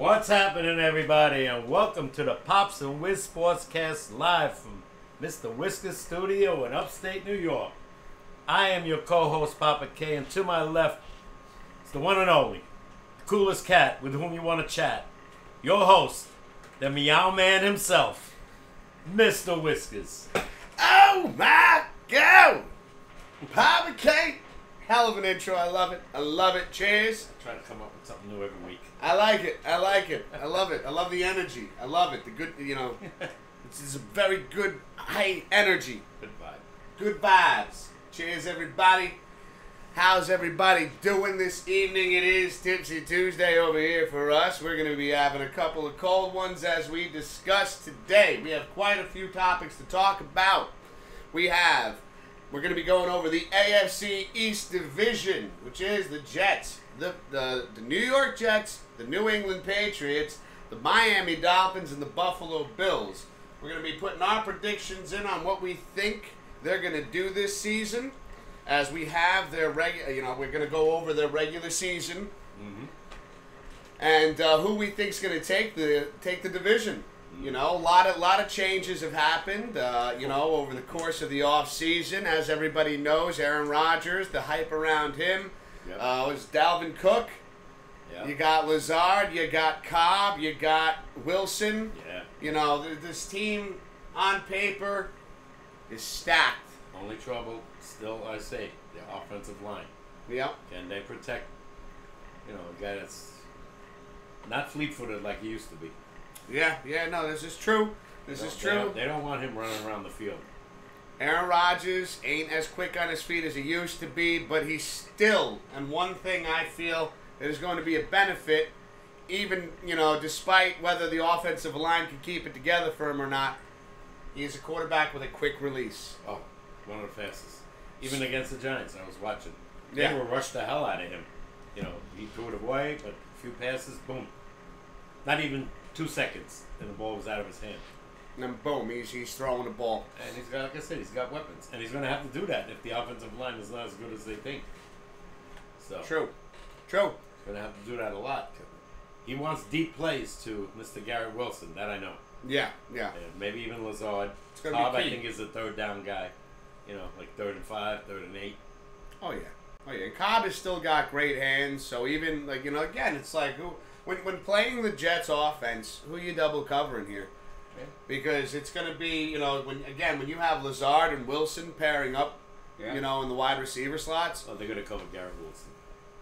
What's happening, everybody, and welcome to the Pops and Wiz Sportscast live from Mr. Whiskers Studio in upstate New York. I am your co-host, Papa K, and to my left is the one and only, the coolest cat with whom you want to chat, your host, the Meow Man himself, Mr. Whiskers. Oh my God! Papa K, hell of an intro. I love it. I love it. Cheers. I try to come up with something new every week. I like it. I like it. I love it. I love the energy. I love it. The good, it's a very good high energy. Good vibe. Good vibes. Cheers, everybody. How's everybody doing this evening? It is Tipsy Tuesday over here for us. We're going to be having a couple of cold ones as we discuss today. We have quite a few topics to talk about. We're going to be going over the AFC East Division, which is the Jets, the New York Jets, the New England Patriots, the Miami Dolphins, and the Buffalo Bills. We're going to be putting our predictions in on what we think they're going to do this season, as we have their we're going to go over their regular season, and who we think is going to take the division. You know, a lot of changes have happened, over the course of the off season. As everybody knows, Aaron Rodgers, the hype around him, was Dalvin Cook. Yep. You got Lazard, you got Cobb, you got Wilson. Yeah. You know, this team on paper is stacked. Only trouble, still, I say, the offensive line. Yep. Can they protect, a guy that's not fleet-footed like he used to be? No, this is true. This is true. They don't want him running around the field. Aaron Rodgers ain't as quick on his feet as he used to be, but he's still, and one thing I feel that is going to be a benefit, even, despite whether the offensive line can keep it together for him or not, he is a quarterback with a quick release. Oh, one of the fastest. Even against the Giants, I was watching. They Yeah. were rushed the hell out of him. He threw it away, but a few passes, boom. Not even 2 seconds, and the ball was out of his hand. And then boom, he's thrhrowing the ball. And he's got, like I said, he's got weapons. And he's going to have to do that if the offensive line is not as good as they think. So True. He's going to have to do that a lot. He wants deep plays to Mr. Garrett Wilson, that I know. Yeah. And maybe even Lazard. It's gonna Cobb, be key. I think, is a third down guy. Like 3rd and 5, 3rd and 8. Oh yeah. And Cobb has still got great hands. So even again, it's like when playing the Jets offense, who you double covering here? Yeah. Because it's going to be when you have Lazard and Wilson pairing up, in the wide receiver slots. Oh, they're going to cover Garrett Wilson.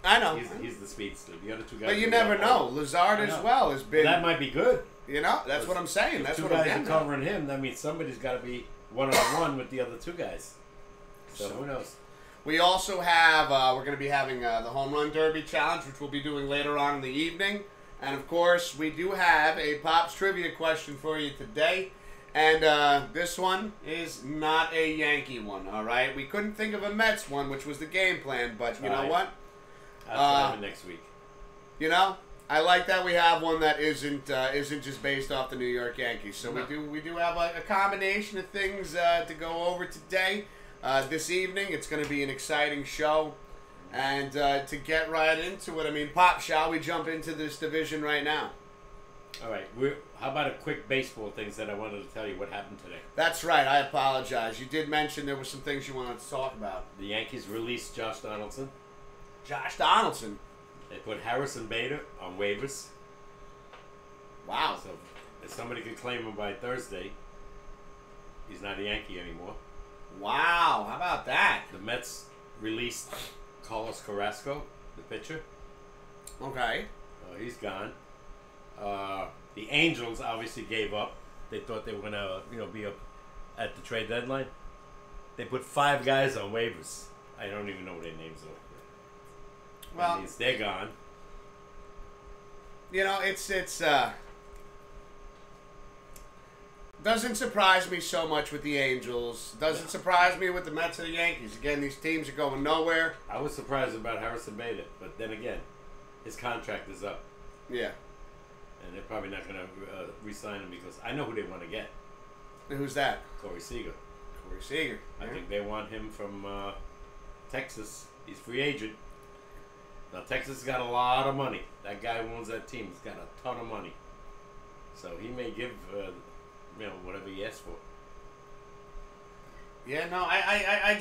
I know. He's the speedster. The other two guys. But you never know. Lazard as well has been. Well, that might be good. That's what I'm saying. That's what I'm guys getting are covering him. That means somebody's got to be one-on-one with the other two guys. So who knows? We also have, we're going to be having the Home Run Derby Challenge, which we'll be doing later on in the evening. And, of course, we do have a Pops Trivia question for you today. And this one is not a Yankee one, all right? We couldn't think of a Mets one, which was the game plan. But you know what? I'll try it next week. I like that we have one that isn't just based off the New York Yankees. So we do have a combination of things to go over today. This evening, it's going to be an exciting show. And to get right into it, Pop, shall we jump into this division right now? All right. How about a quick baseball things that I wanted to tell you what happened today? That's right. I apologize. You did mention there were some things you wanted to talk about. The Yankees released Josh Donaldson. Josh Donaldson? They put Harrison Bader on waivers. Wow. So if somebody could claim him by Thursday, he's not a Yankee anymore. Wow, how about that? The Mets released Carlos Carrasco, the pitcher. Okay. He's gone. The Angels obviously gave up. They thought they were going to, be up at the trade deadline. They put 5 guys on waivers. I don't even know what their names are. Well, they're gone. It's doesn't surprise me so much with the Angels. Doesn't surprise me with the Mets and the Yankees. Again, these teams are going nowhere. I was surprised about Harrison Bader, but then again, his contract is up. Yeah. And they're probably not going to re-sign him because I know who they want to get. And who's that? Corey Seager. Corey Seager. I think they want him from Texas. He's free agent. Now Texas got a lot of money. That guy who owns that team has got a ton of money, so he may give whatever he asks for. Yeah, no, I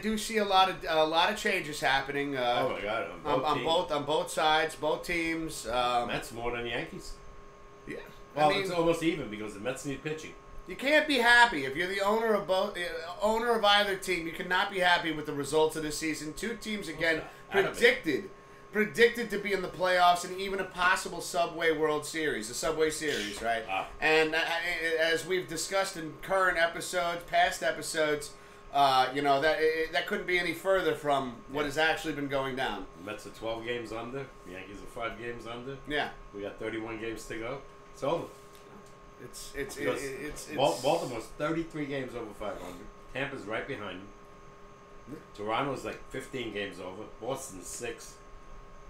do see a lot of changes happening. Oh my God, on both sides, both teams. Mets more than Yankees. Yeah, well, it's almost even because the Mets need pitching. You can't be happy if you're the owner of either team. You cannot be happy with the results of this season. Two teams again predicted to be in the playoffs and even a possible Subway World Series, the Subway Series, right? And as we've discussed in past episodes, that couldn't be any further from what has actually been going down. The Mets are 12 games under. The Yankees are 5 games under. Yeah, we got 31 games to go. It's over. It's Baltimore's 33 games over 500. Tampa's right behind them. Toronto's like 15 games over. Boston's 6.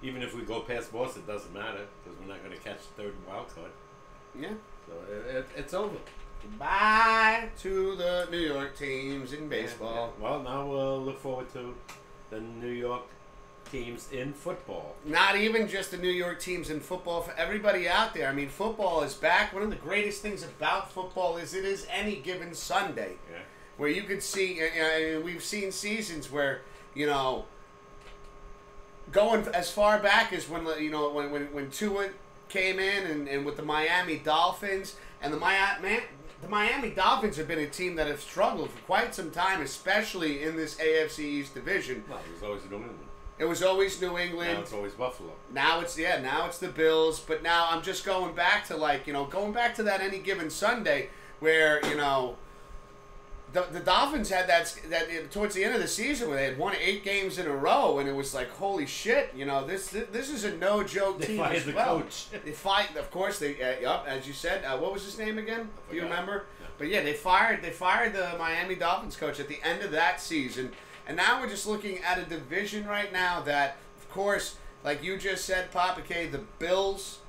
Even if we go past Boston, it doesn't matter because we're not going to catch the third wild card. Yeah. So it's over. Goodbye to the New York teams in baseball. Yeah. Well, now we'll look forward to the New York teams in football. Not even just the New York teams in football. For everybody out there, I mean, football is back. One of the greatest things about football is it is any given Sunday. Yeah. Where you could see, we've seen seasons where, going as far back as when Tua came in and with the Miami Dolphins, and the Miami Dolphins have been a team that have struggled for quite some time, especially in this AFC East division. Well, it was always New England. It was always New England. Now it's always Buffalo. Now it's the Bills. But now I'm just going back to that any given Sunday where the Dolphins had that towards the end of the season where they had won 8 games in a row, and it was like, holy shit, this is a no joke team. They fired the coach. They fired, of course. They as you said, what was his name again? Do you remember? Yeah. But yeah, they fired the Miami Dolphins coach at the end of that season, and now we're just looking at a division right now that, of course, like you just said, Papa K, the Bills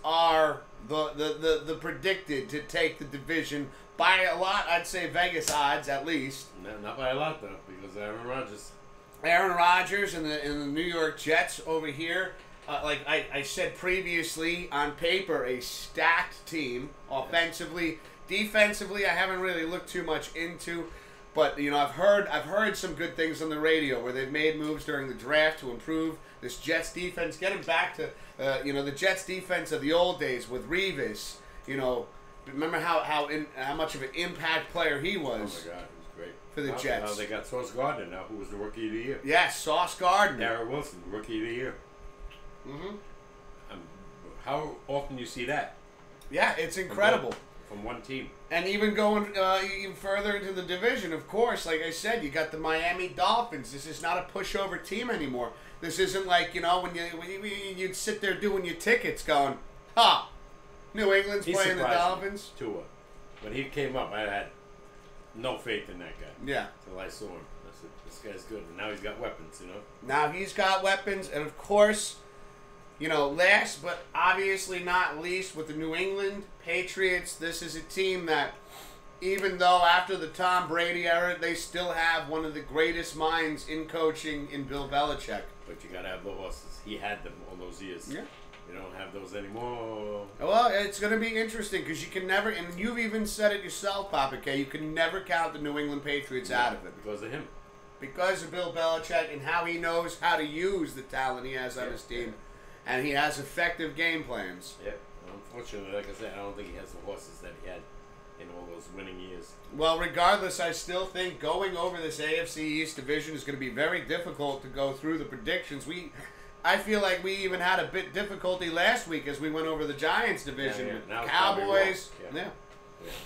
are the predicted to take the division. By a lot, I'd say Vegas odds at least. No, not by a lot though, because Aaron Rodgers and the New York Jets over here, like I said previously, on paper a stacked team. Offensively, defensively, I haven't really looked too much into, but I've heard some good things on the radio where they've made moves during the draft to improve this Jets defense, getting back to the Jets defense of the old days with Revis. Remember how much of an impact player he was. Oh my God, he was great for the Jets. Now they got Sauce Gardner now, who was the Rookie of the Year. Yes, Sauce Gardner. Darrell Wilson, Rookie of the Year. Mm-hmm. How often you see that? Yeah, it's incredible. From one team. And even going even further into the division, of course, like I said, you got the Miami Dolphins. This is not a pushover team anymore. This isn't like when you'd sit there doing your tickets, going, New England's playing the Dolphins. Tua. When he came up, I had no faith in that guy. Yeah. Until I saw him. I said, this guy's good. And now he's got weapons, Now he's got weapons. And, of course, last but obviously not least with the New England Patriots, this is a team that, even though after the Tom Brady era, they still have one of the greatest minds in coaching in Bill Belichick. But you got to have the horses. He had them all those years. Yeah. You don't have those anymore. Well, it's going to be interesting because you can never, and you've even said it yourself, Papa K, you can never count the New England Patriots out of it. Because of him. Because of Bill Belichick and how he knows how to use the talent he has on his team. And he has effective game plans. Yeah. Unfortunately, like I said, I don't think he has the horses that he had in all those winning years. Well, regardless, I still think going over this AFC East division is going to be very difficult to go through the predictions. I feel like we even had a bit difficulty last week as we went over the Giants division. Yeah. Cowboys. Yeah.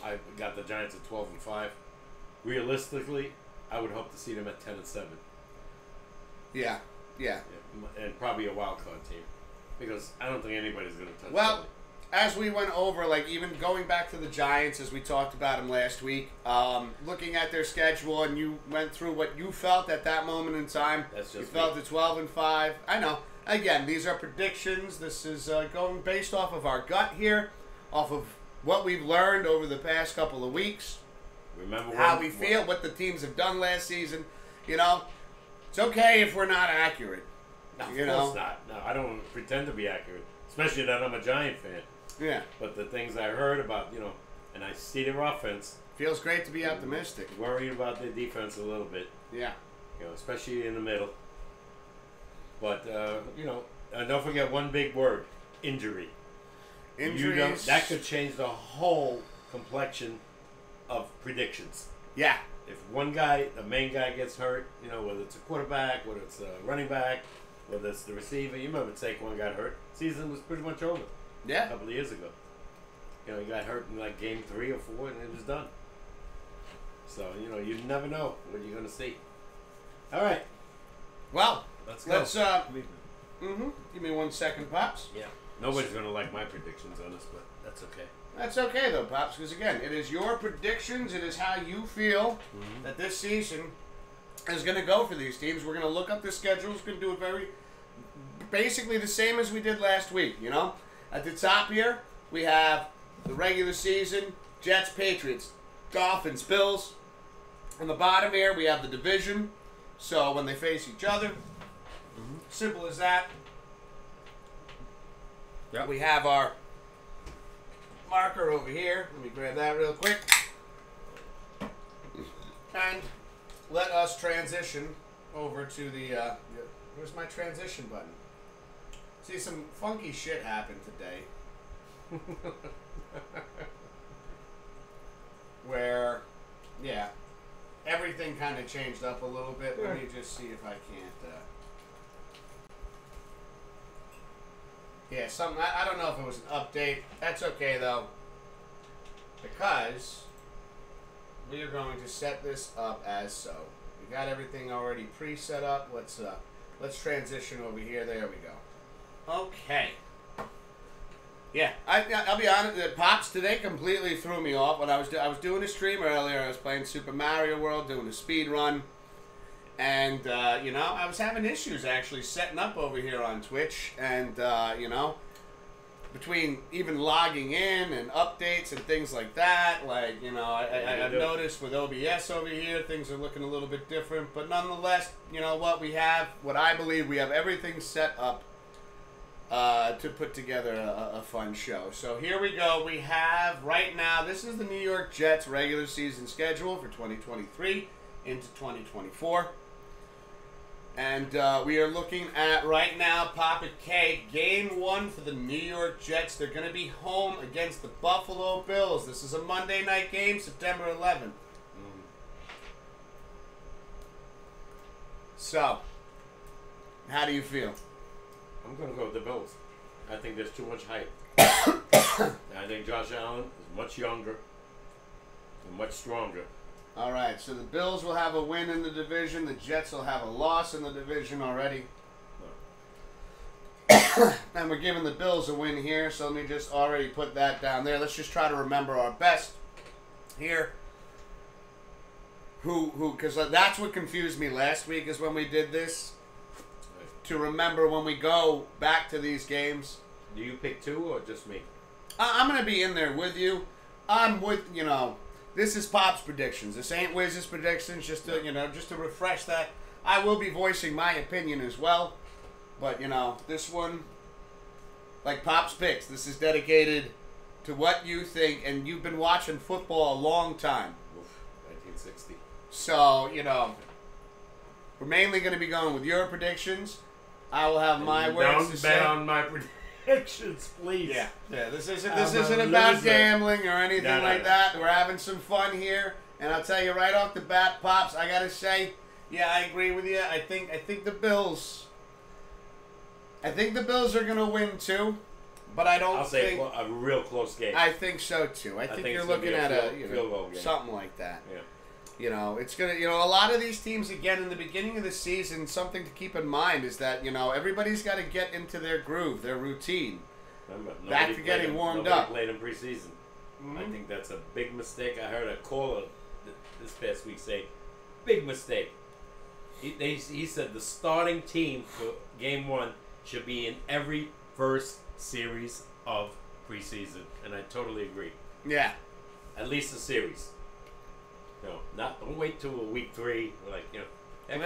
I got the Giants at 12-5. Realistically, I would hope to see them at 10-7. Yeah. And probably a wild card team, because I don't think anybody's going to touch. Well, as we went over, like even going back to the Giants, as we talked about them last week, looking at their schedule, and you went through what you felt at that moment in time. That's just you felt at 12-5. I know. Again, these are predictions. This is going based off of our gut here, off of what we've learned over the past couple of weeks. Remember how we feel, what the teams have done last season. It's okay if we're not accurate. You Of course know? not. No, I don't pretend to be accurate, especially that I'm a Giant fan. Yeah. But the things I heard about, and I see their offense, Feels great to be optimistic. worried about their defense a little bit, Yeah. especially in the middle. But, and don't forget one big word, injury. Injuries. That could change the whole complexion of predictions. Yeah. If one guy, the main guy, gets hurt, whether it's a quarterback, whether it's a running back, whether it's the receiver. You remember Saquon got hurt. Season was pretty much over a Yeah. couple of years ago. He got hurt in like game 3 or 4, and it was done. So, you never know what you're going to see. All right. Well, Let's go. Give me 1 second, Pops. Yeah. Nobody's going to like my predictions on this, but that's okay. That's okay, though, Pops, because, again, it is your predictions. It is how you feel that this season is going to go for these teams. We're going to look up the schedules. Going to do it basically the same as we did last week, At the top here, we have the regular season, Jets, Patriots, Dolphins, Bills. On the bottom here, we have the division. So when they face each other, simple as that. Yep. We have our marker over here. Let me grab that real quick. And let us transition over to the, where's my transition button? See, some funky shit happened today. Where, everything kind of changed up a little bit. Let me just see if I can't, I don't know if it was an update. That's okay, though. Because we are going to set this up as so. We got everything already pre-set up. Let's transition over here. There we go. Okay. Yeah, I'll be honest. The Pops today completely threw me off. When I was doing a stream earlier, I was playing Super Mario World, doing a speed run, and I was having issues actually setting up over here on Twitch, and between even logging in and updates and things like that, I've noticed with OBS over here, things are looking a little bit different. But nonetheless, what I believe we have everything set up to put together a fun show. So here we go. We have right now, this is the New York Jets regular season schedule for 2023 into 2024. And we are looking at, right now, Papa K, Game 1 for the New York Jets. They're going to be home against the Buffalo Bills. This is a Monday night game, September 11th. So, how do you feel? I'm going to go with the Bills. I think there's too much hype. I think Josh Allen is much younger and much stronger. All right, so the Bills will have a win in the division. The Jets will have a loss in the division already. And we're giving the Bills a win here, so let me just already put that down there. Let's just try to remember our best here. Because that's what confused me last week is when we did this. To remember when we go back to these games. Do you pick 2 or just me? I'm going to be in there with you. I'm with, this is Pop's predictions. This ain't Wiz's predictions, just to refresh that. I will be voicing my opinion as well. But, this one, like Pop's picks, this is dedicated to what you think. And you've been watching football a long time. Oof, 1960. So, we're mainly going to be going with your predictions. I will have my words to say. Don't bet on my predictions, please. Yeah. This isn't about gambling or anything like that. We're having some fun here, and I'll tell you right off the bat, Pops, I gotta say, I agree with you. I think the Bills. I think the Bills are gonna win too, but I don't. I'll say a real close game. I think so too. I think you're looking at field goal game. something like that. Yeah. It's going to, a lot of these teams, again, in the beginning of the season, something to keep in mind is that, everybody's got to get into their groove, their routine. Back to getting warmed up. Played in preseason. I think that's a big mistake. I heard a caller this past week say, big mistake. He said the starting team for Game 1 should be in every first series of preseason. And I totally agree. Yeah. At least a series. Don't wait till week 3.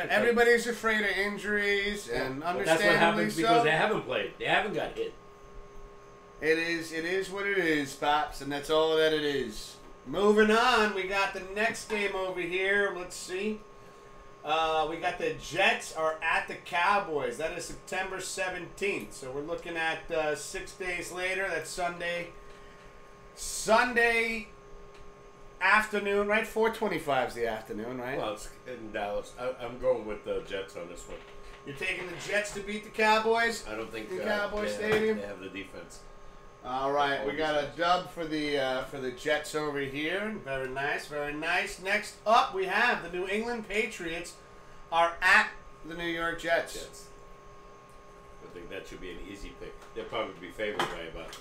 Everybody's afraid of injuries, and but that's what understandably happens because so. they haven't played. They haven't got hit. It is what it is, Pops, and that's all that it is. Moving on, we got the next game over here. Let's see. We got the Jets are at the Cowboys. That is September 17th. So we're looking at 6 days later. That's Sunday. Sunday afternoon, right? 4:25 is the afternoon, right? Well, it's in Dallas. I'm going with the Jets on this one. You're taking the Jets to beat the Cowboys? I don't think the Cowboy Stadium. They have the defense. All right, we got a dub for the Jets over here. Very nice, very nice. Next up, we have the New England Patriots are at the New York Jets. I think that should be an easy pick. They'll probably be favored by about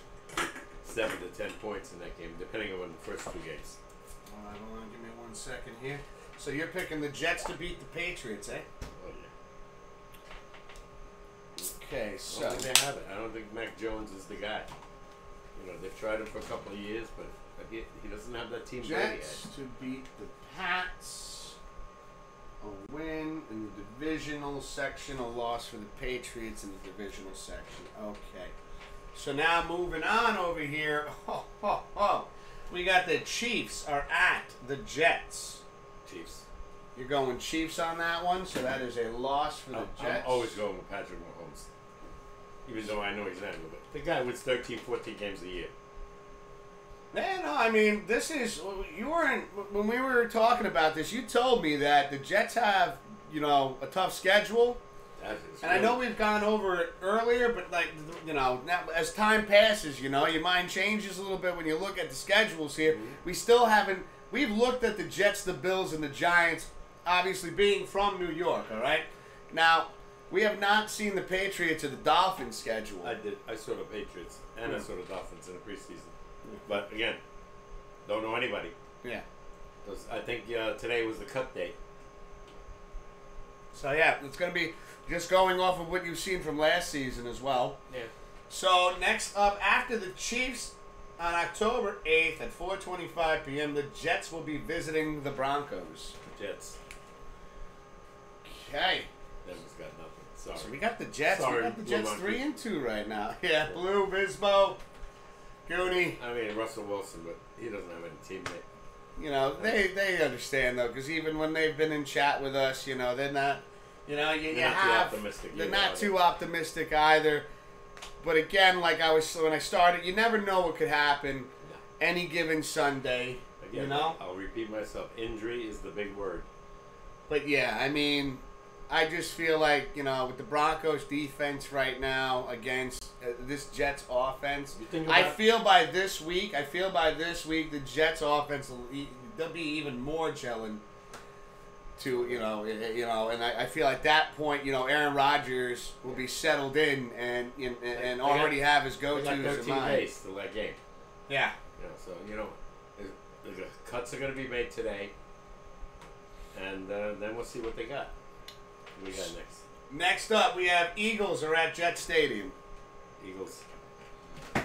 7 to 10 points in that game, depending on the first two games. All right, hold on, give me 1 second here. So you're picking the Jets to beat the Patriots, eh? Oh yeah. Okay, I so don't think they have it. I don't think Mac Jones is the guy. You know, they've tried him for a couple of years, but he doesn't have that team ready yet. Jets to beat the Pats. A win in the divisional section, a loss for the Patriots in the divisional section. Okay. So now moving on over here. We got the Chiefs are at the Jets. Chiefs. You're going Chiefs on that one, so that is a loss for the Jets. I'm always going with Patrick Mahomes. Even though I know he's not good. The guy wins 13, 14 games a year. Man, no, I mean, this is, you weren't, when we were talking about this, you told me that the Jets have, you know, a tough schedule. And I know we've gone over it earlier, but, like, you know, now, as time passes, you know, your mind changes a little bit when you look at the schedules here. Mm-hmm. We still haven't, we've looked at the Jets, the Bills, and the Giants, obviously being from New York, all right? Now, we have not seen the Patriots or the Dolphins schedule. I did. I saw the Patriots and I saw the Dolphins in the preseason. But, again, don't know anybody. Yeah. I think today was the cut date. So, yeah, it's going to be just going off of what you've seen from last season as well. Yeah. So, next up, after the Chiefs on October 8th at 4:25 p.m., the Jets will be visiting the Broncos. The Jets. Okay. Denver's got nothing. Sorry. So we got the Jets. Sorry, we got the Jets Blue 3 and 2 right now. Yeah, Blue, Bisbo, Gooney. I mean, Russell Wilson, but he doesn't have any teammate. You know, they understand, though, because even when they've been in chat with us, you know, they're not, you know, they're not too optimistic. They're not too optimistic either. But again, like when I started, you never know what could happen any given Sunday. Again, you know? I'll repeat myself. Injury is the big word. But yeah, I mean, I just feel like, you know, with the Broncos defense right now against this Jets offense, I feel by this week the Jets offense they'll be even more gelling to, you know, and I feel at that point, you know, Aaron Rodgers will be settled in and already have his go-tos in mind. 13 days till that game. Yeah. You know, so, you know, the cuts are going to be made today, and then we'll see what they got. What we got next? Next up, we have Eagles are at Jet Stadium. Eagles. I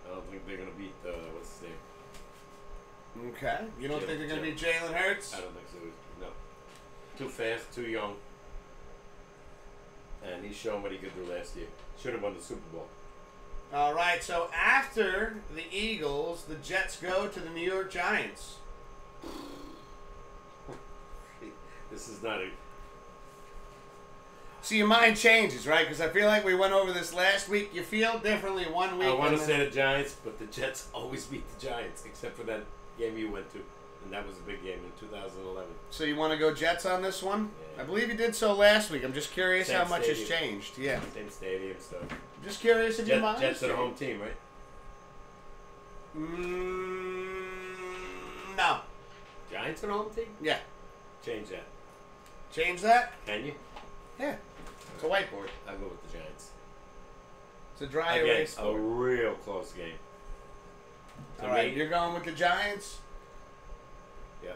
don't think they're going to beat, what's his name? Okay. You don't think they're going to beat Jalen Hurts? I don't think so. No. Too fast, too young. And he's shown what he could do last year. Should have won the Super Bowl. All right, so after the Eagles, the Jets go to the New York Giants. This is not a... So your mind changes, right? Because I feel like we went over this last week. You feel differently one week. I want to say the Giants, but the Jets always beat the Giants, except for that game you went to. And that was a big game in 2011. So you want to go Jets on this one? Yeah. I believe you did so last week. I'm just curious Same how much stadium. has changed. Yeah. Same stadium, so... I'm just curious if your mind Jets has are the changed. home team, right? No. Giants are the home team? Yeah. Change that. Change that? Can you? Yeah. It's a whiteboard. I'll go with the Giants. It's a dry Again, erase a board. real close game. All right, you're going with the Giants? Yeah.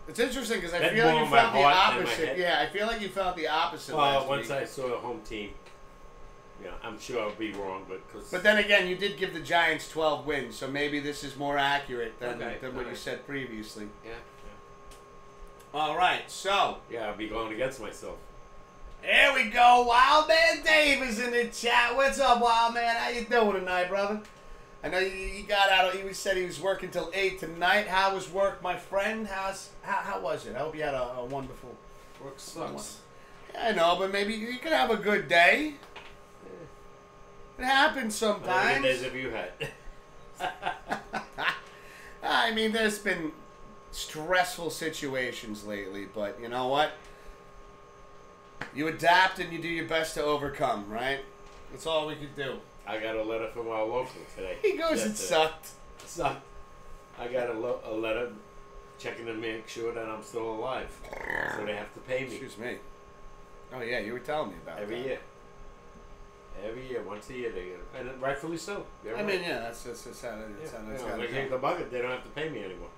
It's interesting because I That feel more you in my felt the heart than my opposite. head. Yeah, I feel like you felt the opposite Well, last once week. I saw the home team, yeah, I'm sure I'll be wrong, But then again, you did give the Giants 12 wins, so maybe this is more accurate than what you said previously. Yeah. All right, so Yeah, I'll be going against myself. here we go. Wild Man Dave is in the chat. What's up, Wild Man? How you doing tonight, brother? I know you got out. He said he was working till 8 tonight. How was work, my friend? How was it? I hope you had a wonderful. Work sucks. Yeah, I know, but maybe you could have a good day. It happens How many sometimes. days have you had? I mean, there's been stressful situations lately, but you know what? You adapt and you do your best to overcome, right? That's all we could do. I got a letter from our local today. He goes, it sucked. Sucked. I got a letter checking to make sure that I'm still alive. So they have to pay me. Excuse me. Oh, yeah, you were telling me about Every that. year. Every year, once a year, they get it. And rightfully so. They're I right. mean, yeah, that's how it's They take the bucket, they don't have to pay me anymore.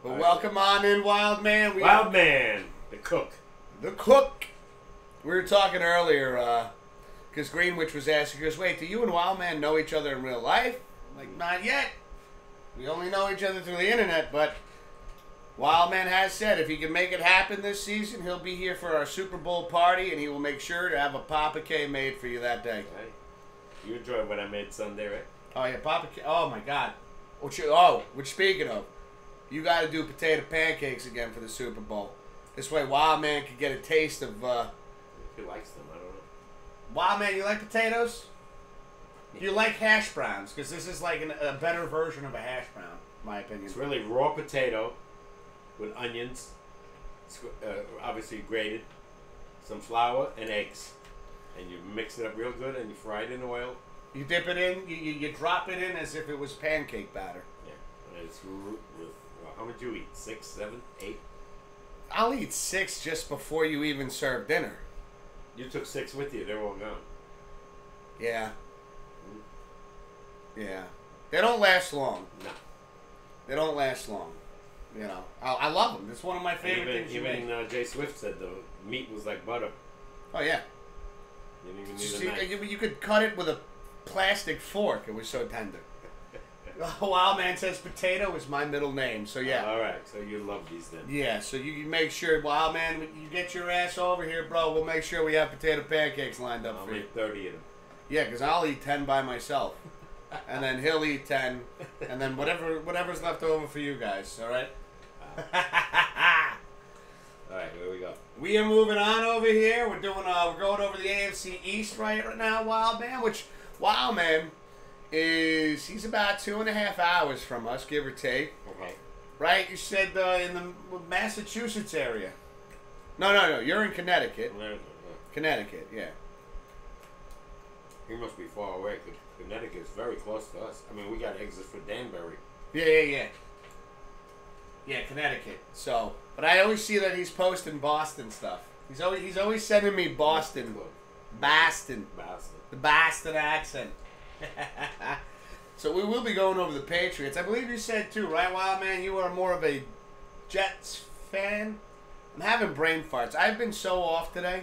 But Right. welcome on in, Wild Man. Wild Man, the cook. The cook. We were talking earlier, because Greenwich was asking, he goes, wait, do you and Wild Man know each other in real life? I'm like, not yet. We only know each other through the internet, but Wild Man has said if he can make it happen this season, he'll be here for our Super Bowl party, and he will make sure to have a Papa K made for you that day. Right. You enjoyed what I made Sunday, right? Oh, yeah, Papa K. Oh, my God. Which speaking of, you got to do potato pancakes again for the Super Bowl. This way Wild Man can get a taste of... If he likes them, I don't know. Wild Man, you like potatoes? Do you like hash browns? Because this is like a better version of a hash brown, in my opinion. It's really raw potato with onions, obviously grated, some flour, and eggs. And you mix it up real good and you fry it in oil. You dip it in, you drop it in as if it was pancake batter. Yeah. And it's how much you eat? 6, 7, 8? I'll eat 6 just before you even serve dinner. You took 6 with you. They're all gone. Yeah. Yeah. They don't last long. No. They don't last long. You know, I love them. It's one of my favorite things you make. Even Jay Swift said the meat was like butter. Oh, yeah. You didn't even need a knife. You could cut it with a plastic fork. It was so tender. Wild Man says potato is my middle name, so yeah. All right, so you love these then. Yeah, so you make sure, Wild Man, you get your ass over here, bro. We'll make sure we have potato pancakes lined up I'll for you. make 30 of them. Yeah, because I'll eat 10 by myself, and then he'll eat 10, and then whatever's left over for you guys. All right. All right, here we go. We are moving on over here. We're going over the AFC East right now, Wild Man. Which Wild Man he's about 2.5 hours from us, give or take. Okay. Right? You said in the Massachusetts area. No. You're in Connecticut. Connecticut, yeah. He must be far away. Connecticut's very close to us. I mean, we got exits for Danbury. Yeah. Yeah, Connecticut. So, but I always see that he's posting Boston stuff. He's always sending me Boston. Boston. The Boston accent. So we will be going over the Patriots. I believe you said too, right, Wild Man? You are more of a Jets fan. I'm having brain farts. I've been so off today.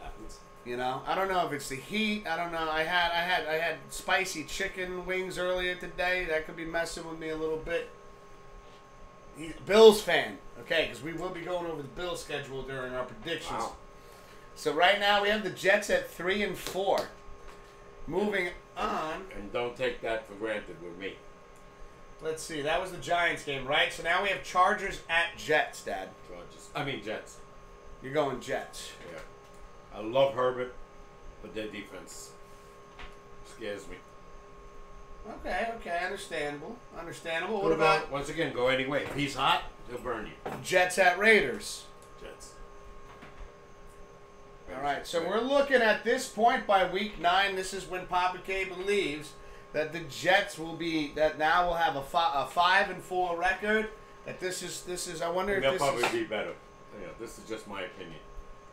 Happens. You know, I don't know if it's the heat. I don't know. I had spicy chicken wings earlier today. That could be messing with me a little bit. He's a Bills fan, okay? Because we will be going over the Bills schedule during our predictions. Wow. So right now we have the Jets at 3-4. Moving on. And don't take that for granted with me. Let's see. That was the Giants game, right? So now we have Chargers at Jets, Dad. Jets. You're going Jets. Yeah. I love Herbert, but their defense scares me. Okay. Understandable. What Could about go, once again, go anyway. If he's hot, he'll burn you. Jets at Raiders? Jets. All right, so we're looking at this point by week 9. This is when Papa K believes that the Jets will have a 5-4 record. That this is. I wonder if They'll this probably is. be better. Yeah, this is just my opinion.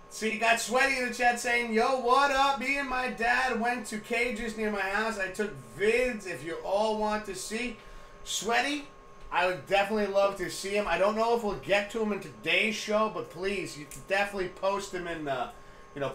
See, you got Sweaty in the chat saying, "Yo, what up? Me and my dad went to cages near my house. I took vids. If you all want to see, Sweaty, I would definitely love to see him. I don't know if we'll get to him in today's show, but please, you can definitely post him in the,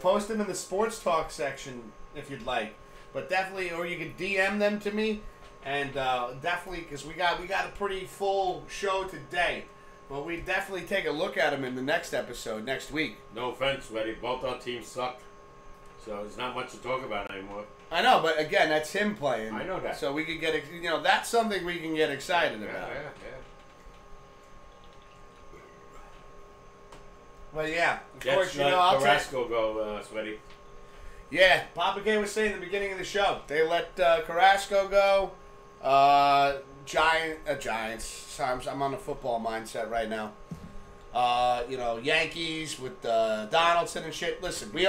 post him in the sports talk section if you'd like. But definitely, or you can DM them to me, and definitely because we got a pretty full show today. But we definitely take a look at them in the next episode next week. No offense, Sweaty. Both our teams suck. So there's not much to talk about anymore. I know, but again, that's him playing. I know that. So we could get, that's something we can get excited Yeah, about. yeah. Well, yeah, of Jets course, let I'll take. Carrasco go, Sweaty. Yeah, Papa K was saying in the beginning of the show, they let Carrasco go. Giants. Sorry, I'm on a football mindset right now. Yankees with Donaldson and shit. Listen, we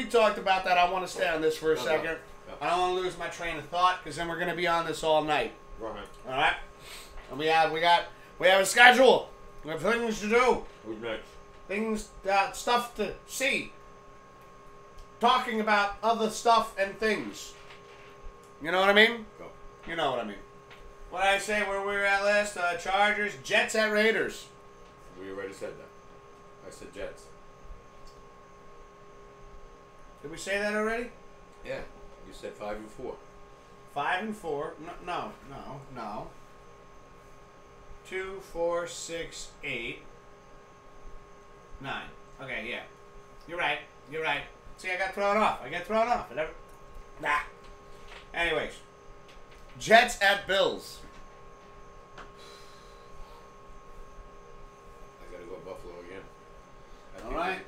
talked about that. I want to stay on this for a second. No. I don't want to lose my train of thought because then we're going to be on this all night. Right. All right. And we have a schedule. We have things to do. Who's next? Things, stuff to see. Talking about other stuff and things. You know what I mean? Go. You know what I mean. What did I say where we were at last? Chargers, Jets at Raiders. We already said that. I said Jets. Did we say that already? Yeah. You said 5-4. 5-4. No. 2, 4, 6, 8, 9. Okay, yeah. You're right. See, I got thrown off. Nah. Anyways. Jets at Bills. I gotta go Buffalo again. All right.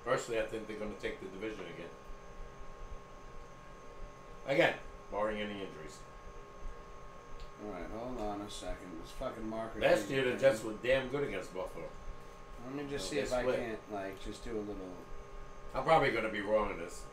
Personally, I think they're gonna take the division again. Again, barring any injuries. Alright, hold on a second. This fucking marker. Last year, the Jets were damn good against Buffalo. Let me just No, see they if I split. can't, just do a little. I'm probably gonna be wrong in this.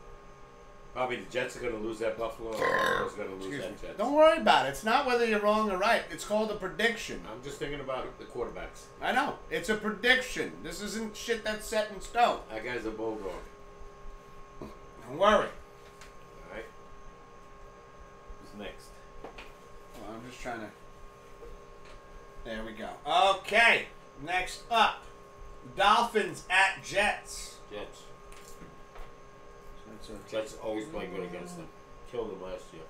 Probably the Jets are gonna lose that Buffalo, and Buffalo's gonna lose Excuse me. that Jets. Don't worry about it. It's not whether you're wrong or right. It's called a prediction. I'm just thinking about the quarterbacks. I know. It's a prediction. This isn't shit that's set in stone. That guy's a bulldog. Don't worry. Alright. Who's next? Well, I'm just trying to. There we go. Okay. Next up, Dolphins at Jets. Jets. So that's Jets always play good against them. Killed them last year.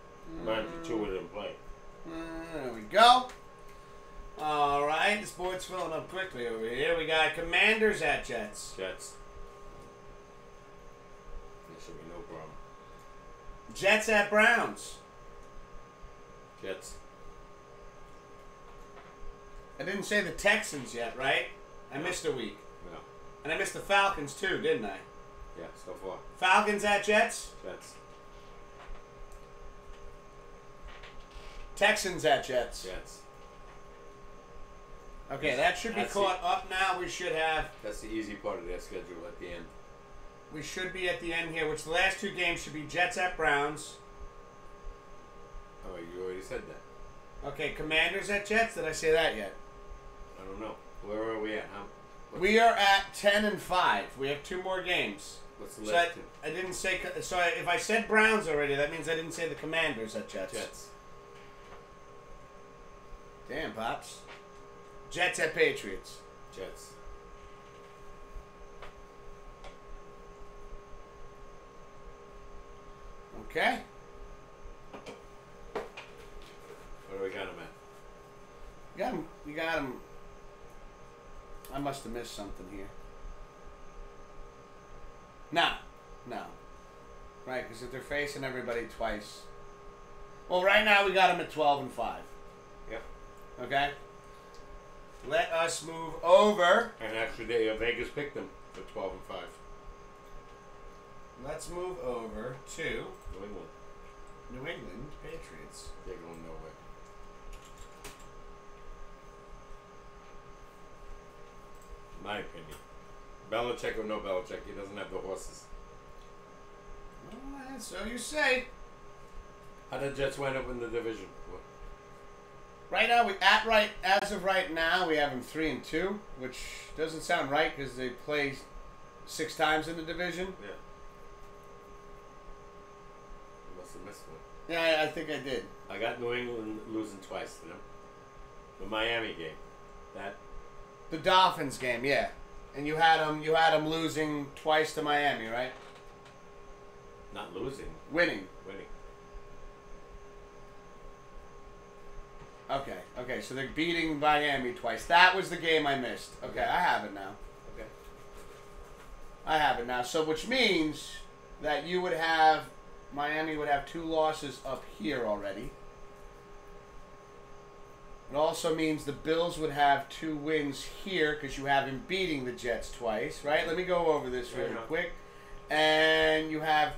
Mind you, 2 of them play. there we go. All right, the sport's filling up quickly over here. We got Commanders at Jets. Jets. There should be no problem. Jets at Browns. Jets. I didn't say the Texans yet, right? I missed a week. No. And I missed the Falcons too, didn't I? Yeah, so far. Falcons at Jets. Jets. Texans at Jets. Jets. Okay, that should be That's caught up now. We should have. That's the easy part of their schedule at the end. We should be at the end here, which the last 2 games should be Jets at Browns. Oh, you already said that. Okay, Commanders at Jets. Did I say that yet? I don't know. Where are we at? We are at 10-5. We have 2 more games. What's the So last two? I didn't say. So if I said Browns already, that means I didn't say the Commanders at Jets. Jets. Damn, pops. Jets at Patriots. Jets. Okay. What do we got him at? You got him. You got him. I must have missed something here. No. Right, because if they're facing everybody twice. Well, right now we got them at 12-5. Yep. Okay. Let us move over. And actually, Vegas picked them for 12-5. Let's move over to New England. New England Patriots. They're going nowhere. My opinion. Belichick or no Belichick, he doesn't have the horses. Well, so you say. How did Jets wind up in the division? What? Right now, as of right now, we have them 3-2, which doesn't sound right because they play 6 times in the division. Yeah. You must have missed one. Yeah, I think I did. I got New England losing twice to them. The Miami game. That. The Dolphins game, yeah, and you had them losing twice to Miami, right? Not losing. Winning. Winning. Okay, so they're beating Miami twice. That was the game I missed. Okay, I have it now. Okay. I have it now. So which means that you would have Miami would have 2 losses up here already. It also means the Bills would have 2 wins here because you have him beating the Jets twice, right? Let me go over this really quick. And you have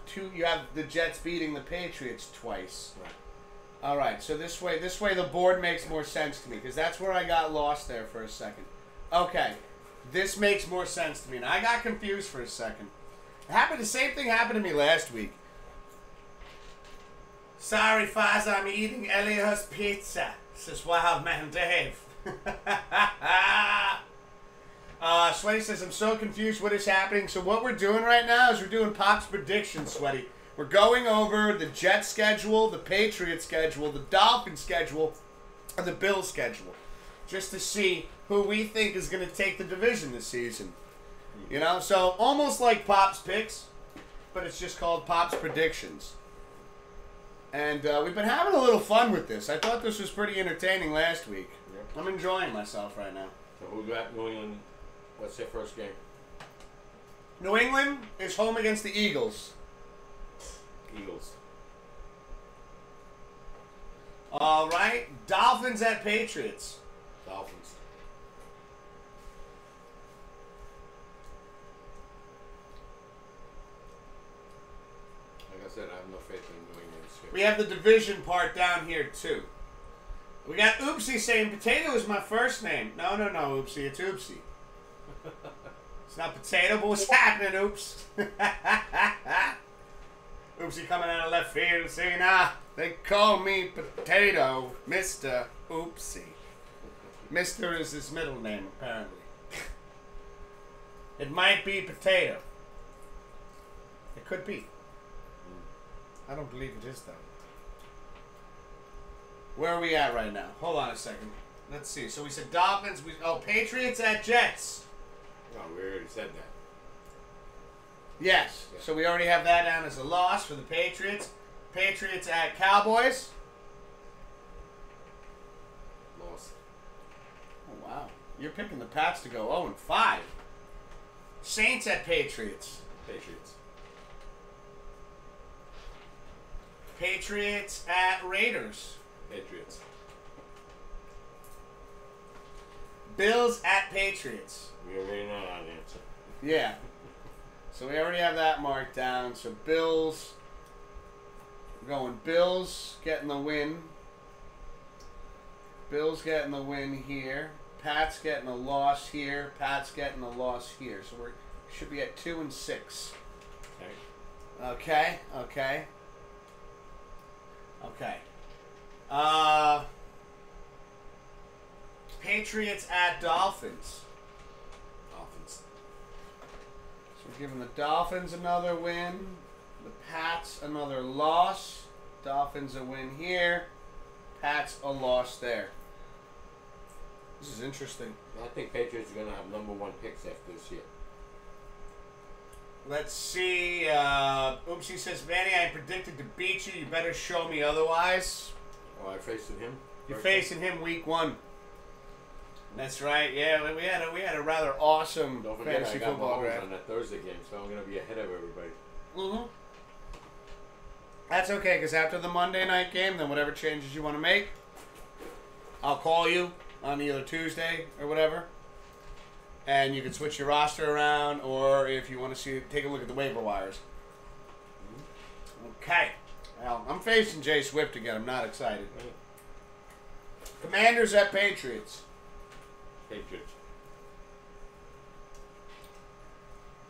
the Jets beating the Patriots twice. Right. All right, so this way the board makes more sense to me because that's where I got lost there for a second. Okay, this makes more sense to me, and I got confused for a second. The same thing happened to me last week. Sorry, Faz, I'm eating Elias pizza, says Wild Man Dave. Sweaty says, I'm so confused what is happening. So what we're doing right now is we're doing Pop's predictions, Sweaty. We're going over the Jets schedule, the Patriots schedule, the Dolphins schedule, and the Bills schedule. Just to see who we think is going to take the division this season. You know, so almost like Pop's picks, but it's just called Pop's predictions. And we've been having a little fun with this. I thought this was pretty entertaining last week. Yep. I'm enjoying myself right now. So who got New England? What's their first game? New England is home against the Eagles. Eagles. All right. Dolphins at Patriots. Dolphins. Like I said, I have no faith in New England. We have the division part down here, too. We got Oopsie saying Potato is my first name. No, Oopsie. It's Oopsie. It's not Potato, but what's happening, Oops? Oopsie coming out of left field saying, they call me Potato, Mr. Oopsie. Mr. is his middle name, apparently. It might be Potato. It could be. I don't believe it is, though. Where are we at right now? Hold on a second. Let's see. So we said Dolphins. Patriots at Jets. No, we already said that. Yes. Yeah. So we already have that down as a loss for the Patriots. Patriots at Cowboys. Loss. Oh, wow. You're picking the Pats to go 0-5. Saints at Patriots. Patriots. Patriots at Raiders. Patriots. Bills at Patriots. We already know that answer. Yeah. So we already have that marked down. So Bills. We're going Bills getting the win. Bills getting the win here. Pats getting a loss here. Pats getting a loss here. So we should be at 2-6. Okay. Okay. Patriots at Dolphins. Dolphins. So we're giving the Dolphins another win. The Pats another loss. Dolphins a win here. Pats a loss there. This is interesting. I think Patriots are going to have #1 picks after this year. Let's see. Oopsie says, Manny, I predicted to beat you. You better show me otherwise. Oh, I faced him? You're facing him week 1. That's right. Yeah, we had a rather awesome Don't forget, fantasy I got football Mahomes draft. on that Thursday game, so I'm going to be ahead of everybody. Mm-hmm. That's okay, because after the Monday night game, then whatever changes you want to make, I'll call you on either Tuesday or whatever, and you can switch your roster around, or if you want to take a look at the waiver wires. Okay. Well, I'm facing Jay Swift again. I'm not excited. Commanders at Patriots. Patriots.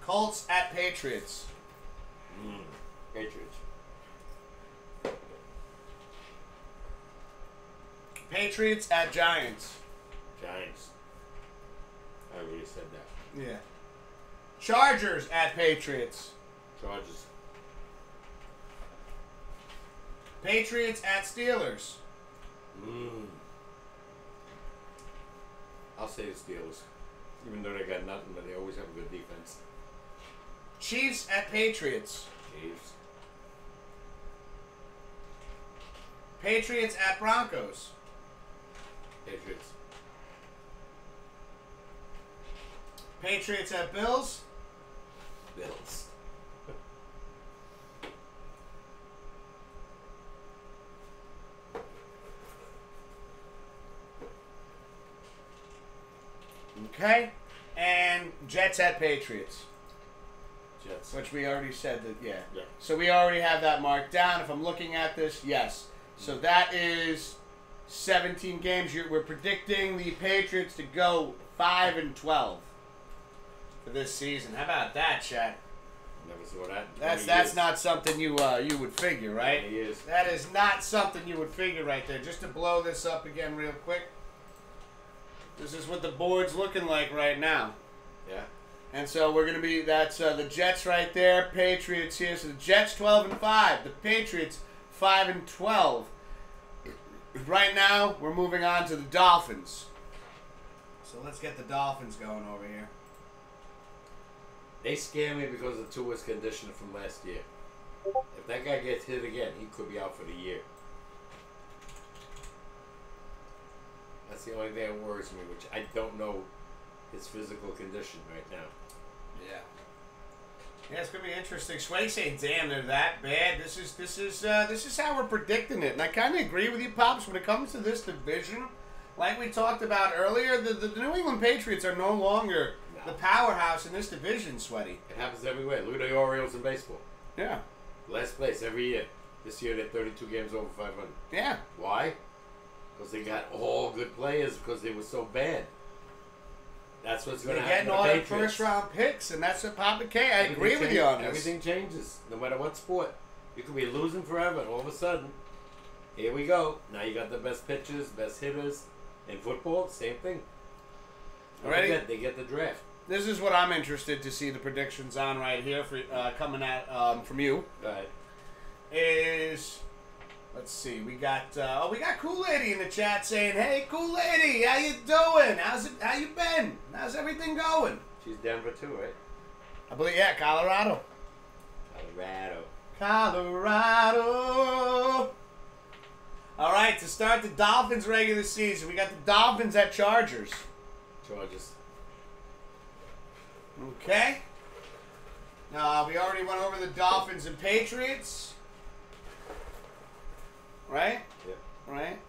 Colts at Patriots. Patriots. Patriots at Giants. Giants. I already said that. Yeah. Chargers at Patriots. Chargers. Patriots at Steelers. I'll say the Steelers. Even though they got nothing, but they always have a good defense. Chiefs at Patriots. Chiefs. Patriots at Broncos. Patriots. Patriots at Bills. Bills. Okay. And Jets at Patriots. Jets. Which we already said that, yeah. Yeah. So we already have that marked down. If I'm looking at this, yes. So that is 17 games. We're predicting the Patriots to go 5-12 for this season. How about that, Chad? Never saw that. That's not something you would figure, right? 20 years. That is not something you would figure right there. Just to blow this up again real quick. This is what the board's looking like right now. Yeah. And so we're going to be, that's the Jets right there, Patriots here. So the Jets 12-5, the Patriots 5-12. Right now, we're moving on to the Dolphins. So let's get the Dolphins going over here. They scare me because of Tua's condition from last year. If that guy gets hit again, he could be out for the year. That's the only thing that worries me, which I don't know his physical condition right now. Yeah. Yeah, it's gonna be interesting. Sway saying, "Damn, they're that bad." This is how we're predicting it, and I kind of agree with you, Pops. When it comes to this division, like we talked about earlier, the New England Patriots are no longer the powerhouse in this division. Sweaty. It happens everywhere. Look at the Orioles in baseball. Yeah. Last place every year. This year they're 32 games over 500. Yeah. Why? Because they got all good players because they were so bad. That's what's going to They're happen getting to all the the Patriots. first-round picks, and that's what Papa K. I agree with you on this. Everything changes, no matter what sport. You could be losing forever, and all of a sudden, here we go. Now you got the best pitchers, best hitters. In football, same thing. Ready? They get the draft. This is what I'm interested to see the predictions on right here for coming at from you. Go ahead. Is let's see, we got Cool Lady in the chat saying, "Hey, Cool Lady, how you doing? How you been? How's everything going?" She's Denver too, right? I believe Colorado. Colorado. All right, to start the Dolphins regular season, we got the Dolphins at Chargers. Chargers. Okay. We already went over the Dolphins and Patriots. Right? Yep. Right?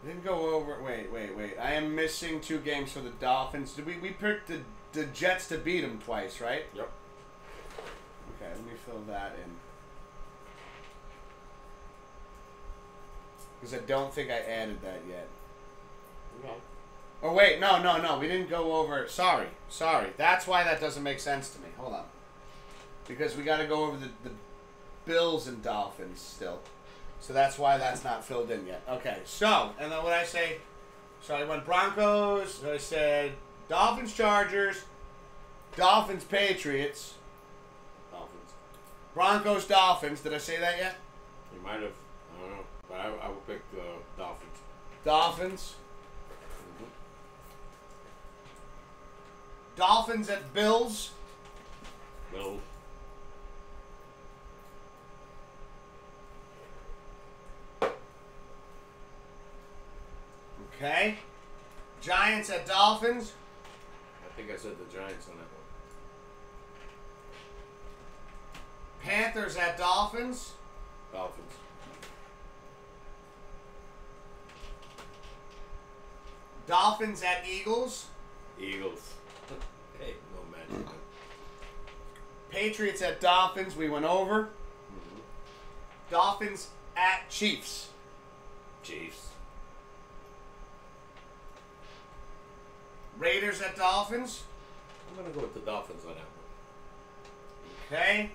Didn't go over. Wait. I am missing 2 games for the Dolphins. Did we picked the Jets to beat them twice, right? Yep. Okay, let me fill that in. Because I don't think I added that yet. Okay. Oh, wait. No. We didn't go over. Sorry. That's why that doesn't make sense to me. Hold on. Because we got to go over the Bills and Dolphins still. So that's why that's not filled in yet. Okay, so, and then what I say, so I went Broncos, I said Dolphins, Chargers, Dolphins, Patriots, Dolphins. Broncos, Dolphins. Did I say that yet? You might have. I don't know. But I would pick the Dolphins. Dolphins. Mm-hmm. Dolphins at Bills. Bills. Okay. Giants at Dolphins. I think I said the Giants on that one. Panthers at Dolphins. Dolphins. Dolphins at Eagles. Eagles. Hey, no magic. Patriots at Dolphins. We went over. Mm-hmm. Dolphins at Chiefs. Chiefs. Raiders at Dolphins. I'm going to go with the Dolphins on that one. Okay.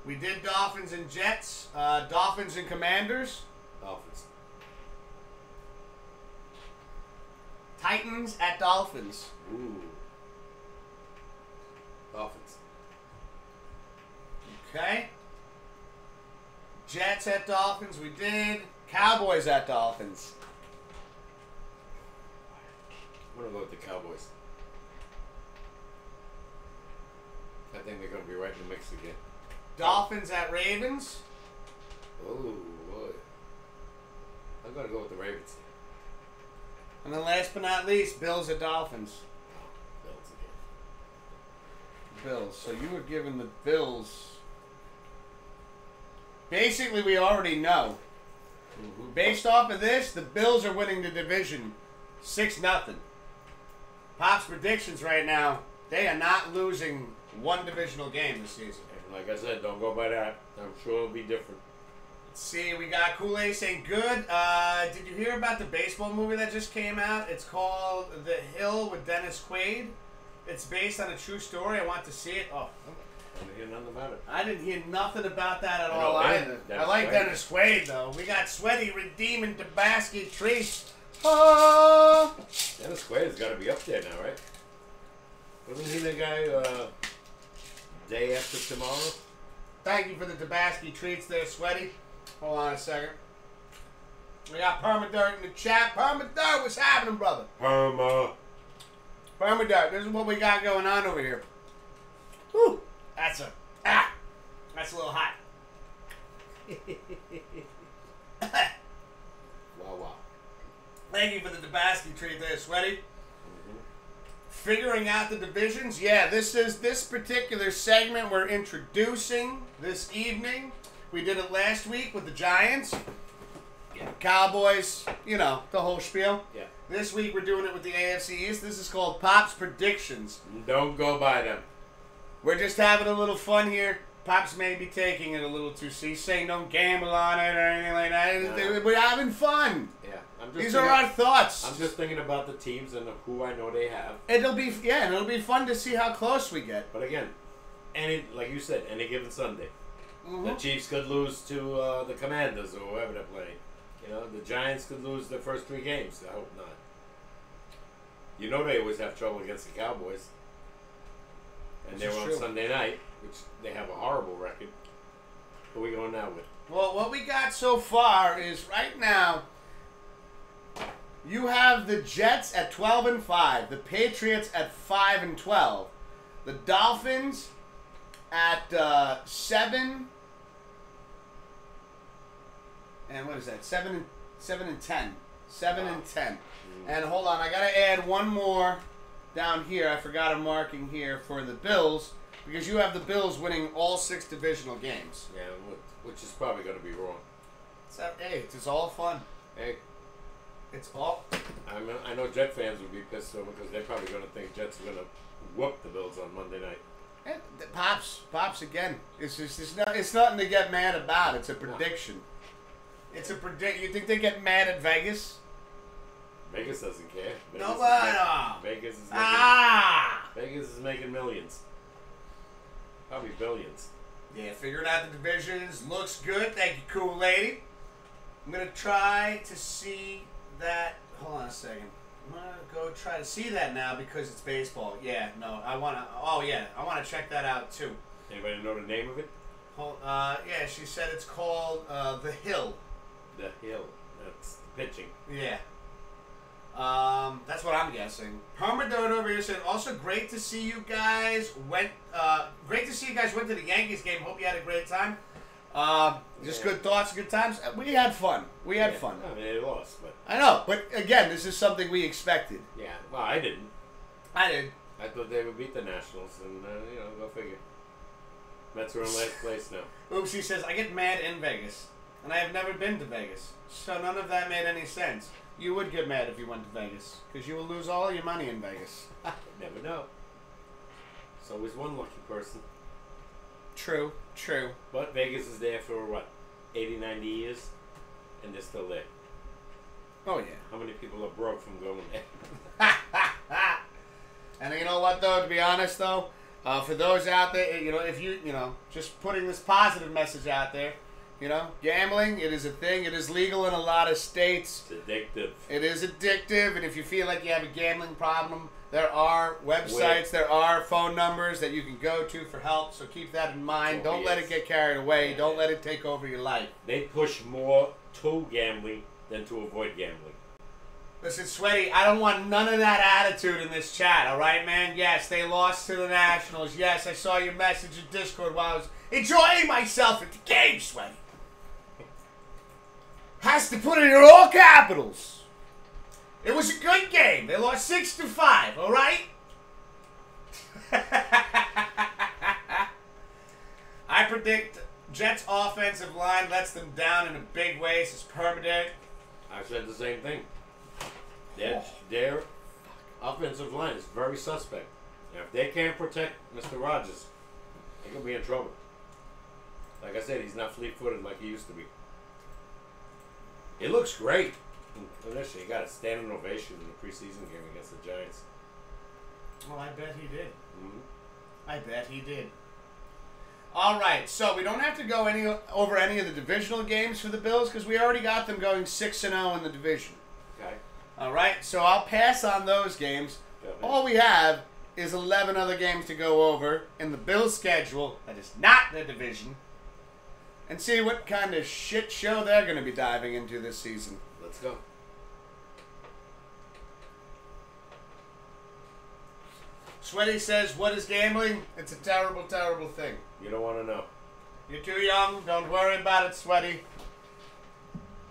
We did Dolphins and Jets. Dolphins and Commanders. Dolphins. Titans at Dolphins. Ooh. Dolphins. Okay. Jets at Dolphins. We did. Cowboys at Dolphins. I'm going to go with the Cowboys. I think they're going to be right in the mix again. Dolphins at Ravens. Oh, boy. I'm going to go with the Ravens. And then last but not least, Bills or Dolphins? Bills again. Bills. So you were giving the Bills. Basically, we already know. Mm-hmm. Based off of this, the Bills are winning the division 6-0. Pop's predictions right now, they are not losing one divisional game this season. And like I said, don't go by that. I'm sure it'll be different. Let's see, we got Kool-Aid saying good. Did you hear about the baseball movie that just came out? It's called The Hill with Dennis Quaid. It's based on a true story. I want to see it. Oh, I didn't hear nothing about it. I didn't hear nothing about that at I all know, either. Dennis I like Quaid. Dennis Quaid, though. We got Sweaty redeeming the basket trees. Oh! Dennis Quaid's got to be up there now, right? Wasn't he the guy day after tomorrow? Thank you for the Tabasco treats there, Sweaty. Hold on a second. We got Permadirt in the chat. Permadirt, what's happening, brother? Permadirt. This is what we got going on over here. Whew. That's a little hot. Wow. Thank you for the Tabasco treat there, Sweaty. Figuring out the divisions. Yeah, this particular segment we're introducing this evening. We did it last week with the Giants. Yeah. Cowboys, the whole spiel. Yeah. This week we're doing it with the AFC East. This is called Pop's Predictions. Don't go by them. We're just having a little fun here. Pops may be taking it a little too serious, saying don't gamble on it or anything like that. No. We're having fun. Yeah. These are our thoughts. I'm just thinking about the teams and who I know they have. It'll be fun to see how close we get. But again, like you said, any given Sunday. Mm-hmm. The Chiefs could lose to the Commanders or whoever they're playing. The Giants could lose their first 3 games. I hope not. They always have trouble against the Cowboys. And they were on Sunday night, which they have a horrible record. What are we going now with? Well, what we got so far is right now, you have the Jets at 12-5, the Patriots at 5-12, the Dolphins at 7. And what is that? 7 and 10. 7 and 10. And hold on, I gotta add one more down here. I forgot a marking here for the Bills because you have the Bills winning all 6 divisional games. Yeah, which is probably going to be wrong. Hey, it's all fun. Hey, It's all. I know Jet fans would be pissed over because they're probably going to think Jets are going to whoop the Bills on Monday night. Pops again. It's nothing to get mad about. It's a prediction. No. It's a predict. You think they get mad at Vegas? Vegas doesn't care. Vegas Vegas is making millions. Probably billions. Yeah, figuring out the divisions. Looks good. Thank you, cool lady. I'm going to try to see that. Hold on a second. I'm going to go try to see that now because it's baseball. Yeah, no. I want to check that out too. Anybody know the name of it? Yeah, she said it's called The Hill. The Hill. That's pitching. Yeah. That's what I'm guessing. Permadirt over here said, also great to see you guys went to the Yankees game. Hope you had a great time. Just good thoughts, good times. We had fun. I mean, they lost, but I know, but again, this is something we expected. yeah. Well, I didn't. I did. I thought they would beat the Nationals, and go figure. Mets are in last place now. Oopsie says, I get mad in Vegas, and I have never been to Vegas, so none of that made any sense. You would get mad if you went to Vegas, because you will lose all your money in Vegas. Never know. There's always one lucky person. True. But Vegas is there for, 80, 90 years? And they're still there. Oh, yeah. How many people are broke from going there? And you know what, though, to be honest, though, for those out there, if you, just putting this positive message out there, gambling, it is a thing. It is legal in a lot of states. It's addictive. It is addictive, and if you feel like you have a gambling problem, there are websites, there are phone numbers that you can go to for help, so keep that in mind. Don't let it get carried away. Don't let it take over your life. They push more to gambling than to avoid gambling. Listen, Sweaty, I don't want none of that attitude in this chat, all right, man? Yes, they lost to the Nationals. Yes, I saw your message in Discord while I was enjoying myself at the game, Sweaty. has to put it in all capitals. It was a good game. They lost 6-5, all right? I predict Jets' offensive line lets them down in a big way. This is permanent. I said the same thing. Their offensive line is very suspect. And if they can't protect Mr. Rogers, they're going to be in trouble. Like I said, he's not fleet-footed like he used to be. It looks great. Initially, he got a standing ovation in the preseason game against the Giants. Well, I bet he did. Mm-hmm. I bet he did. All right, so we don't have to go over any of the divisional games for the Bills because we already got them going 6-0 in the division. Okay. All right, so I'll pass on those games. All we have is 11 other games to go over in the Bills' schedule that is not the division and see what kind of shit show they're going to be diving into this season. Let's go. Sweaty says, what is gambling? It's a terrible, terrible thing. You don't want to know. You're too young. Don't worry about it, Sweaty.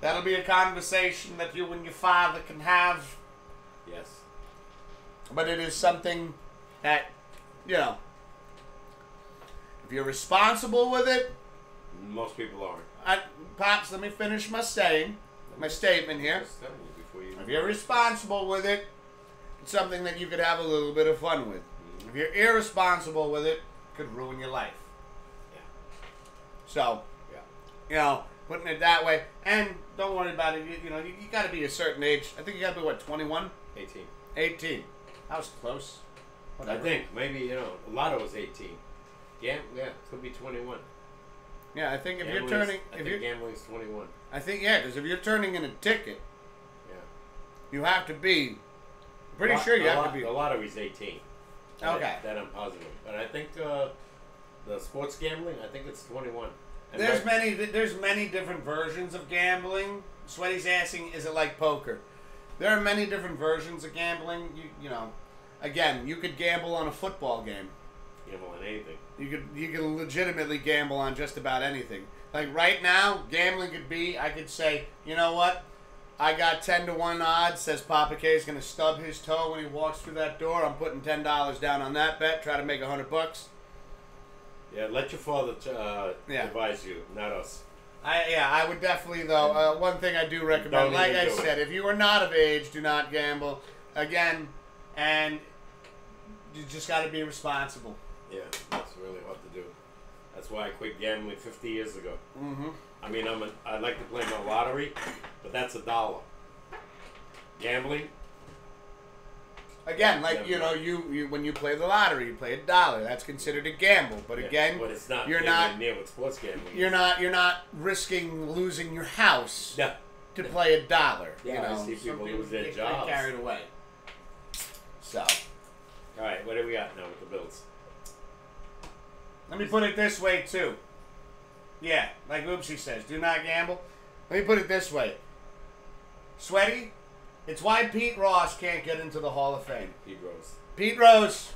That'll be a conversation that you and your father can have. Yes. But it is something that, you know, if you're responsible with it. Most people aren't. Pops, let me finish my statement here. If you're responsible with it, it's something that you could have a little bit of fun with. If you're irresponsible with it, it could ruin your life. Yeah. So, you know, putting it that way. And don't worry about it. You know, you got to be a certain age. I think you got to be, what, 21? 18. 18. That was close. Whatever. I think maybe, you know, a lot of it was 18. Yeah, it could be 21. Yeah, I think if Gambling's, you're turning... I think gambling's 21. I think, yeah, because if you're turning in a ticket, Yeah. you have to be... Pretty sure you have to be... A lottery's 18. Okay. That I'm positive. But I think the sports gambling, I think it's 21. And There's many different versions of gambling. Sweaty's asking, is it like poker? There are many different versions of gambling. You know, again, you could gamble on a football game. Gamble on anything. You can legitimately gamble on just about anything. Like right now, gambling could be, I could say, you know what? I got 10-1 odds. Says Papa K is going to stub his toe when he walks through that door. I'm putting $10 down on that bet. Try to make $100. Yeah, let your father advise you, not us. I would definitely though. One thing I do recommend, like I said, if you are not of age, do not gamble. Again, and you just got to be responsible. Yeah, that's really hard to do. That's why I quit gambling 50 years ago. Mm-hmm. I mean, I like to play my lottery, but that's $1. Gambling. Again, like you know, you when you play the lottery, you play $1. That's considered a gamble. But again, but it's not. You're not near what sports gambling. You're not risking losing your house No. to play $1. Yeah, you know, I see people lose their get jobs. carried away. So, all right, what do we got now with the Bills? let me put it this way too. Yeah, like Oopsie says, do not gamble. Let me put it this way. Sweaty, it's why Pete Ross can't get into the Hall of Fame. Pete Rose. Pete Rose.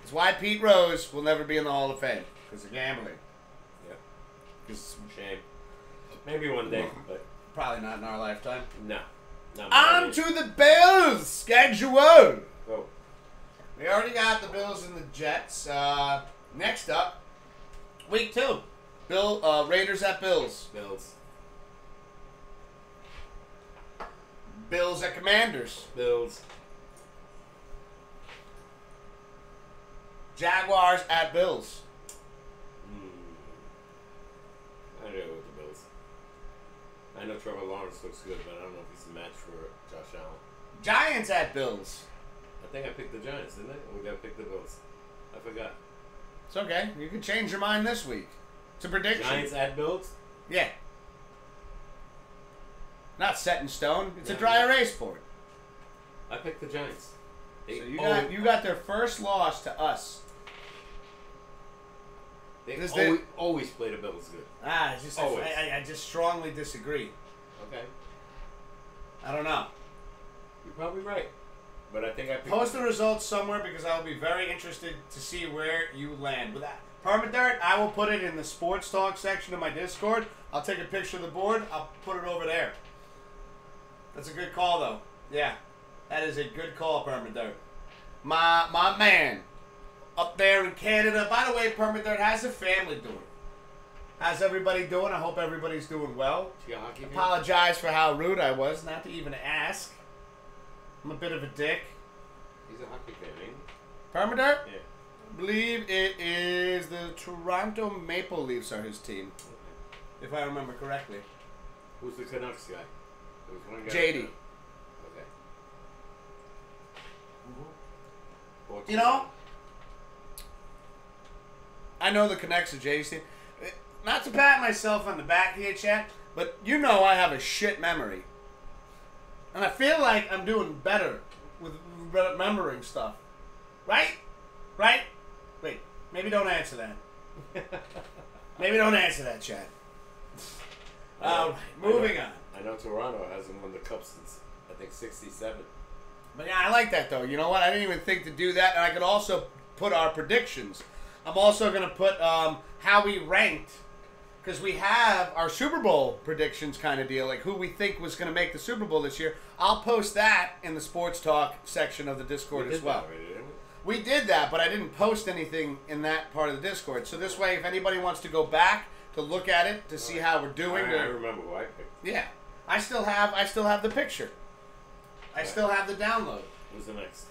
It's why Pete Rose will never be in the Hall of Fame. Because of gambling. Yeah. Because Shame. Maybe one day, but probably not in our lifetime. no. On to the Bills schedule. Go. We already got the Bills and the Jets. Next up, week 2. Raiders at Bills. Bills. Bills at Commanders. Bills. Jaguars at Bills. I know with the Bills. I know Trevor Lawrence looks good, but I don't know if he's a match for Josh Allen. Giants at Bills. I think I picked the Giants, didn't I? Or did I pick the Bills? I forgot. It's okay. You can change your mind this week. It's a prediction. Giants at Bills? Yeah. Not set in stone. It's a dry erase board. I picked the Giants. So you got their first loss to us. They always play the Bills good. I just strongly disagree. Okay. I don't know. You're probably right. But I think I picked Post the results somewhere because I'll be very interested to see where you land. With that, Permadirt, I will put it in the sports talk section of my Discord. I'll take a picture of the board. I'll put it over there. That's a good call, though. Yeah, that is a good call, Permadirt. My man up there in Canada. By the way, Permadirt, how's the family doing? How's everybody doing? I hope everybody's doing well. Apologize for how rude I was, not to even ask. I'm a bit of a dick. He's a hockey fan, ain't he? Permadirt? Yeah. I believe it is the Toronto Maple Leafs are his team, if I remember correctly. Who's the Canucks guy? There was one guy. JD. Okay. You know, I know the Canucks are JD's team. Not to pat myself on the back here, chat, but you know I have a shit memory. And I feel like I'm doing better with remembering stuff. Right? Right? Wait, maybe don't answer that. Maybe don't answer that, chat. All right, moving on. I know Toronto hasn't won the Cup since, I think, 67. But yeah, I like that, though. You know what? I didn't even think to do that. And I could also put our predictions. I'm also going to put how we ranked. Because we have our Super Bowl predictions kind of deal. Like who we think was going to make the Super Bowl this year. I'll post that in the Sports Talk section of the Discord as well. We did that, but I didn't post anything in that part of the Discord. So this way, if anybody wants to go back to look at it, to see how we're doing. I remember who I picked. Yeah. I still have the picture. I still have the download. Who's the next?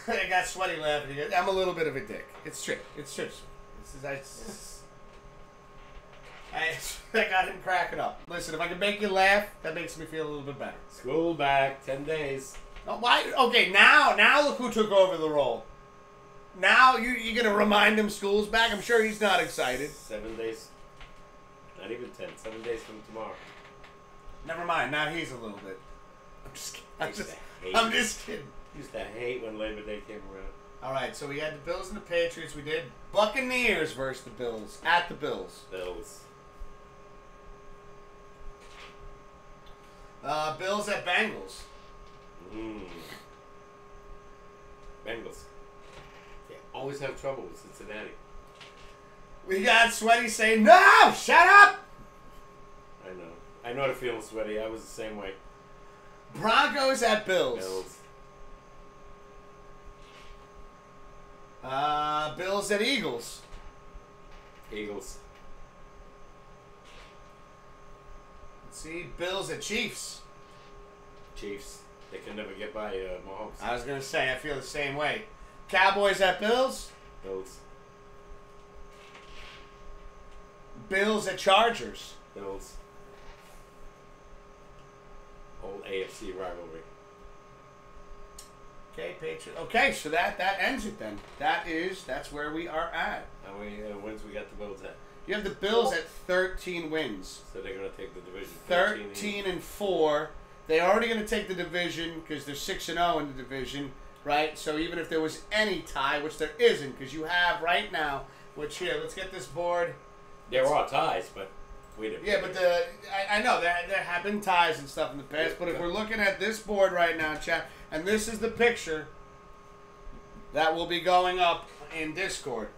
I got sweaty laughing. I'm a little bit of a dick. It's true. I got him cracking up. Listen, if I can make you laugh, that makes me feel a little bit better. School back, 10 days. Oh, why? Okay, now look who took over the role. Now you're going to remind him school's back? I'm sure he's not excited. 7 days. Not even 10. 7 days from tomorrow. Never mind. Now he's a little bit. I'm just kidding. I'm just kidding. Used to hate when Labor Day came around. All right, so we had the Bills and the Patriots. We did Buccaneers versus the Bills. At the Bills. Bills. Bills at Bengals. Bengals. They always have trouble with Cincinnati. We got Sweaty saying, no, shut up! I know. I know how to feel sweaty. I was the same way. Broncos at Bills. Bills at Eagles. Eagles. Let's see, Bills at Chiefs. Chiefs. They can never get by Mahomes. I was going to say, I feel the same way. Cowboys at Bills. Bills. Bills at Chargers. Bills. Old AFC rivalry. Okay, Patriots. Okay, so that ends it then. That's where we are at. How many wins we got the Bills at? You have the Bills at 13 wins. So they're going to take the division. 13-4. They're already going to take the division because they're 6-0 in the division, right? So even if there was any tie, which there isn't, because you have right now, which here, let's get this board. There are ties, but we didn't. Yeah, but I know there have been ties and stuff in the past, but if we're looking at this board right now, chat, and this is the picture that will be going up in Discord.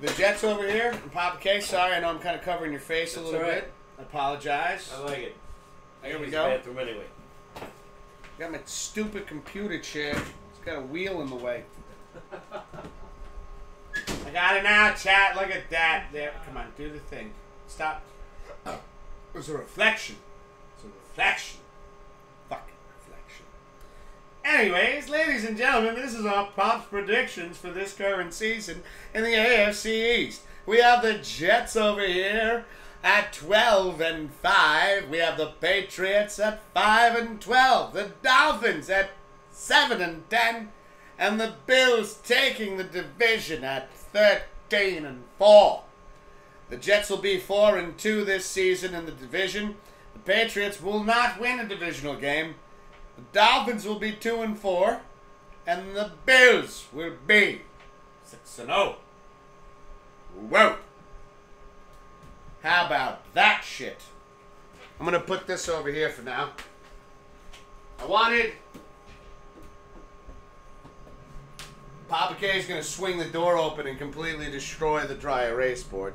The Jets over here, and Papa K, sorry, I know I'm kind of covering your face a little bit. I apologize. I like it. Here we use go. the bathroom anyway. Got my stupid computer chair. It's got a wheel in the way. I got it now, chat. Look at that. There. Come on, do the thing. Stop. Oh, it was a reflection. It's a reflection. Fucking reflection. Anyways, ladies and gentlemen, this is our Pops predictions for this current season in the AFC East. We have the Jets over here at 12-5. We have the Patriots at 5-12. The Dolphins at 7-10. And the Bills taking the division at 13-4. The Jets will be 4-2 this season in the division. The Patriots will not win a divisional game. The Dolphins will be 2-4. And the Bills will be 6-0. Whoa. How about that shit? I'm going to put this over here for now. Papa K is going to swing the door open and completely destroy the dry erase board.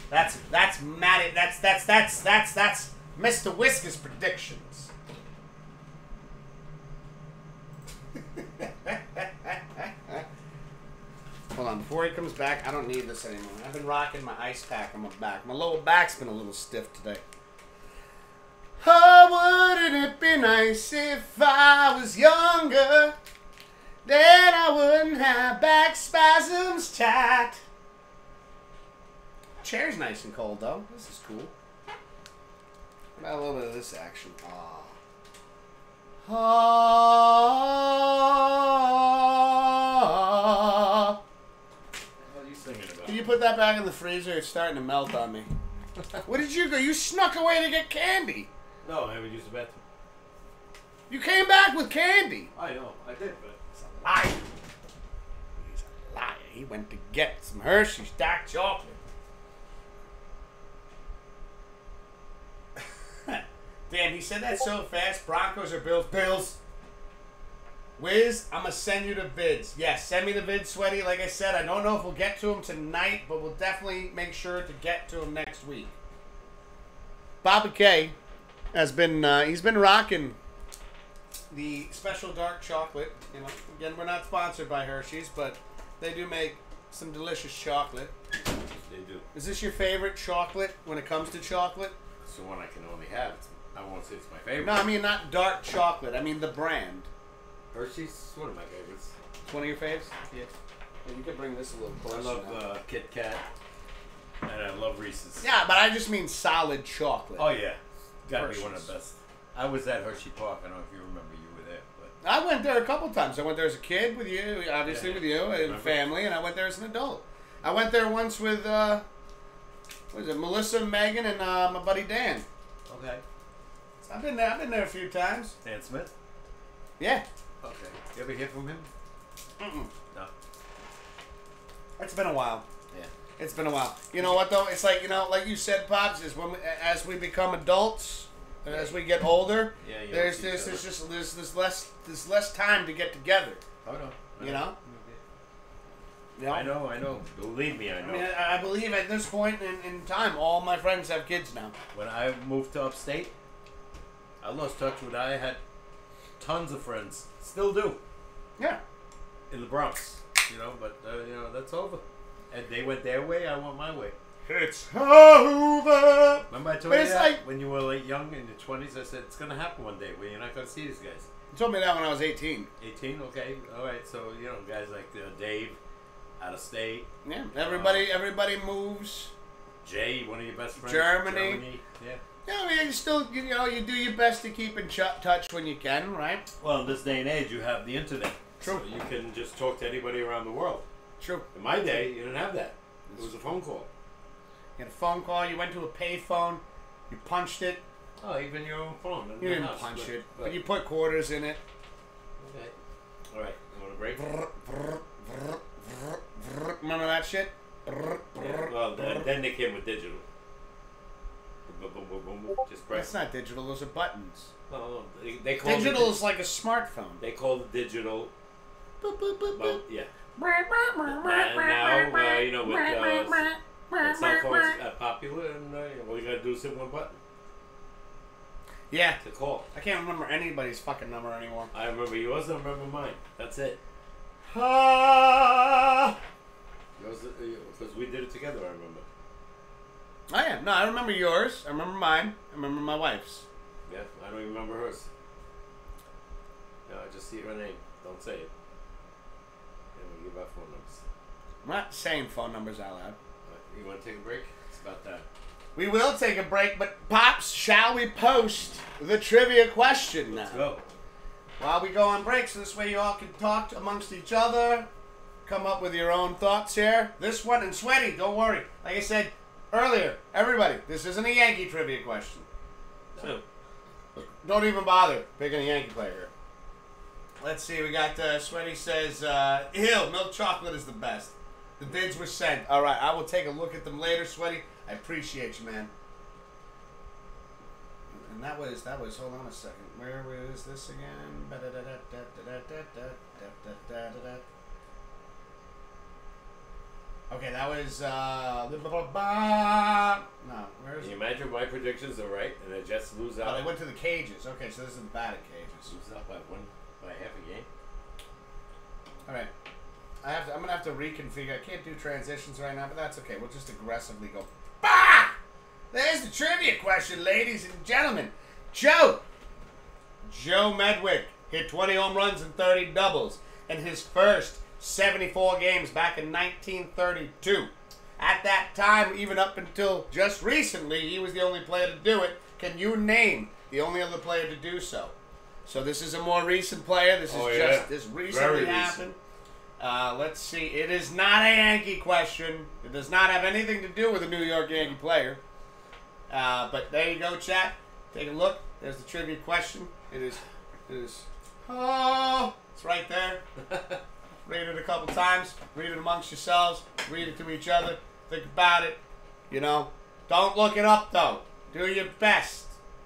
That's Matty. That's Mr. Whiskers' predictions. Hold on, before he comes back, I don't need this anymore. I've been rocking my ice pack on my back. My lower back's been a little stiff today. Oh, wouldn't it be nice if I was younger? Then I wouldn't have back spasms, chat. Chair's nice and cold, though. This is cool. Got a little bit of this action. What are you singing about? Can you put that back in the freezer? It's starting to melt on me. Where did you go? You snuck away to get candy. No, I haven't used the bathroom. You came back with candy. I know, I did, but He's a liar. He's a liar. He went to get some Hershey's dark chocolate. Damn, he said that so fast. Broncos or Bills? Bills. Wiz, I'm going to send you the vids. Yes, send me the vids, Sweaty. Like I said, I don't know if we'll get to them tonight, but we'll definitely make sure to get to them next week. Bobby K has been, he's been rocking the special dark chocolate. You know, again, we're not sponsored by Hershey's, but they do make some delicious chocolate. they do. Is this your favorite chocolate when it comes to chocolate? It's the one I can only have. I won't say it's my favorite. No, I mean not dark chocolate. I mean the brand. Hershey's one of my favorites. It's one of your faves? Yeah. Yeah, you could bring this a little I closer. love now. Kit Kat, and I love Reese's. Yeah, but I just mean solid chocolate. Oh yeah, gotta be Hershey's. one of the best. I was at Hershey Park. I don't know if you remember. You were there, but I went there a couple times. I went there as a kid with you, obviously Yeah. with you, and Remember? family, and I went there as an adult. I went there once with, what is it, Melissa, Megan, and my buddy Dan. okay. So I've been there a few times. Dan Smith. Yeah. Okay. You ever hear from him? Mm-mm. No. It's been a while. Yeah. It's been a while. You know what though? It's like, you know, like you said, Pops, is when as we become adults, and as we get older, Yeah, you there's don't see each there's less time to get together. Oh no. You know? You know? I know. Believe me, I I know. mean, I believe at this point in time, all my friends have kids now. When I moved to upstate, I lost touch with. I had tons of friends. Still do. Yeah. In the Bronx. You know, but you know that's over. And they went their way. I went my way. It's over. Remember I told But you it's that like- when you were like young in your 20s? I said it's gonna happen one day where you're not gonna see these guys. You told me that when I was 18. 18, okay, all right. So you know, guys like Dave, out of state. Yeah. Everybody moves. Jay, one of your best friends. Germany. Yeah. Yeah, I mean, you still, you know, you do your best to keep in touch when you can, right? Well, in this day and age, you have the internet. True. So you can just talk to anybody around the world. True. In my day, you didn't have that. It was a phone call. You had a phone call. You went to a payphone. You punched it. Oh, even your own phone. in You the didn't house, punch it, but but you put quarters in it. okay. All right. You want a break? Remember that shit? Yeah, well, then they came with digital. Boom, boom, boom, boom, boom. Just press. That's not digital. Those are buttons. No, they call Digital it is like a smartphone. They call it digital. Boop, boop, boop, Well, boop. yeah. And now, you know, with cell phones popular, and all you gotta do is hit one button Yeah. to call. I can't remember anybody's fucking number anymore. I remember yours. I remember mine. That's it. Ah. Yours, because we did it together. I remember. I am. No, I remember yours. I remember mine. I remember my wife's. Yeah, I don't even remember hers. No, I just see her name. Don't say it. And we give out phone numbers. I'm not saying phone numbers out loud. You want to take a break? It's about that. We will take a break, but Pops, shall we post the trivia question now? Let's go. While we go on break, so this way you all can talk amongst each other, come up with your own thoughts here. This one, and Sweaty, don't worry. Like I said earlier, everybody, this isn't a Yankee trivia question. So, don't even bother picking a Yankee player here. Let's see, we got Sweaty says, Hill, milk chocolate is the best. The bids were sent. All right, I will take a look at them later, Sweaty. I appreciate you, man. And that was, hold on a second. Where was this again? Okay, that was no. Where is Can you it? imagine my predictions are right and the Jets lose Oh, out? they went to the cages. Okay, so this is the batting cages. Lose out by half a game. All right, I'm gonna have to reconfigure. I can't do transitions right now, but that's okay. We'll just aggressively go. Bah! There's the trivia question, ladies and gentlemen. Joe Medwick hit 20 home runs and 30 doubles in his first 74 games back in 1932. At that time, even up until just recently, he was the only player to do it. Can you name the only other player to do so? So this is a more recent player. This is this recently happened. Let's see. It is not a Yankee question. It does not have anything to do with a New York Yankee player. But there you go, chat. Take a look. There's the trivia question. It is. Oh, it's right there. Read it a couple times. Read it amongst yourselves. Read it to each other. Think about it. You know. Don't look it up, though. Do your best.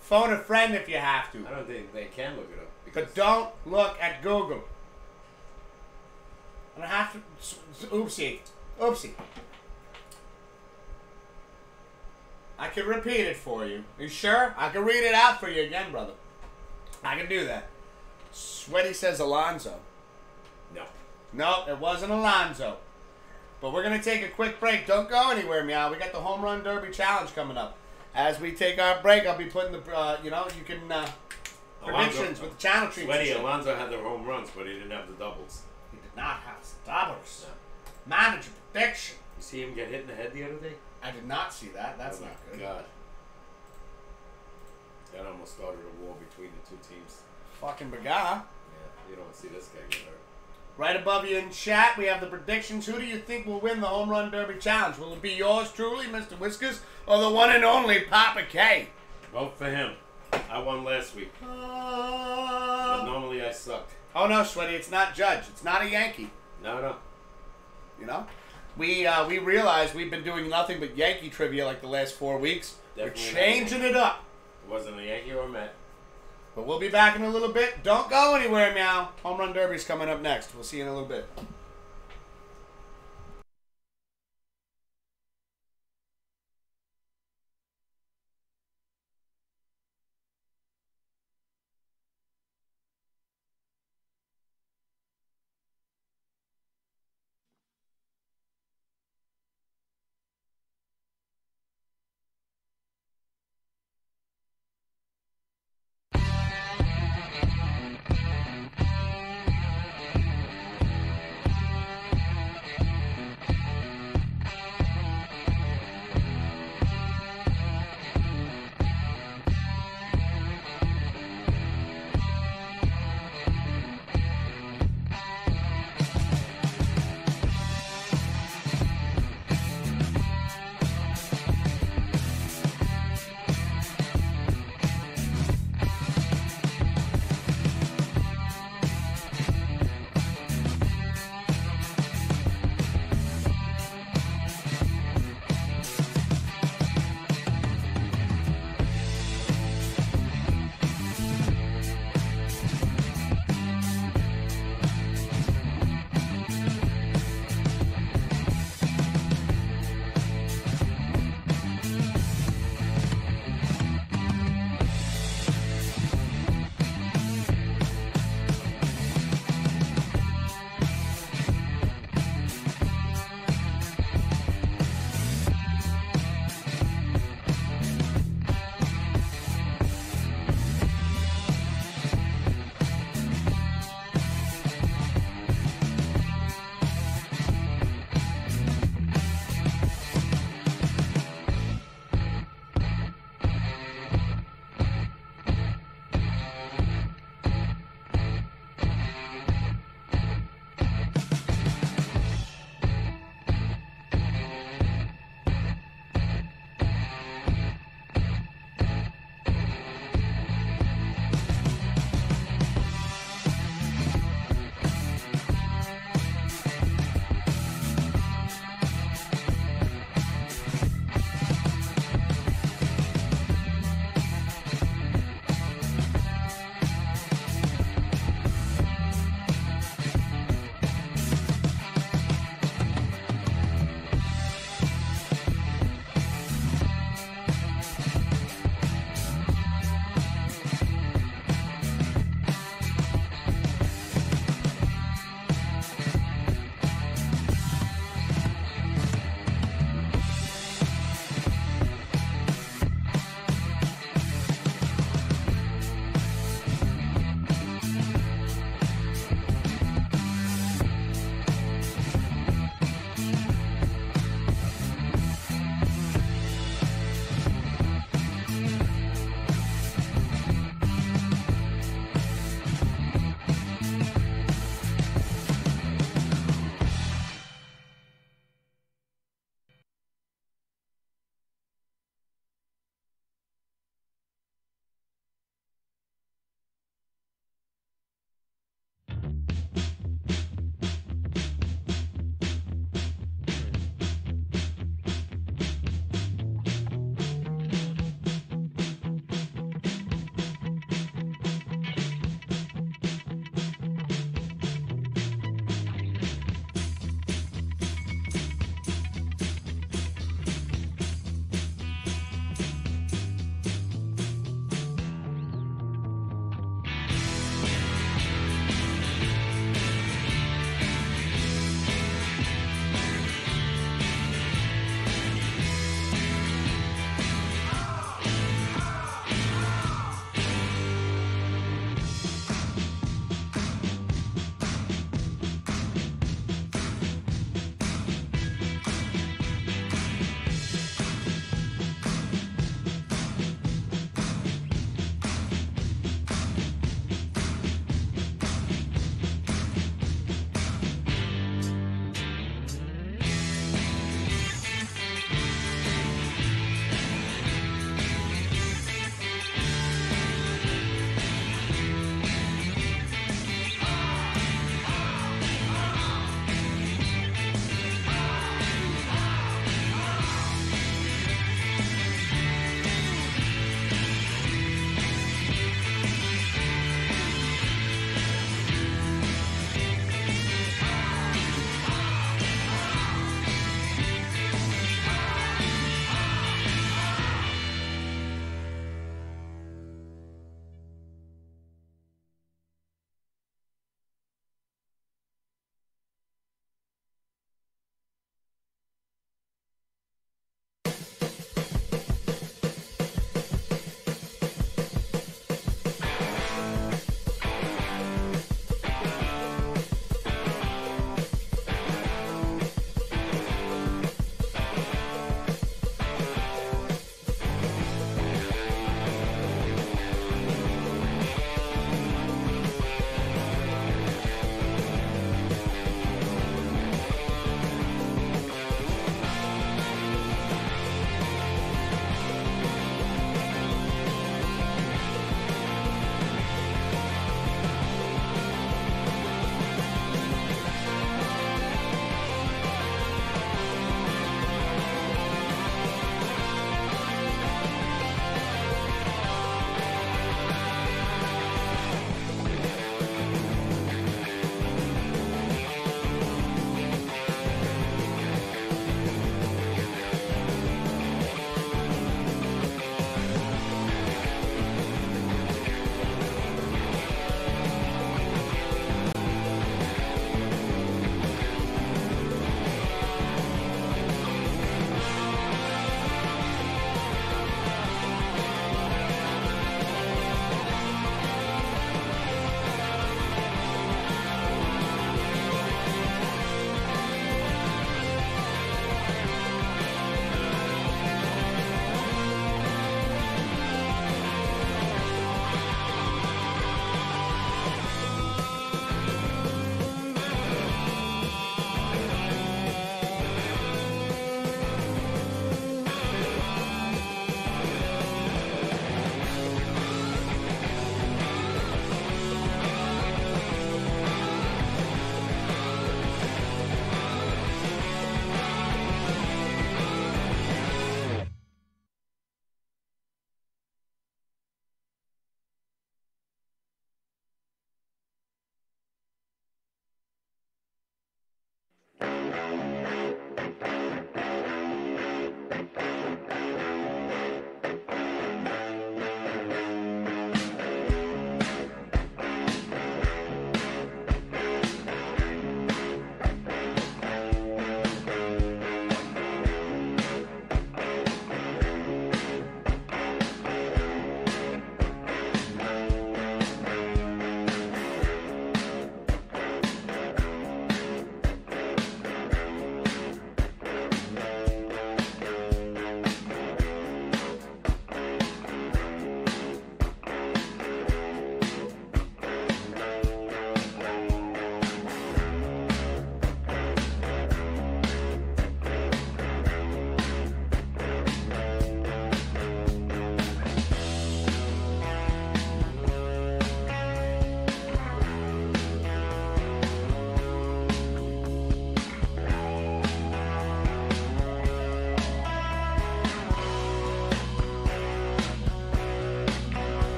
Phone a friend if you have to. I don't think they can look it up. But don't look at Google. And I have to... Oopsie. I can repeat it for you. You sure? I can read it out for you again, brother. I can do that. Sweaty says Alonzo. No. Nope, it wasn't Alonzo. But we're going to take a quick break. Don't go anywhere, meow. We got the Home Run Derby Challenge coming up. As we take our break, I'll be putting the, you can, predictions with the channel treats. Sweaty, Alonzo had the home runs, but he didn't have the doubles. He did not have the doubles. No. Manager prediction. You see him get hit in the head the other day? I did not see that. That's not good. God. That almost started a war between the two teams. Fucking Baga. Yeah, you don't see this guy get hurt. Right above you in chat, we have the predictions. Who do you think will win the Home Run Derby Challenge? Will it be yours truly, Mr. Whiskers, or the one and only Papa K? Vote for him. I won last week. But normally I sucked. Oh no, Sweaty, it's not Judge. It's not a Yankee. No. You know? We realized we've been doing nothing but Yankee trivia like the last 4 weeks. Definitely We're changing it up. It wasn't a Yankee or a Met. But we'll be back in a little bit. Don't go anywhere, meow. Home Run Derby's coming up next. We'll see you in a little bit.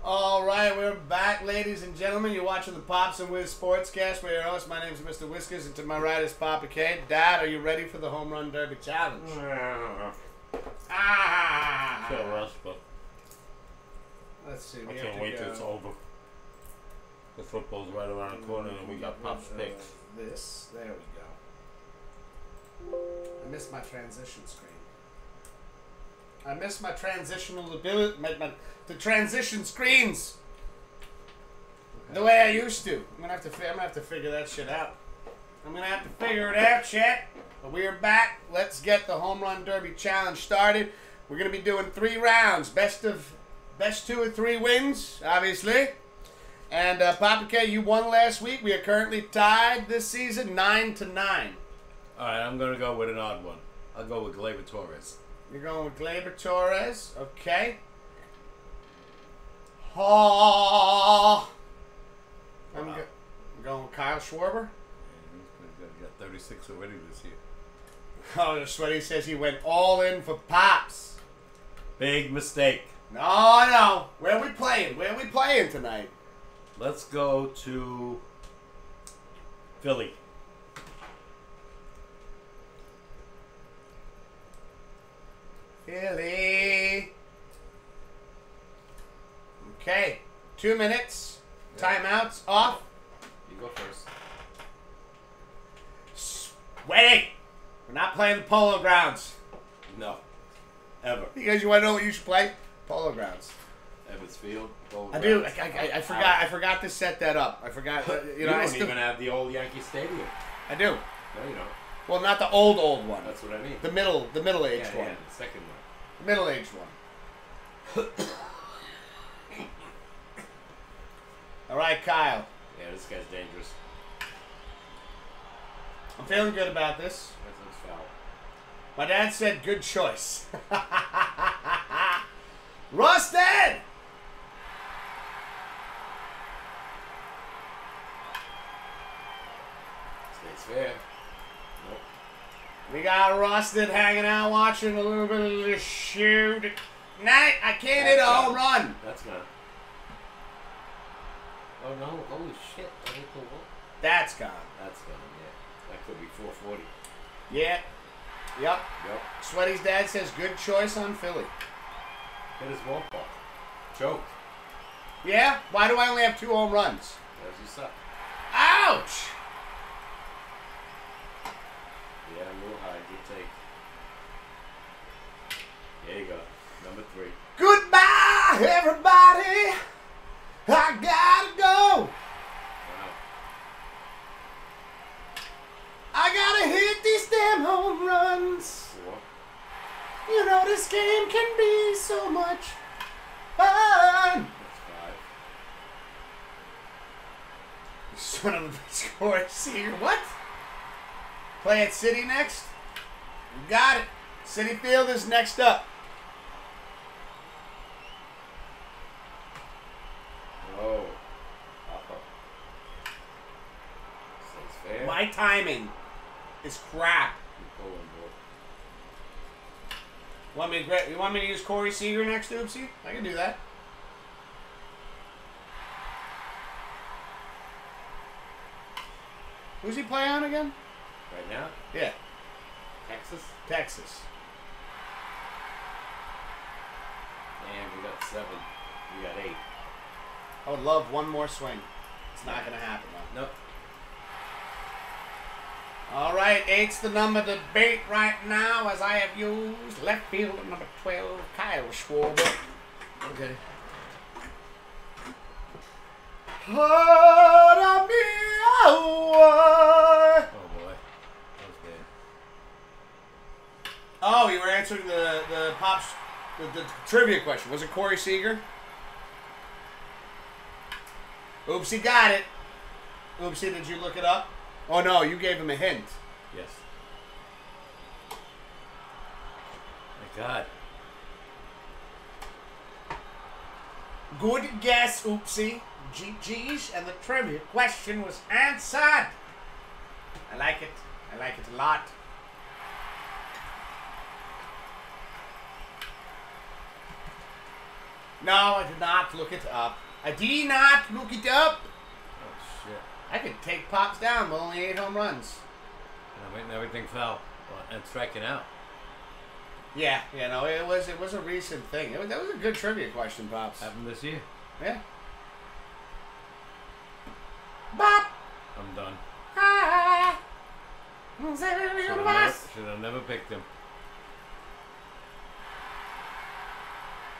All right, we're back, ladies and gentlemen. You're watching the Pops and Wiz Sportscast. We're your host. My name is Mr. Whiskers, and to my right is Papa K. Dad, are you ready for the Home Run Derby Challenge? Ah! Sure, Russ, but Let's see. I can't wait till it's over. The football's right around the corner, and we got Pop's picks. This. There we go. I missed my transition screen. I missed my transitional ability. The transition screens. The way I used to. I'm gonna have to figure that shit out. I'm gonna have to figure it out, chat. But we are back. Let's get the Home Run Derby Challenge started. We're gonna be doing 3 rounds. Best 2 or 3 wins, obviously. And Papa K, you won last week. We are currently tied this season, 9-9. All right, I'm gonna go with an odd one. I'll go with Gleyber Torres. You're going with Gleyber Torres, okay? Oh, I'm going with Kyle Schwarber. He got 36 already this year. Oh, Sweaty says he went all in for Pops. Big mistake. No. Where are we playing? Where are we playing tonight? Let's go to Philly. Philly. Okay. 2 minutes. Timeouts off. You go first. Wait. We're not playing the Polo Grounds. No. Ever. Because you want to know what you should play? Polo Grounds. Evans Field. I do. I forgot. I forgot to set that up. I forgot. You don't even have the old Yankee Stadium. I do. No, you don't. Well, not the old one. That's what I mean. The middle-aged one. Yeah, the second one. The middle-aged one. All right, Kyle. Yeah, this guy's dangerous. I'm feeling good about this. That looks foul. My dad said good choice. Rusted! Stays fair. Nope. We got Rusted hanging out watching a little bit of the shoot. Night, I can't hit a home run. That's gonna. Oh no! Holy shit! That hit the wall. That's gone. That's gonna. Yeah. That could be 440. Yeah. Yep. Yep. Sweaty's dad says good choice on Philly. Hit his ballpark. Choked. Yeah? Why do I only have 2 home runs? As you suck. Ouch! Yeah, a little high. Good take. There you go. Number 3. Goodbye, everybody! I gotta go! Wow. I gotta hit these damn home runs! 4. You know this game can be so much fun! That's 5. Son of a bitch, Corey here. What? Play at City next? You got it. City Field is next up. Oh. Up. Stays fair. My timing is crap. You pull on board. You want me to use Corey Seager next, Oopsie? I can do that. Who's he play on again? Right now? Yeah, Texas? Texas. And we got 7. We got 8. I would love one more swing. It's not going to happen, though. Nope. All right, 8's the number to beat right now as I have used left field at number 12, Kyle Schwarber. Okay. Oh boy. That was bad. Oh, you were answering the Pops the trivia question. Was it Corey Seager? Oopsie got it. Oopsie, did you look it up? Oh no, you gave him a hint. Yes. My God. Good guess, Oopsie. GG's, and the trivia question was answered. I like it. I like it a lot. No, I did not look it up. I did not look it up. Oh, shit. I could take Pops down with only 8 home runs. And everything fell. And striking out. Yeah, no, it was a recent thing. That was a good trivia question, Pops. Happened this year. Yeah. Bop. I'm done. Ah. Should have never picked him.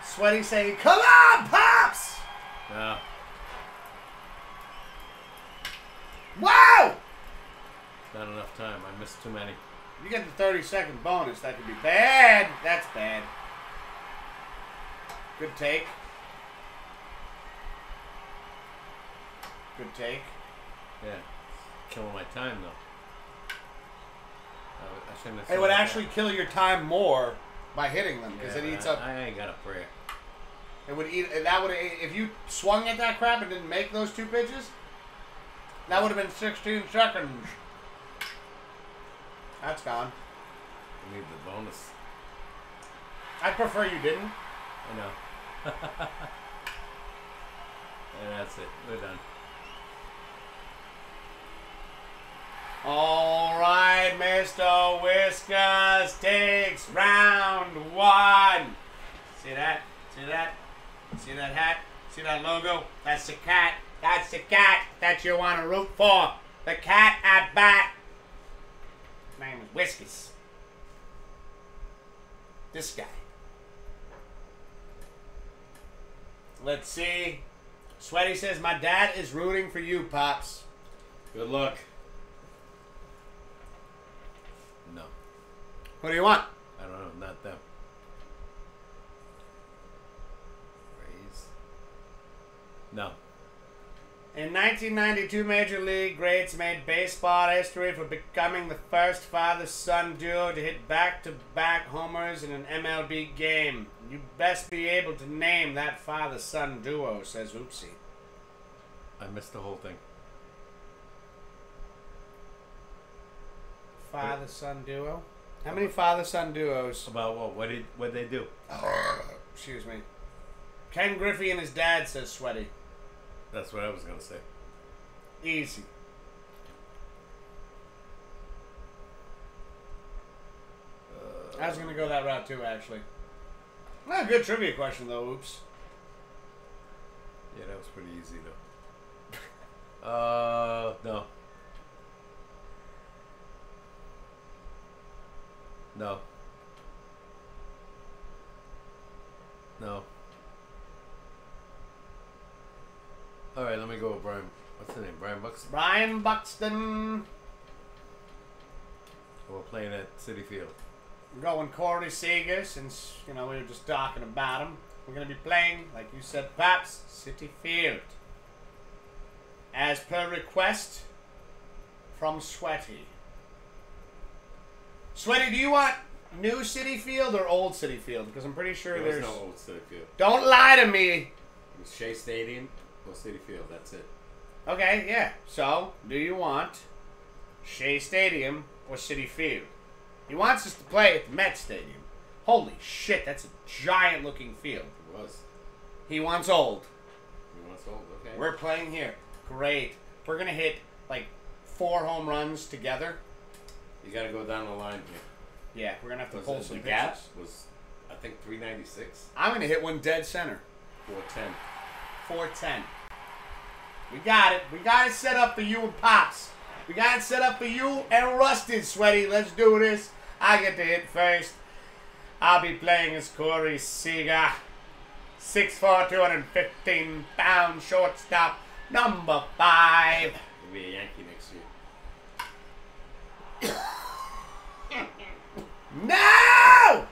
Sweaty saying, "Come on, Pops!" No. Wow! Not enough time. I missed too many. You get the 30-second bonus. That could be bad. That's bad. Good take. Good take. Yeah. Killing my time, though. I shouldn't have It would actually kill your time more by hitting them because it eats up. I ain't got a prayer. It would eat. That would if you swung at that crap and didn't make those 2 pitches. That would have been 16 seconds. That's gone. I need the bonus. I'd prefer you didn't. I know. And that's it. We're done. All right, Mr. Whiskas takes round 1. See that? See that? See that hat? See that logo? That's the cat. That's the cat that you want to root for. The cat at bat. His name is Whiskas. This guy. Let's see. Sweaty says, "My dad is rooting for you, Pops." Good luck. No. What do you want? I don't know. Not them. Raise. No. In 1992, Major League greats made baseball history for becoming the first father-son duo to hit back-to-back homers in an MLB game. You best be able to name that father-son duo, says Oopsie. I missed the whole thing. Father-son duo? How many father-son duos? About what? What'd they do? Excuse me. Ken Griffey and his dad, says Sweaty. That's what I was gonna say. Easy. I was going to go that route too, actually. Not a good trivia question, though. Oops. Yeah, that was pretty easy, though. No. No. No. All right, let me go with Brian. What's his name? Brian Buxton? Brian Buxton. We're playing at City Field. We're going Corey Seager, since, we were just talking about him. We're going to be playing, like you said, Paps, City Field. As per request from Sweaty. Sweaty, do you want new City Field or old City Field? Because I'm pretty sure There was there's... no old City Field. Don't lie to me! It was Shea Stadium or City Field. That's it. Okay, yeah. So, do you want Shea Stadium or City Field? He wants us to play at the Met Stadium. Holy shit, that's a giant looking field. It was. He wants old. He wants old. Okay. We're playing here. Great. We're going to hit like 4 home runs together. You got to go down the line here. Yeah, we're going to have to pull some The gap pitches. was, I think, 396. I'm going to hit one dead center. 410. 410. We got it. We got it set up for you and Pops. We got it set up for you and Rusted, Sweaty. Let's do this. I get to hit first. I'll be playing as Corey Seager. 6'4", 215-pound shortstop, number 5. He'll be a Yankee next year. No!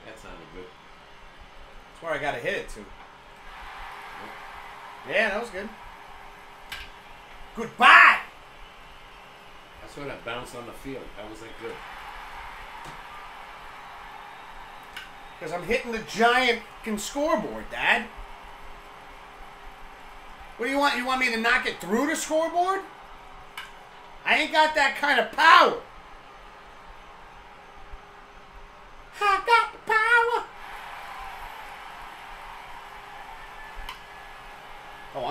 That sounded good. That's where I got to hit it to. Yeah, that was good. Goodbye! I saw that bounce on the field. That wasn't good. Because I'm hitting the giant fucking scoreboard, Dad. What do you want? You want me to knock it through the scoreboard? I ain't got that kind of power. I got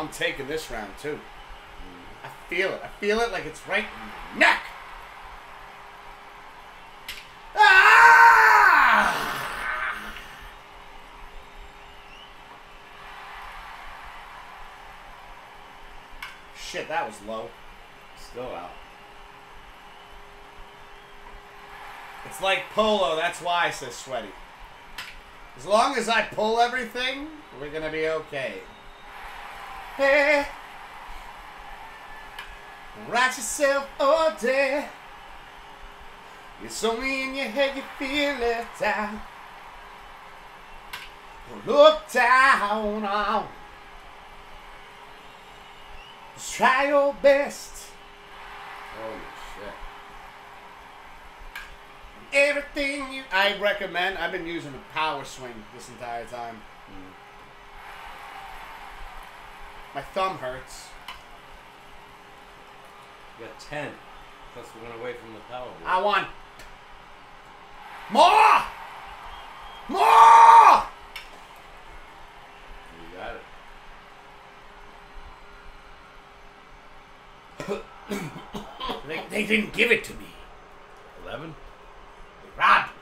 I'm taking this round, too. I feel it. I feel it like it's right in my neck. Ah! Shit, that was low. Still out. It's like polo, that's why I says sweaty. As long as I pull everything, we're gonna be okay. Hey, write yourself all day. It's only in your head you feel left out. Look down on. Just try your best. Holy shit. Everything you... I recommend... I've been using a power swing this entire time. My thumb hurts. You got 10. Plus we went away from the power board. I want... More! More! You got it. They didn't give it to me. 11? They robbed me.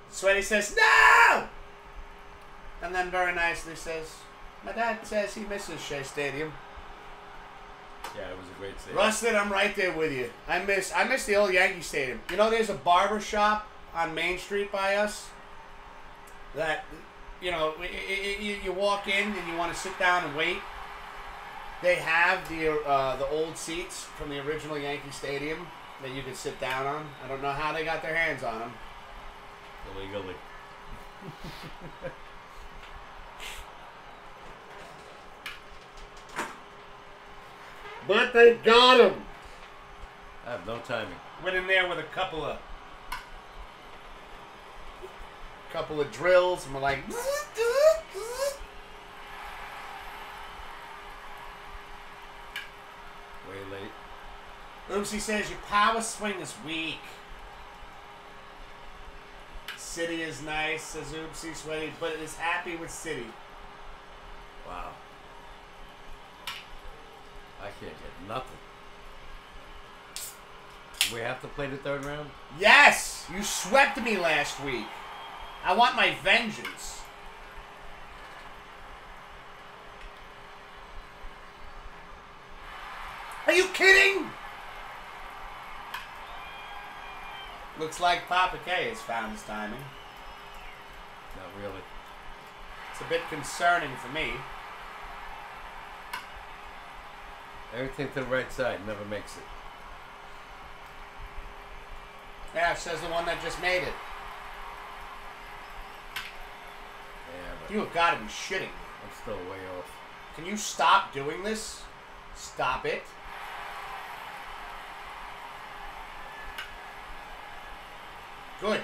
Sweaty says, no! And then very nicely says, my dad says he misses Shea Stadium. Yeah, it was a great save. Rusted, I'm right there with you. I miss the old Yankee Stadium. You know, there's a barber shop on Main Street by us that, you know, you walk in and you want to sit down and wait. They have the old seats from the original Yankee Stadium that you could sit down on. I don't know how they got their hands on them. Illegally. But they got them. I have no timing. Went in there with a couple of drills, and we're like, Way late. Oopsie says your power swing is weak. City is nice, says Oopsie Sweaty, but is happy with City. Wow. I can't get nothing. We have to play the third round? Yes! You swept me last week. I want my vengeance. Are you kidding? Looks like Papa K has found his timing. Not really. It's a bit concerning for me. Everything to the right side never makes it. Yeah, says the one that just made it. Yeah, but You have got to be shitting me. I'm still way off. Can you stop doing this? Stop it. Good.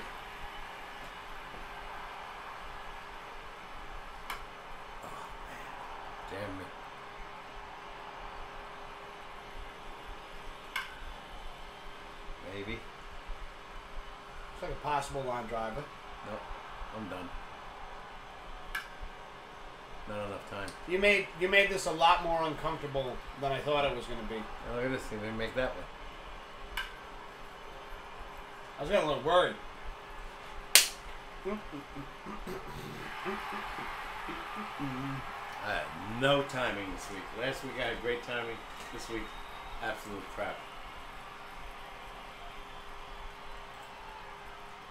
Damn me. Maybe. Looks like a possible line driver. Nope. I'm done. Not enough time. You made this a lot more uncomfortable than I thought it was going to be. Now look at this thing. They make that one. I was getting a little worried. I had no timing this week. Last week I had great timing. This week, absolute crap.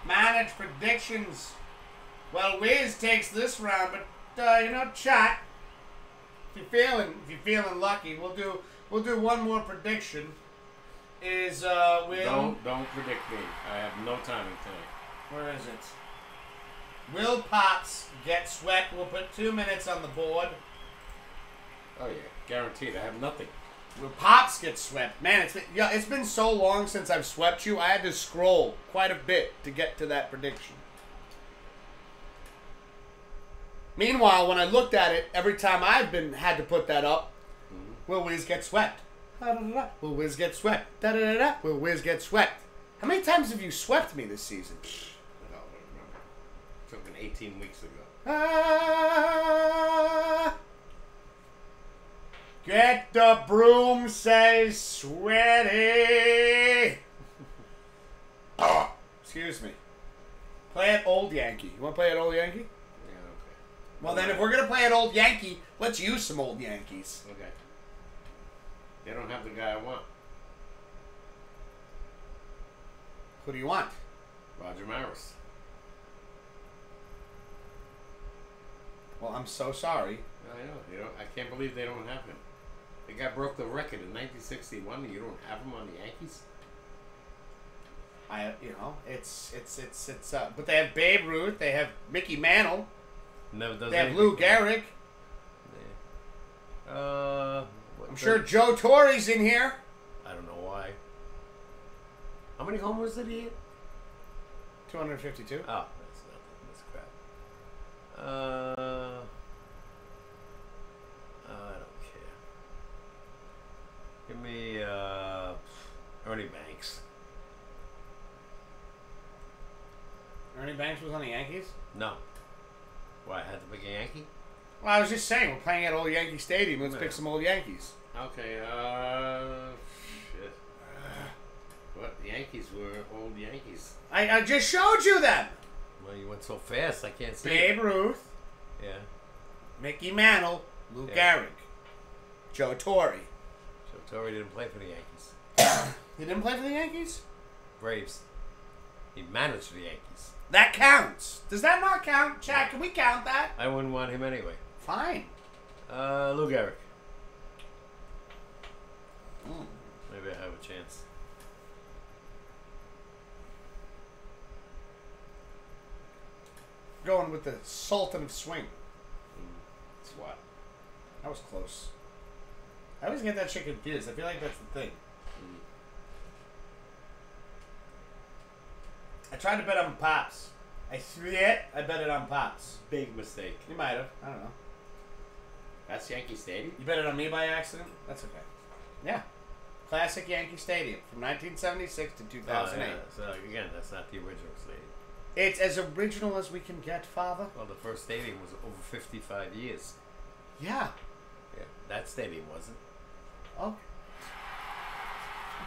Manage predictions. Well, Wiz takes this round, but chat. If you're feeling lucky, we'll do one more prediction. Is Will? Don't predict me. I have no timing tonight. Where is it? Will Pops get swept? We'll put 2 minutes on the board. Oh yeah, guaranteed. I have nothing. Will Pops get swept? Man, it's been so long since I've swept you. I had to scroll quite a bit to get to that prediction. Meanwhile, when I looked at it, every time I've had to put that up, Will Wiz get swept? Will Wiz get swept? Will Wiz get swept? How many times have you swept me this season? I don't remember. It took me 18 weeks ago. Ah, get the broom, says Sweaty. Excuse me. Play at Old Yankee. You want to play at Old Yankee? Yeah, okay. Well, then if we're going to play at Old Yankee, let's use some Old Yankees. Okay. They don't have the guy I want. Who do you want? Roger Maris. Well, I'm so sorry. I know. They don't. I can't believe they don't have him. The guy broke the record in 1961, and you don't have him on the Yankees? But they have Babe Ruth. They have Mickey Mantle. Never does. They have Lou Gehrig. Yeah. I'm sure Joe Torre's in here. I don't know why. How many homers did he hit? 252. Oh, that's nothing. That's crap. I don't care. Give me Ernie Banks. Ernie Banks was on the Yankees? No. Why, I had to pick a Yankee? Well, I was just saying, we're playing at Old Yankee Stadium. Let's pick some Old Yankees. Okay, shit. What? The Yankees were old Yankees. I just showed you them. Well, you went so fast, I can't see Babe it. Ruth, Yeah. Mickey Mantle, Lou Yeah. Gehrig, Joe Torre. So Torre didn't play for the Yankees. He didn't play for the Yankees? Braves. He managed the Yankees. That counts. Does that not count? Chad, can we count that? I wouldn't want him anyway. Fine. Lou Gehrig. Mm. Maybe I have a chance. Going with the Sultan of Swing. It's what? That was close. I always get that shit confused. I feel like that's the thing. I tried to bet on Pops. I bet it on Pops. Big mistake. You might have. I don't know. That's Yankee Stadium? You bet it on me by accident? That's okay. Yeah. Classic Yankee Stadium from 1976 to 2008. Yeah. So again, that's not the original stadium. It's as original as we can get, Father. Well, the first stadium was over 55 years. Yeah. Yeah, that stadium wasn't. Oh.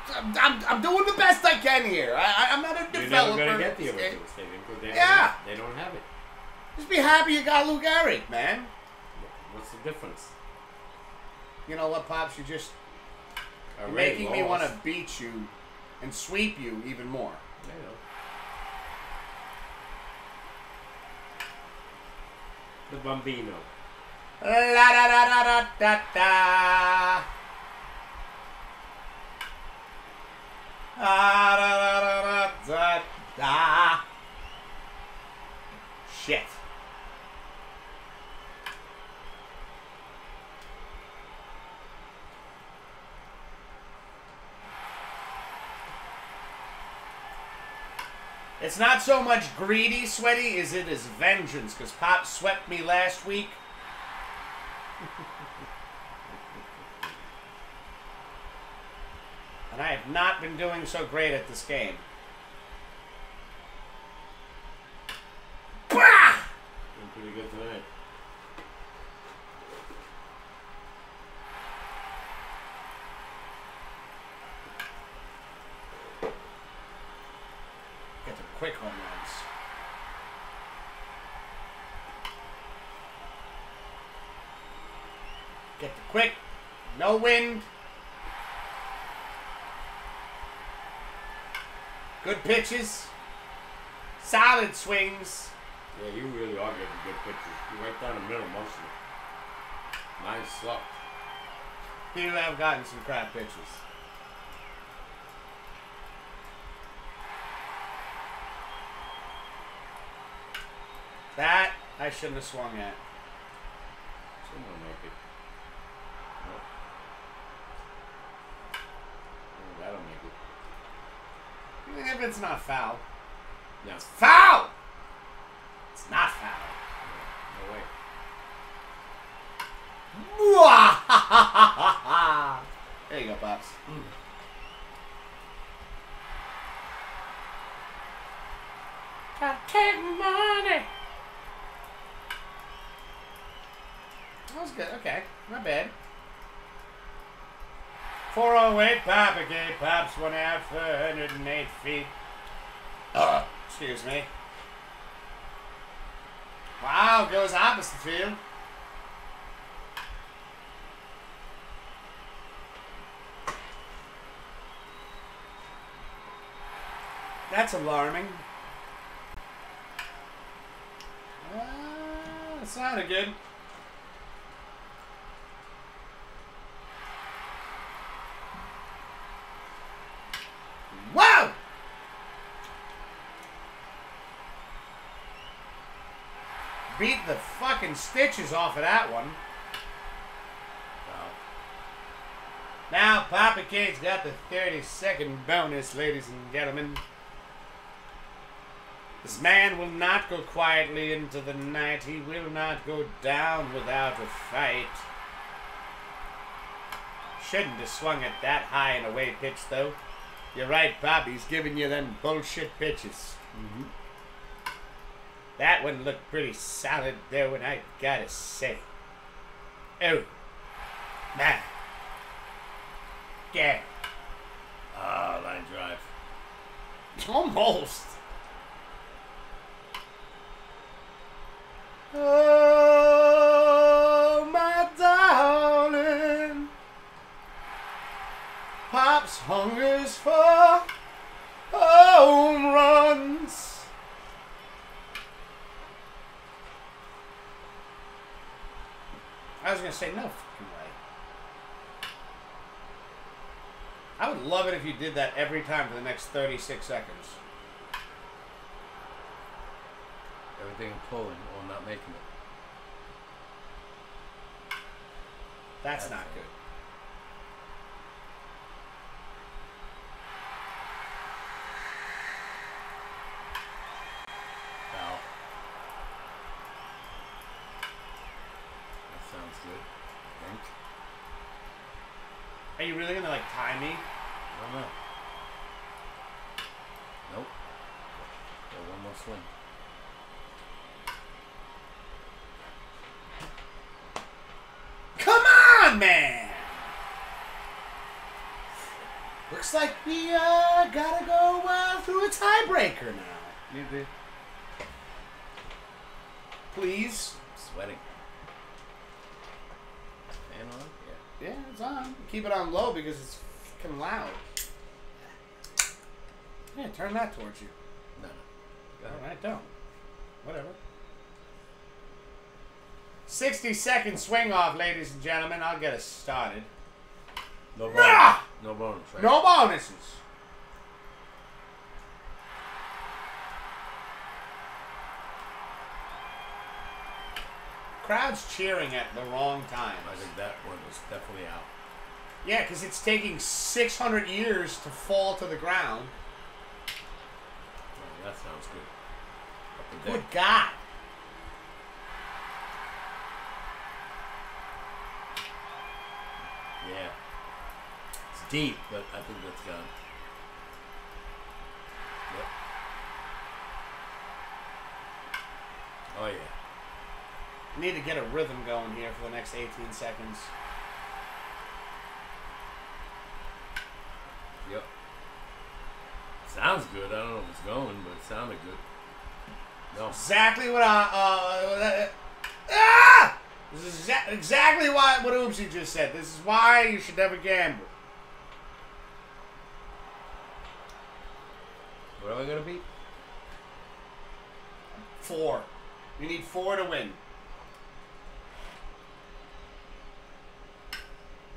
I'm doing the best I can here. I'm not a You're developer. never going to get the original stadium because they, they don't have it. Just be happy you got Lou Gehrig, man. What's the difference? You know what, Pops? You're Already making me want lost. to beat you and sweep you even more. I know. The Bambino. La da da da da da da. Da da da da da da. Shit. It's not so much greedy, Sweaty, as it is vengeance, because Pop swept me last week. And I have not been doing so great at this game. Bah! Doing pretty good tonight. Get the quick home runs. Get the quick. No wind. Good pitches. Solid swings. Yeah, you really are getting good pitches. You're right down the middle most of it. Mine sucked. You have gotten some crap pitches. That I shouldn't have swung at. Someone make it. Nope. Oh, that'll make it. If it's not foul. No. It's foul! It's not foul. No way. There you go, Pops. Gotta take money. was good. Okay, not bad. 408 Papa K. Pops went out for 108 feet. Excuse me. Wow, goes opposite field. That's alarming. That sounded good. Wow! Beat the fucking stitches off of that one. Wow. Now, Papa K's got the 30-second bonus, ladies and gentlemen. This man will not go quietly into the night. He will not go down without a fight. Shouldn't have swung it that high and away pitch, though. You're right, Bob. He's giving you them bullshit pitches. Mm-hmm. That one looked pretty solid, though, and I gotta say. Oh. Man. Yeah. Ah, line drive. Almost. Oh, my darling. Pops hungers for home runs. I was going to say no fucking way. I would love it if you did that every time for the next 36 seconds. Everything pulling or not making it. That's not good. Foul. That sounds good, I think. Are you really gonna like tie me? I don't know. Nope. Got one more swing. Come on, man! Looks like we gotta go through a tiebreaker now. Maybe. Please. Sweating. Fan on? Yeah. Yeah, it's on. Keep it on low because it's fucking loud. Yeah, turn that towards you. No. Alright, don't. Whatever. 60-second swing off, ladies and gentlemen. I'll get us started. No bonus. Ah! No bonus, right? No bonuses. Crowd's cheering at the wrong time. I think that one was definitely out. Yeah, because it's taking 600 years to fall to the ground. Oh, that sounds good. Up the Good deck. God. Yeah. It's deep, but I think that's gone. Yep. Oh, yeah. Need to get a rhythm going here for the next 18 seconds. Yep. Sounds good. I don't know if it's going, but it sounded good. No. Exactly what This is exactly what Oopsie just said. This is why you should never gamble. What am I going to beat? 4. You need 4 to win.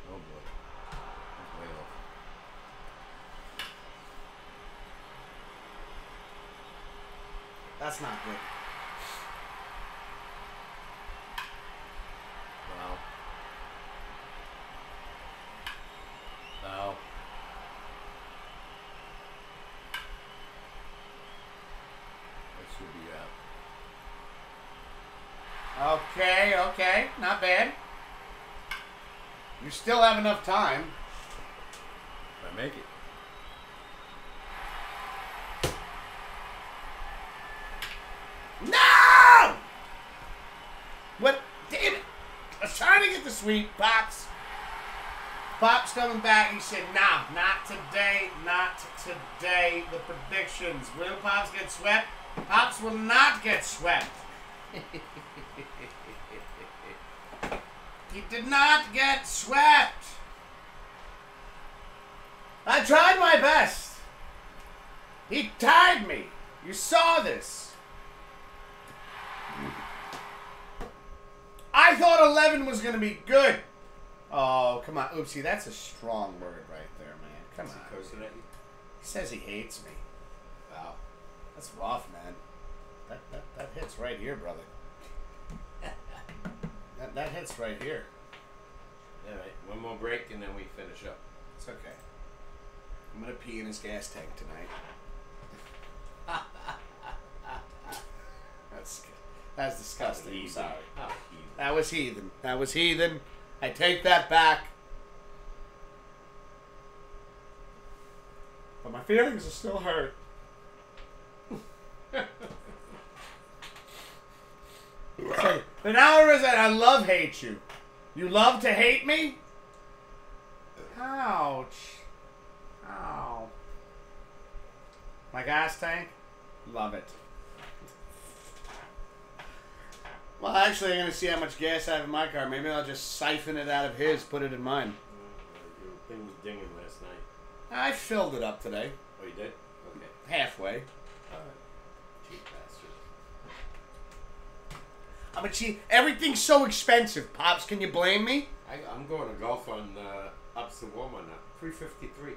Oh, boy. That's way off. That's not good. Wow. Wow. That should be out. Okay. Not bad. You still have enough time. If I make it. No! What? Damn it. I was trying to get the sweep. Pops. Pop's coming back. He said, "No, not today. Not today." The predictions. Will Pops get swept? Pops will not get swept. He did not get swept. I tried my best. He tied me. You saw this. I thought 11 was going to be good. Oh, come on. Oopsie, that's a strong word right there, man. Come on. He says he hates me. Wow. That's rough, man. That hits right here, brother. That hits right here. All right, one more break and then we finish up. It's okay. I'm going to pee in his gas tank tonight. That's disgusting. I'm sorry. Oh, That was heathen. That was heathen. I take that back. But my feelings are still hurt. So, the hour is that I love hate you. You love to hate me? Ouch. Ow. My gas tank? Love it. Well, actually, I'm going to see how much gas I have in my car. Maybe I'll just siphon it out of his, put it in mine. Your thing was dinging last night. I filled it up today. Oh, you did? Okay. Halfway. All right. Cheap bastard. I'm a cheap. Everything's so expensive, Pops. Can you blame me? I'm going to golf on ups to Walmart now. $3.53.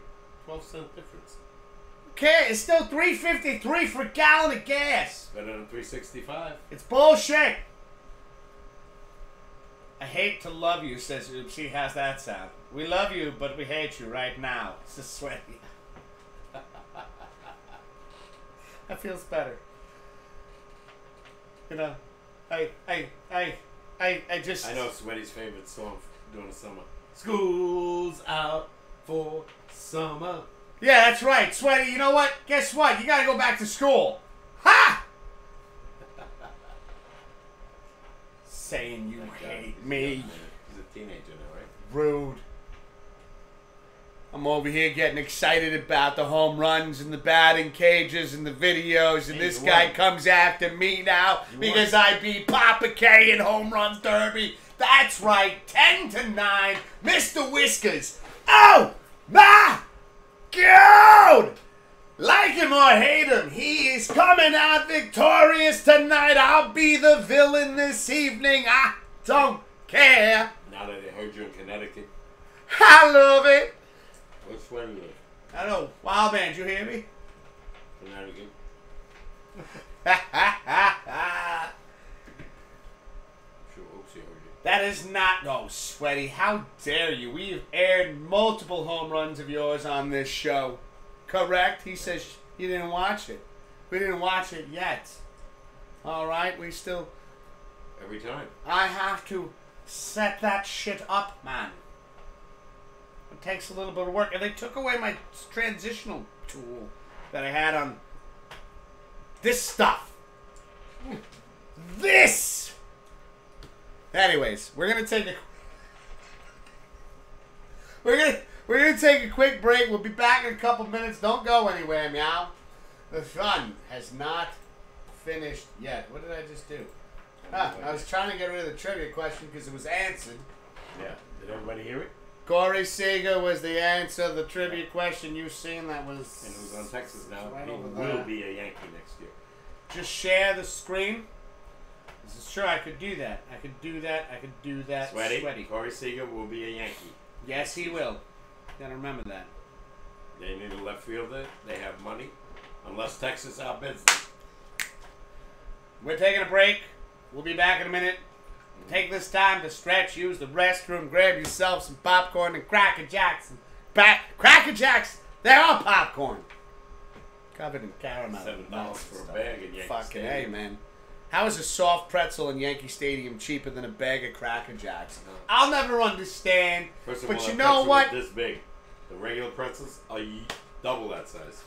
12-cent difference. Okay, it's still $3.53 for a gallon of gas. Better than $3.65. It's bullshit. I hate to love you, says Oopsie. How's that sound? We love you, but we hate you right now. It's just sweaty. That feels better. You know, I just... I know Sweaty's favorite song during the summer. School's out for summer. Yeah, that's right. Sweaty, you know what? Guess what? You gotta go back to school. Ha! Saying you hate me. He's a teenager now, right? Rude. I'm over here getting excited about the home runs and the batting cages and the videos, and Hey, this you guy won. comes after me now You because won. I beat Papa K in home run derby. That's right, 10-9, Mr. Whiskers. Oh my God! Like him or hate him, he is coming out victorious tonight. I'll be the villain this evening. I don't care. Now that they heard you in Connecticut. I love it. What's Sweaty live? I don't know. Wild man, you hear me? Connecticut. I'm sure Oopsie heard you. That is not... No, Sweaty, how dare you? We've aired multiple home runs of yours on this show. Correct? He says you didn't watch it. We didn't watch it yet. All right? We still... Every time. I have to set that shit up, man. It takes a little bit of work. And they took away my transitional tool that I had on this stuff. This! Anyways, we're gonna take a we're gonna take a quick break. We'll be back in a couple minutes. Don't go anywhere, meow. The fun has not finished yet. What did I just do? I was trying to get rid of the trivia question because it was answered. Yeah. Did everybody hear it? Corey Seager was the answer. The trivia question you've seen that was... And who's on Texas now? Right He over will there. be a Yankee next year. Just share the screen. This is true. I could do that. I could do that. I could do that. Sweaty. Corey Seager will be a Yankee. Yes, he will. Gotta remember that. They need a left fielder. They have money. Unless Texas outbids them. We're taking a break. We'll be back in a minute. Take this time to stretch, use the restroom, grab yourself some popcorn and Cracker Jacks. Cracker Jacks, they are popcorn. Covered in caramel. $7 for a bag in Yankee Fucking Stadium. A, man. How is a soft pretzel in Yankee Stadium cheaper than a bag of Cracker Jacks? I'll never understand. First of but all, you that know pretzel what? is this big. The regular pretzels are double that size.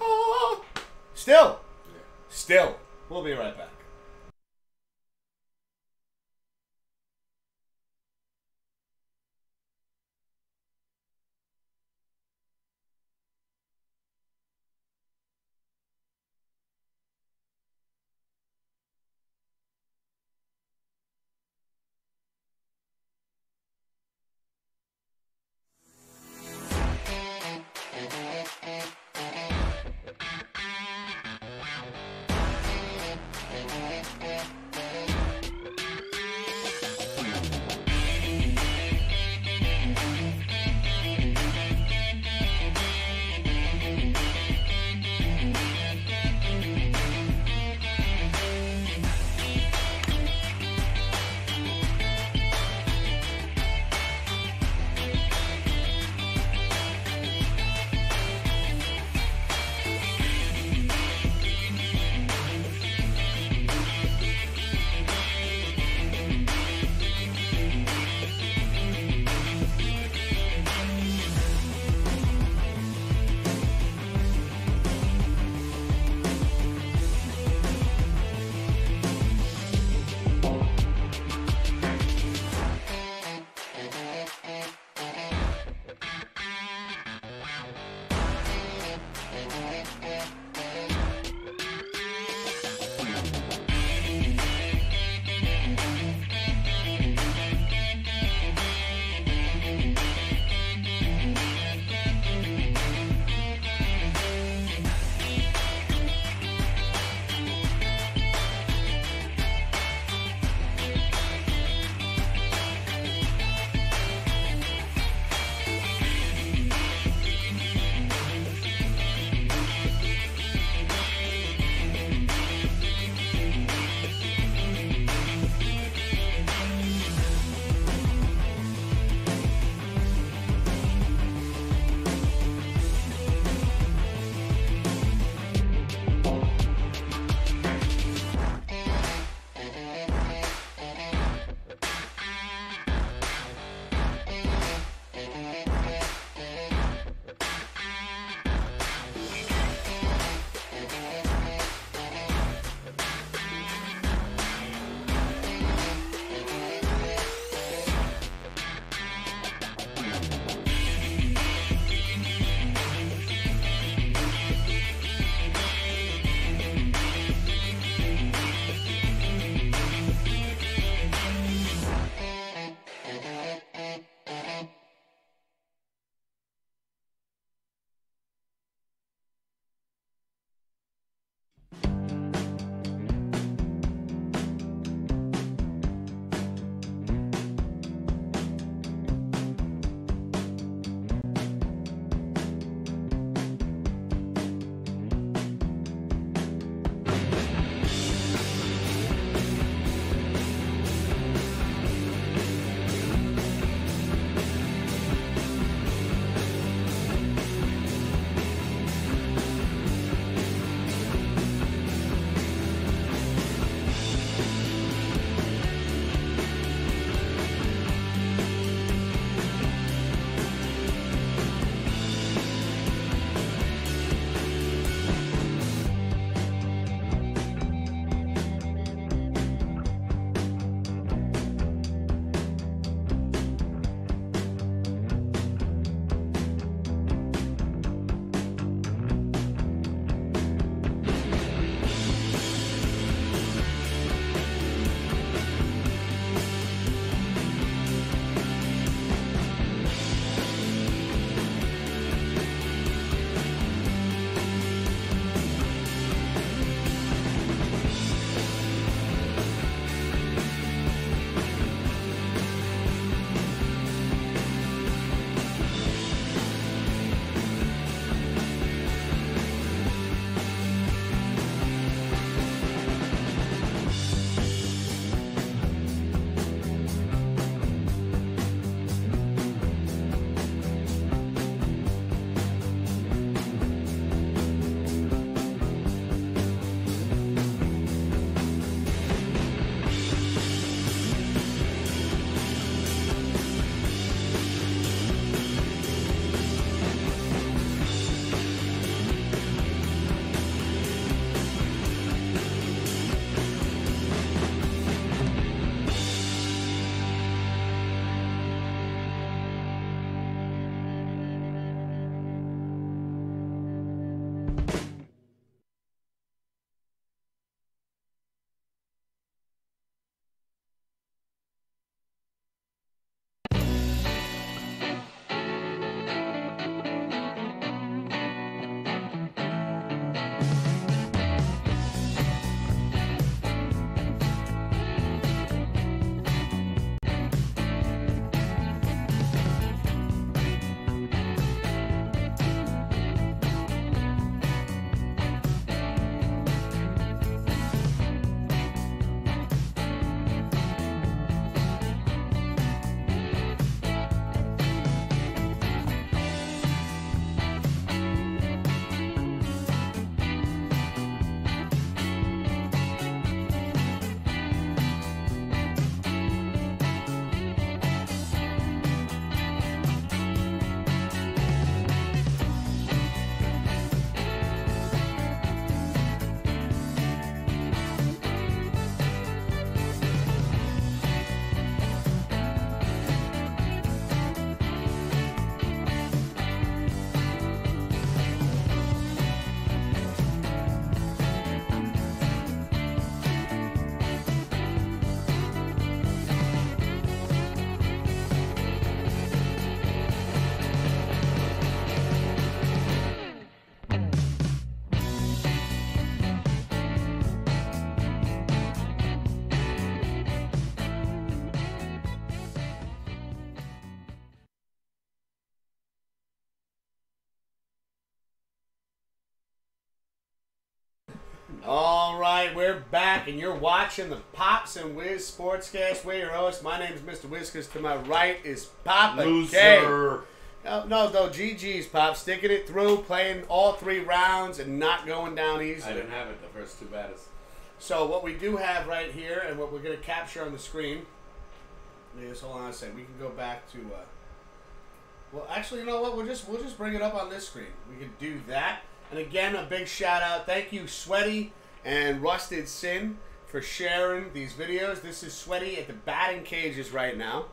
Still. Yeah. Still. We'll be right back. All right, we're back, and you're watching the Pops and Wiz Sportscast. We're your host. My name is Mr. Whiskers. To my right is Papa K. Loser. No, GG's, Pop. Sticking it through, playing all 3 rounds, and not going down easily. I didn't have it the first 2 batters. So what we do have right here, and what we're going to capture on the screen, is, hold on a second. We can go back to, well, actually, you know what? We'll just bring it up on this screen. We can do that. And again, a big shout out. Thank you, Sweaty and Rusted Sin, for sharing these videos. This is Sweaty at the batting cages right now.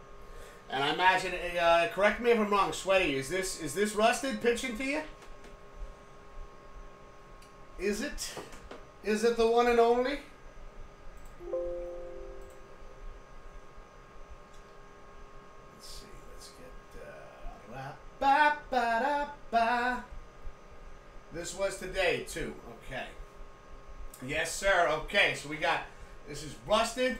And I imagine, correct me if I'm wrong, Sweaty, is this Rusted pitching to you? Is it? Is it the one and only? Let's see. Let's get ba-ba-da-ba. This was today too. Okay. Yes, sir. Okay, so we got, this is Rusted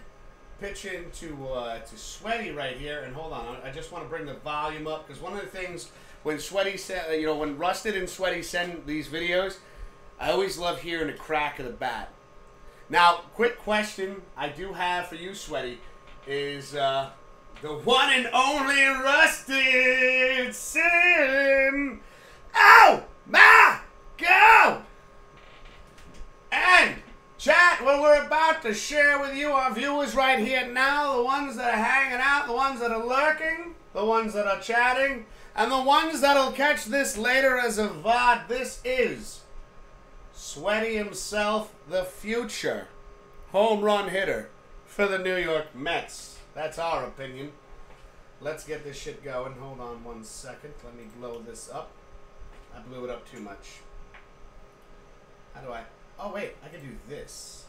pitching to Sweaty right here. And hold on, I just want to bring the volume up, because one of the things when Sweaty said, when Rusted and Sweaty send these videos, I always love hearing the crack of the bat. Now, quick question I do have for you, Sweaty, is the one and only Rusted Sin. Oh my God! And chat, what we're about to share with you, our viewers right here now, the ones that are hanging out, the ones that are lurking, the ones that are chatting, and the ones that'll catch this later as a VOD. This is Sweaty himself, the future home run hitter for the New York Mets. That's our opinion. Let's get this shit going. Hold on one second. Let me blow this up. I blew it up too much. How do I? Oh, wait. I can do this.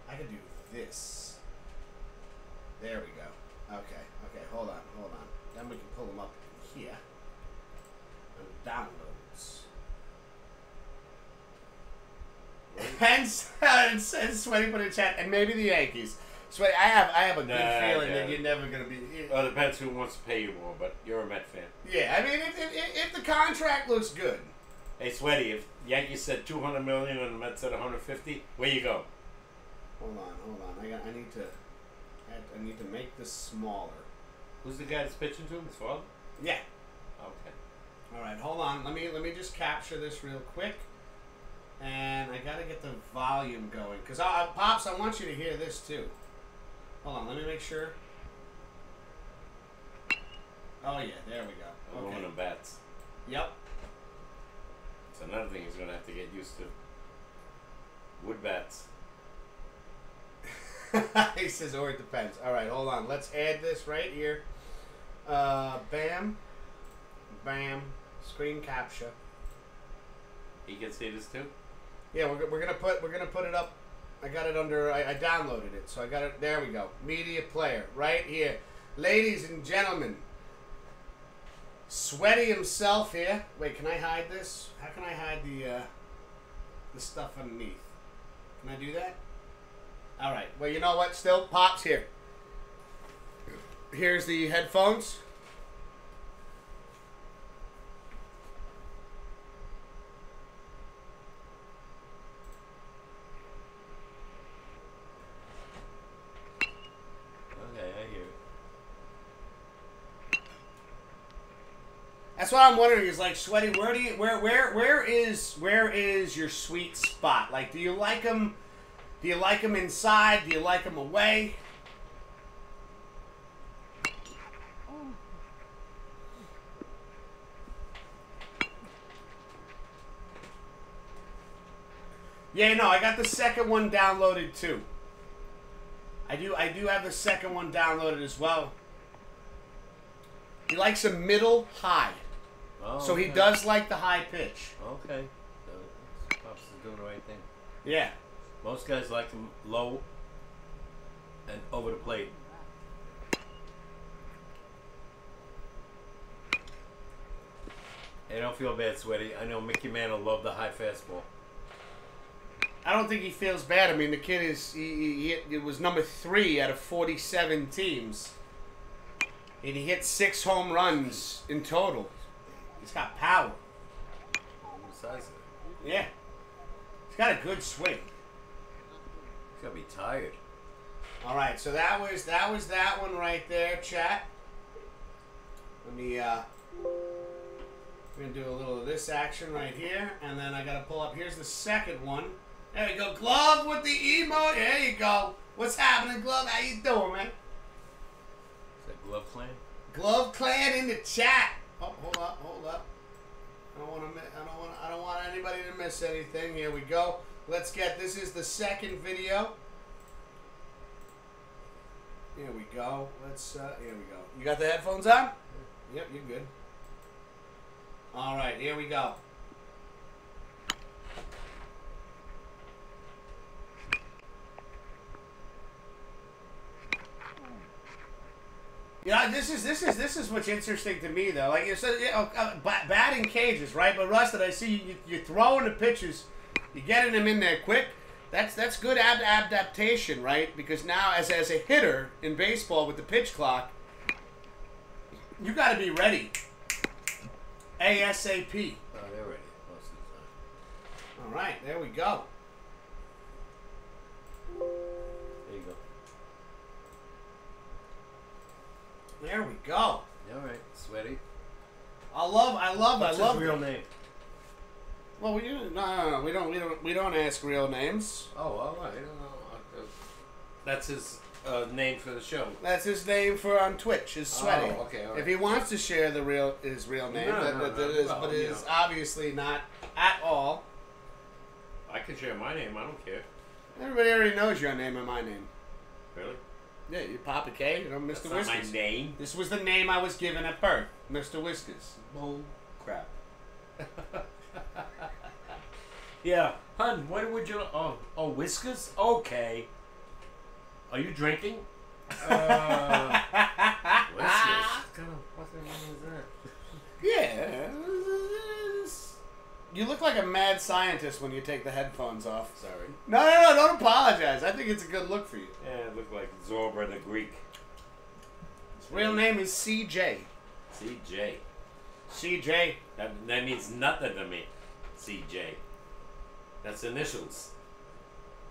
I can do this. There we go. Okay. Okay. Hold on. Hold on. Then we can pull them up here. And downloads. Hence, Sweaty put in chat, and maybe the Yankees. Sweaty, I have a good feeling that you're never gonna be. Well, it depends who wants to pay you more, but you're a Met fan. Yeah, I mean, if the contract looks good. Hey, Sweaty, if Yankees said $200 million and the Mets said $150, where you go? Hold on. I need to make this smaller. Who's the guy that's pitching to him? His father? Yeah. Okay. All right, hold on. Let me just capture this real quick. And I gotta get the volume going, because Pops, I want you to hear this too. Hold on, let me make sure. Oh yeah, there we go. Okay. Aluminum bats. Yep. It's another thing he's gonna have to get used to. Wood bats. He says, or it depends. All right, hold on. Let's add this right here. Bam, bam, screen capture. He can see this too. Yeah, we're gonna put it up. I got it under. I downloaded it, so I got it. There we go. Media player right here, ladies and gentlemen. Sweaty himself here. Wait, can I hide this? How can I hide the stuff underneath? Can I do that? All right. Well, you know what? Still, Pops here. Here's the headphones. That's what I'm wondering is, like, Sweaty, where is your sweet spot? Like, do you like him inside? Do you like him away? Yeah, no, I got the second one downloaded too. I do have the second one downloaded as well. He likes a middle high. Oh, so okay. he does like the high pitch. Okay. So Pops is doing the right thing. Yeah. Most guys like him low and over the plate. Hey, don't feel bad, Sweaty. I know Mickey Mantle loved the high fastball. I don't think he feels bad. I mean, the kid is he was number 3 out of 47 teams. And he hit 6 home runs in total. He's got power. What size is it? Yeah. He's got a good swing. gotta be tired. All right, so that was that one right there, chat. Let me we're gonna do a little of this action right here, and then I gotta pull up. Here's the second one. There we go. Glove with the emote. There you go. What's happening, Glove? How you doing, man? Is that Glove Clan? Glove Clan in the chat. Oh, hold up. I don't want anybody to miss anything. Here we go. Let's get. This is the second video. Here we go. Here we go. You got the headphones on? Yep, you're good. All right, here we go. Yeah, this is what's interesting to me though. Like you said, batting cages, right? But Rusted, I see you're throwing the pitches, you're getting them in there quick. That's good adaptation, right? Because now, as a hitter in baseball with the pitch clock, you got to be ready. ASAP. Oh, they're ready most of the time. All right, there we go. There you go. There we go. All right, Sweaty. I love. What's his real name? Well, we don't ask real names. Oh, all right. That's his name for the show. That's his name for on Twitch. Is Sweaty. Oh, okay, all right. If he wants to share his real name, but it is obviously not at all. I can share my name. I don't care. Everybody already knows your name and my name. Really? Yeah, you're Papa K. Mr. That's Whiskers. not my name. This was the name I was given at birth, Mr. Whiskers. Bull crap. Yeah, hun, what would you... Oh, Whiskers? Okay. Are you drinking? Whiskers. What kind of name is that? Yeah. You look like a mad scientist when you take the headphones off. Sorry. No, don't apologize. I think it's a good look for you. Yeah, it looked like Zorba the Greek. His real name is CJ. CJ. CJ. That means nothing to me. CJ. That's initials.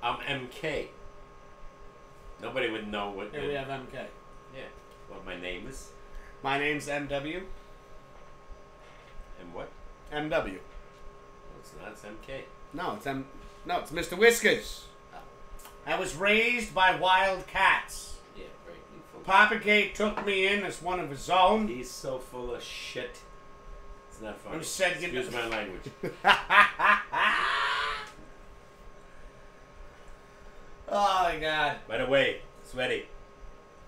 I'm MK. Nobody would know what. Here we have MK. Yeah. What my name is. My name's MW. And what? MW. Well, it's not. It's MK. No, it's Mr. Whiskers. Oh. I was raised by wild cats. Yeah, right. Papa K took me in as one of his own. He's so full of shit. It's not funny. Who said you Excuse my language. Oh my God. By the way, Sweaty,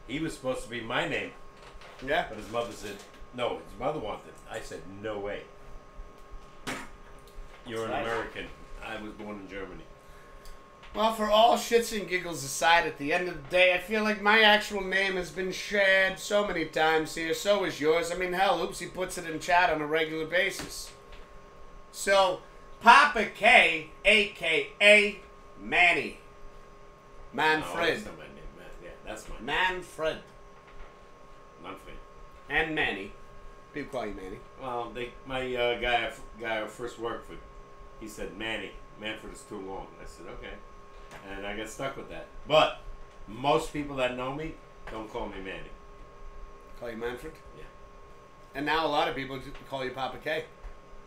he was supposed to be my name, Yeah. but his mother said no. His mother wanted it. I said no way. You're an Right. American. I was born in Germany. Well, for all shits and giggles aside, at the end of the day, I feel like my actual name has been shared so many times here. So is yours. I mean, hell, Oopsie puts it in chat on a regular basis. So, Papa K, a.k.a. Manny. No, Manfred. that's not my name, man. Yeah, that's my name. Manfred. Manfred. And Manny. People call you Manny. Well, my guy I first worked with, he said Manny. Manfred is too long. I said okay, and I got stuck with that. But most people that know me don't call me Manny. Call you Manfred? Yeah. And now a lot of people just call you Papa K.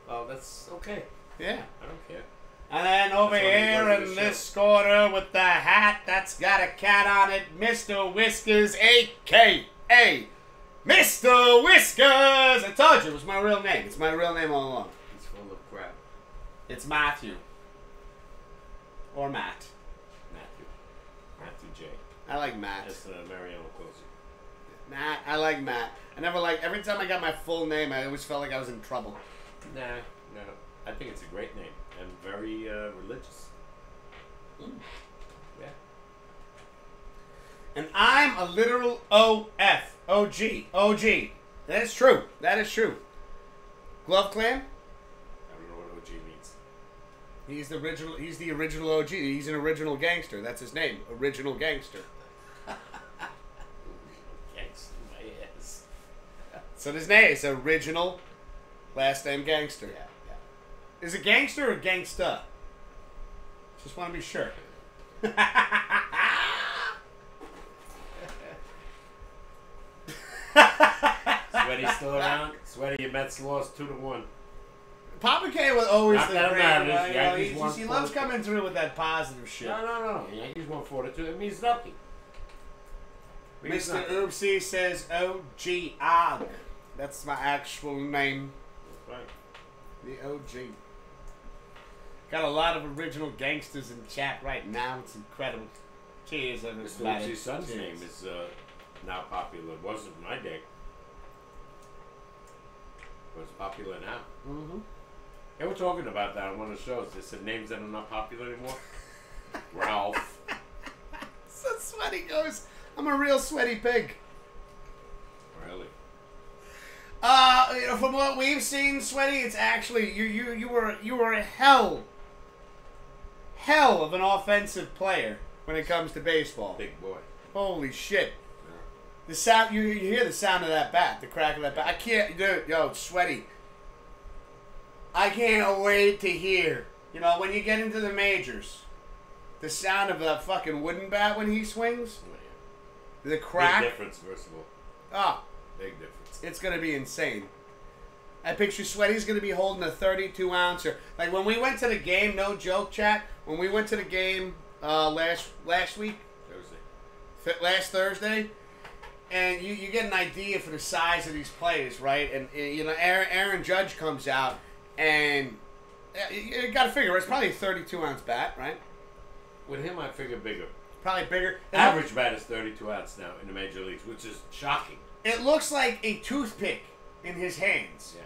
Well, that's okay. Yeah. I don't care. And then over That's why we here go to in the this corner with the hat that's got a cat on it, Mr. Whiskers, a.k.a. Mr. Whiskers! I told you, it was my real name. It's my real name all along. He's full of crap. It's Matthew. Or Matt. Matthew J. I like Matt. That's Mariano Cosi. Matt. I like Matt. Every time I got my full name, I always felt like I was in trouble. Nah, no. I think it's a great name and very religious. Mm. Yeah. And I'm a literal O.F. O.G. O.G. That is true. That is true. Glove Clan? I don't know what OG means. He's the original OG. He's an original gangster. That's his name. Original gangster. Yanks in my ass. So his name is original last name gangster. Yeah. Is it gangster or gangsta? Just want to be sure. Sweaty's still around. Sweaty, your Mets lost 2-1. Papa K was always Not the that great. matters. You know, Yankees he won loves 4-2. coming through with that positive shit. No. Yankees won 4-2. It means nothing. It means Mr. nothing. Oopsie says OG Og. That's my actual name. Right. The OG. Got a lot of original gangsters in chat right now. It's incredible. Cheers, Mr. everybody. Oopsie's son's Cheers. name is now popular. It wasn't in my day. But it's popular now. Mm-hmm. They were talking about that on one of the shows. They said names that are not popular anymore. Ralph. So Sweaty goes, I'm a real sweaty pig. Really? From what we've seen, Sweaty, it's actually you were a hell of an offensive player when it comes to baseball. Big boy. Holy shit! Yeah. The sound you hear the sound of that bat, the crack of that bat. I can't, dude. Yo, Sweaty. I can't wait to hear. You know, when you get into the majors, the sound of that fucking wooden bat when he swings, Oh, yeah. the crack. Big difference, first of all. Ah. Big difference. It's going to be insane. I picture Sweaty's going to be holding a 32 ouncer. Like when we went to the game, no joke, chat. When we went to the game last week, last Thursday, and you get an idea for the size of these players, right? And you know, Aaron Judge comes out, and you got to figure it's probably a 32 ounce bat, right? With him, I figure bigger. Probably bigger. Average bat is 32 ounce now in the major leagues, which is shocking. It looks like a toothpick in his hands. Yeah.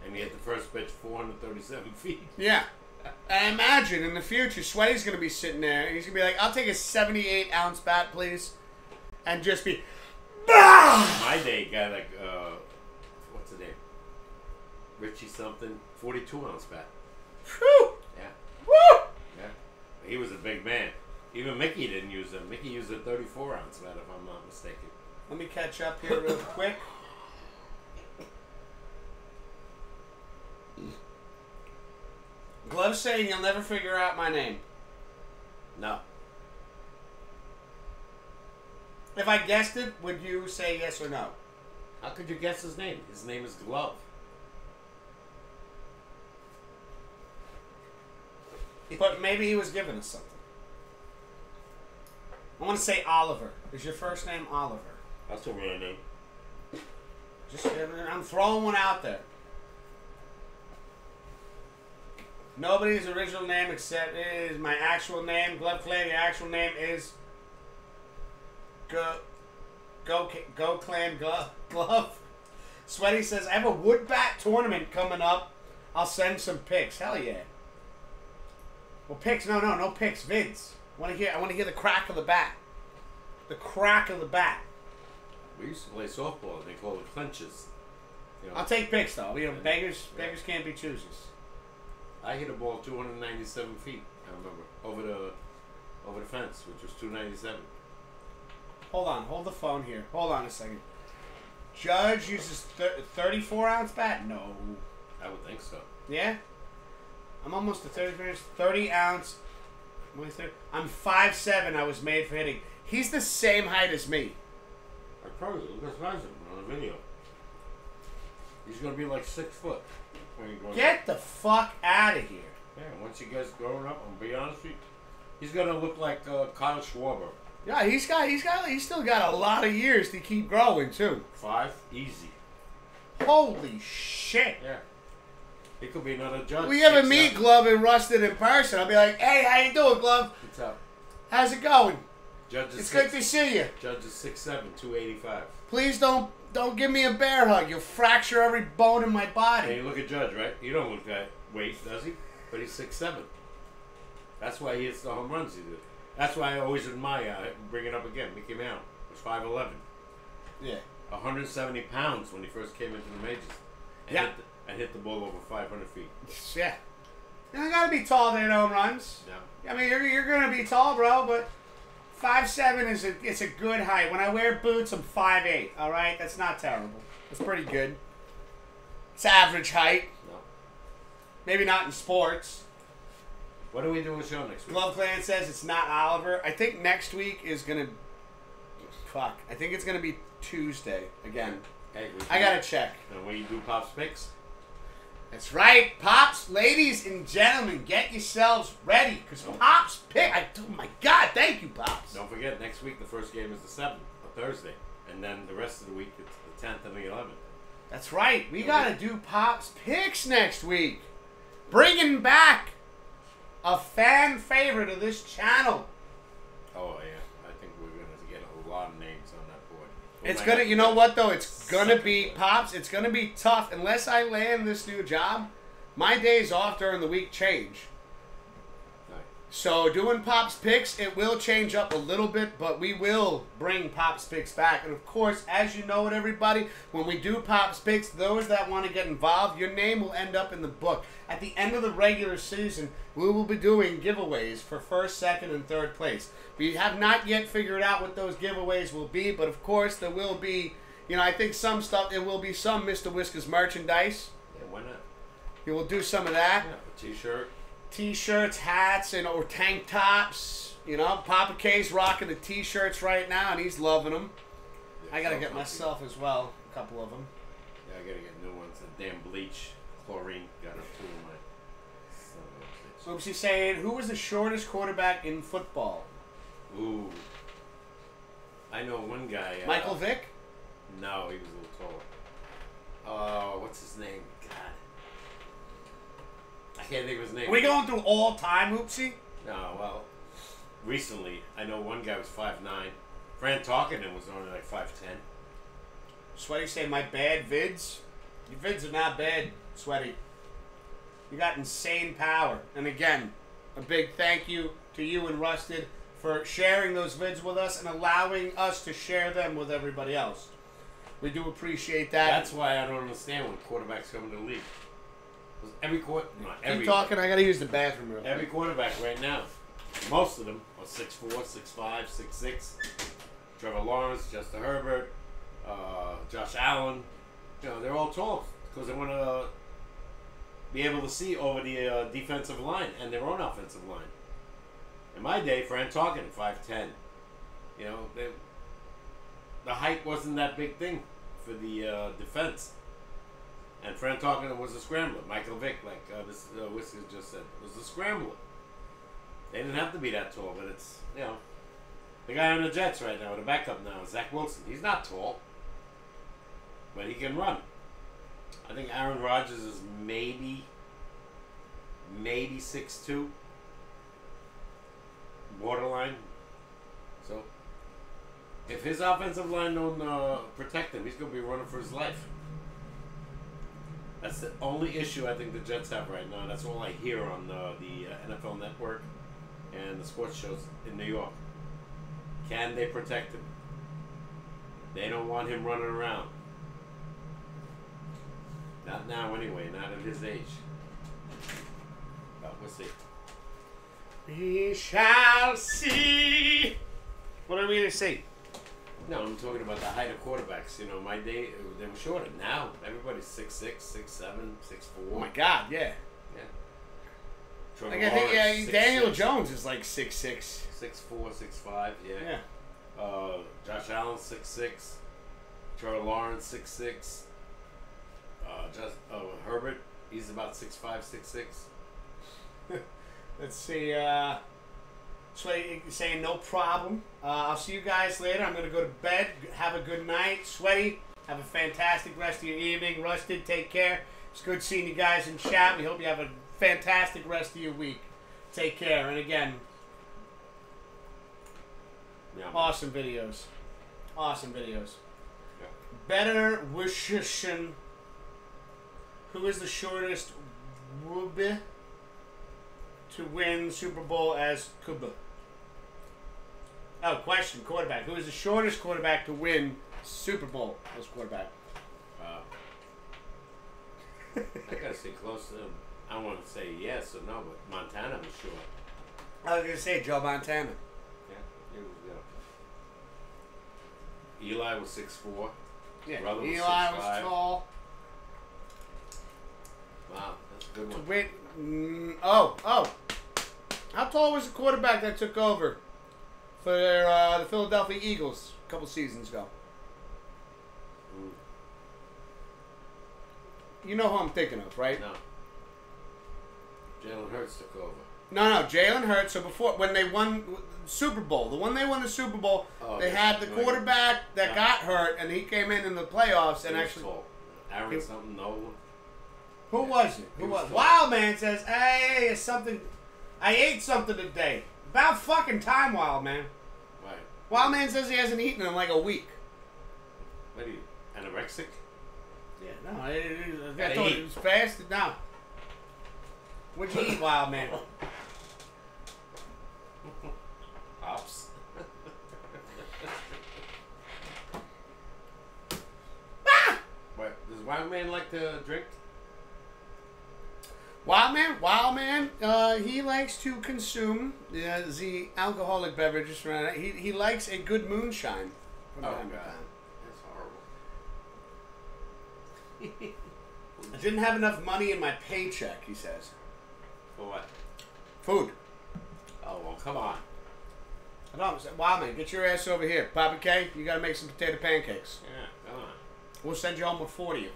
And he hit the first pitch 437 feet. Yeah. I imagine in the future, Sweaty's going to be sitting there, and he's going to be like, I'll take a 78 ounce bat, please. And just be, bah! My day, guy like, what's the name? Richie something, 42 ounce bat. Whew! Yeah. Woo! Yeah. He was a big man. Even Mickey didn't use them. Mickey used a 34 ounce bat, if I'm not mistaken. Let me catch up here real quick. Glove's saying you'll never figure out my name. No. If I guessed it, would you say yes or no? How could you guess his name? His name is Glove. But maybe he was giving us something. I want to say Oliver. Is your first name Oliver? That's a real name. Just, I'm throwing one out there. Nobody's original name except it is my actual name. Glove Clan, your actual name is Go Clan Glove. Sweaty says, I have a wood bat tournament coming up. I'll send some pics. Hell yeah. Well, pics, no pics, vids. I want to hear the crack of the bat. The crack of the bat. We used to play softball. They call it clinches. You know, I'll take pics though. You know, beggars can't be choosers. I hit a ball 297 feet. I remember over the fence, which was 297. Hold the phone here. Hold on a second. Judge uses 34 ounce bat? No. I would think so. Yeah? I'm almost to 30 ounce. I'm 5'7". I was made for hitting. He's the same height as me. I probably look at him on the video. He's gonna be like 6 foot when he grows up. Get the fuck out of here. Yeah, once he gets growing up, I'll be honest with you, he's gonna look like Kyle Schwarber. Yeah, he's still got a lot of years to keep growing too. 5, easy. Holy shit. Yeah. He could be another Judge. We ever meet Glove and Rusted in person, I'll be like, hey, how you doing, Glove? What's up? How's it going? Judge is It's good to see you. Judge is 6'7", 285. Please don't give me a bear hug. You'll fracture every bone in my Hey, body. you look at Judge, right? You don't look that weight, does he? But he's 6'7". That's why he hits the home runs he did. That's why I always admire, bring it up again, Mickey Mantle was 5'11". Yeah. 170 pounds when he first came into the majors. And hit the ball over 500 feet. Yeah. And I gotta be tall to hit home runs. Yeah. I mean, you're gonna be tall, bro, but 5'7" it's a good height. When I wear boots, I'm 5'8". All right, that's not terrible. It's pretty good. It's average height. No. Maybe not in sports. What are we doing with show next week? Glove Clan says it's not Oliver. I think next week is gonna. Fuck. I think it's gonna be Tuesday again. Hey, I gotta check. And we do Pop's picks. That's right, Pops. Ladies and gentlemen, get yourselves ready, because Pops pick. Oh my God, thank you, Pops. Don't forget, next week the first game is the 7th, a Thursday, and then the rest of the week it's the 10th and the 11th. That's right. We gotta do Pops picks next week. Bringing back a fan favorite of this channel. Oh yeah, I think we're gonna get a lot of names on that board. It's gonna, you know what though? It's gonna be, Pops, it's gonna be tough unless I land this new job. My days off during the week change. Right. So doing Pops picks, it will change up a little bit, but we will bring Pops picks back. And of course, as you know it, everybody, when we do Pops picks, those that want to get involved, your name will end up in the book. At the end of the regular season, we will be doing giveaways for first, second, and third place. We have not yet figured out what those giveaways will be, but of course there will be, I think some stuff, there will be some Mr. Whiskers merchandise. Yeah, why not? We will do some of that. Yeah, a T-shirt. T-shirts, hats, or tank tops. Papa K's rocking the T-shirts right now, and he's loving them. Yeah, I gotta so get comfy. myself as well, a couple of them. Yeah, I gotta get new ones. The damn bleach, chlorine, got up two of my. Son of a bitch. Oopsie saying, who was the shortest quarterback in football? Ooh. I know one guy. Michael Vick? No, he was a little taller. What's his name? God. I can't think of his name. Are we going through all time, Oopsie? No, well, recently, I know one guy was 5'9". Fran Talkinen was only like 5'10". Sweaty say, my bad vids? Your vids are not bad, Sweaty. You got insane power. And again, a big thank you to you and Rusted for sharing those vids with us and allowing us to share them with everybody else. We do appreciate that. That's why I don't understand when quarterbacks come into the league. 'Cause every Keep talking, I gotta use the bathroom real quick. Every quarterback right now, most of them are 6'4", 6'5", 6'6". Trevor Lawrence, Justin Herbert, Josh Allen. They're all tall because they want to be able to see over the defensive line and their own offensive line. In my day, Fran Tarkenton, 5'10". The height wasn't that big thing for the defense. And Fran Tarkenton was a scrambler. Michael Vick, like this Whiskers just said, was a scrambler. They didn't have to be that tall, but it's, the guy on the Jets right now, the backup now, Zach Wilson. He's not tall, but he can run. I think Aaron Rodgers is maybe 6'2", borderline. So, if his offensive line don't protect him, he's going to be running for his life. That's the only issue I think the Jets have right now. That's all I hear on the NFL Network and the sports shows in New York. Can they protect him? They don't want him running around. Not now anyway, not at his age. But we'll see. We shall see. What are we going to see? No, I'm talking about the height of quarterbacks. My day, they were shorter. Now, everybody's 6'6", 6'7", 6'4". Oh my God, yeah. Yeah. Like I think Daniel Jones is like 6'6". 6'4", 6'5", yeah. Josh Allen, 6'6". Trevor Lawrence, 6'6". Herbert, he's about 6'5", 6'6". Let's see. Sweaty saying no problem. I'll see you guys later. I'm going to go to bed. Have a good night. Sweaty, have a fantastic rest of your evening. Rusted, take care. It's good seeing you guys in chat. We hope you have a fantastic rest of your week. Take care. And again, awesome videos. Awesome videos. Yeah. Better Wishishin. Who is the shortest Wubbe to win Super Bowl as Kuba? Oh, question. Quarterback. Who is the shortest quarterback to win Super Bowl as quarterback? I gotta stay close to him. I don't want to say yes or no, but Montana was short. I was gonna say Joe Montana. Yeah, he was. Eli was 6'4". Yeah, Brother was Eli 6'5". was tall. Wow, that's a good To one. win. Oh. How tall was the quarterback that took over for the Philadelphia Eagles a couple seasons ago? You know who I'm thinking of, right? No. Jalen Hurts took over. No, Jalen Hurts. So before, when they won the Super Bowl, the one they won the Super Bowl, they had the quarterback that got hurt, and he came in the playoffs and actually. Aaron something, no. Who was it? Who was? Wild Man says, "Hey, it's something. I ate something today. About fucking time, Wild Man." Right. Wild Man says he hasn't eaten in like a week. What are you, anorexic? Yeah, no, I thought it was fasted. No. What'd you eat, Wild Man? Pops. What, does Wild Man like to drink? Wild Man, he likes to consume the alcoholic beverages around it. He likes a good moonshine from time to time. That's horrible. I didn't have enough money in my paycheck, he says. For what? Food. Oh, well, come on. I don't. Wild Man, get your ass over here. Papa K, you gotta make some potato pancakes. Yeah, come on. We'll send you home with 40 of them.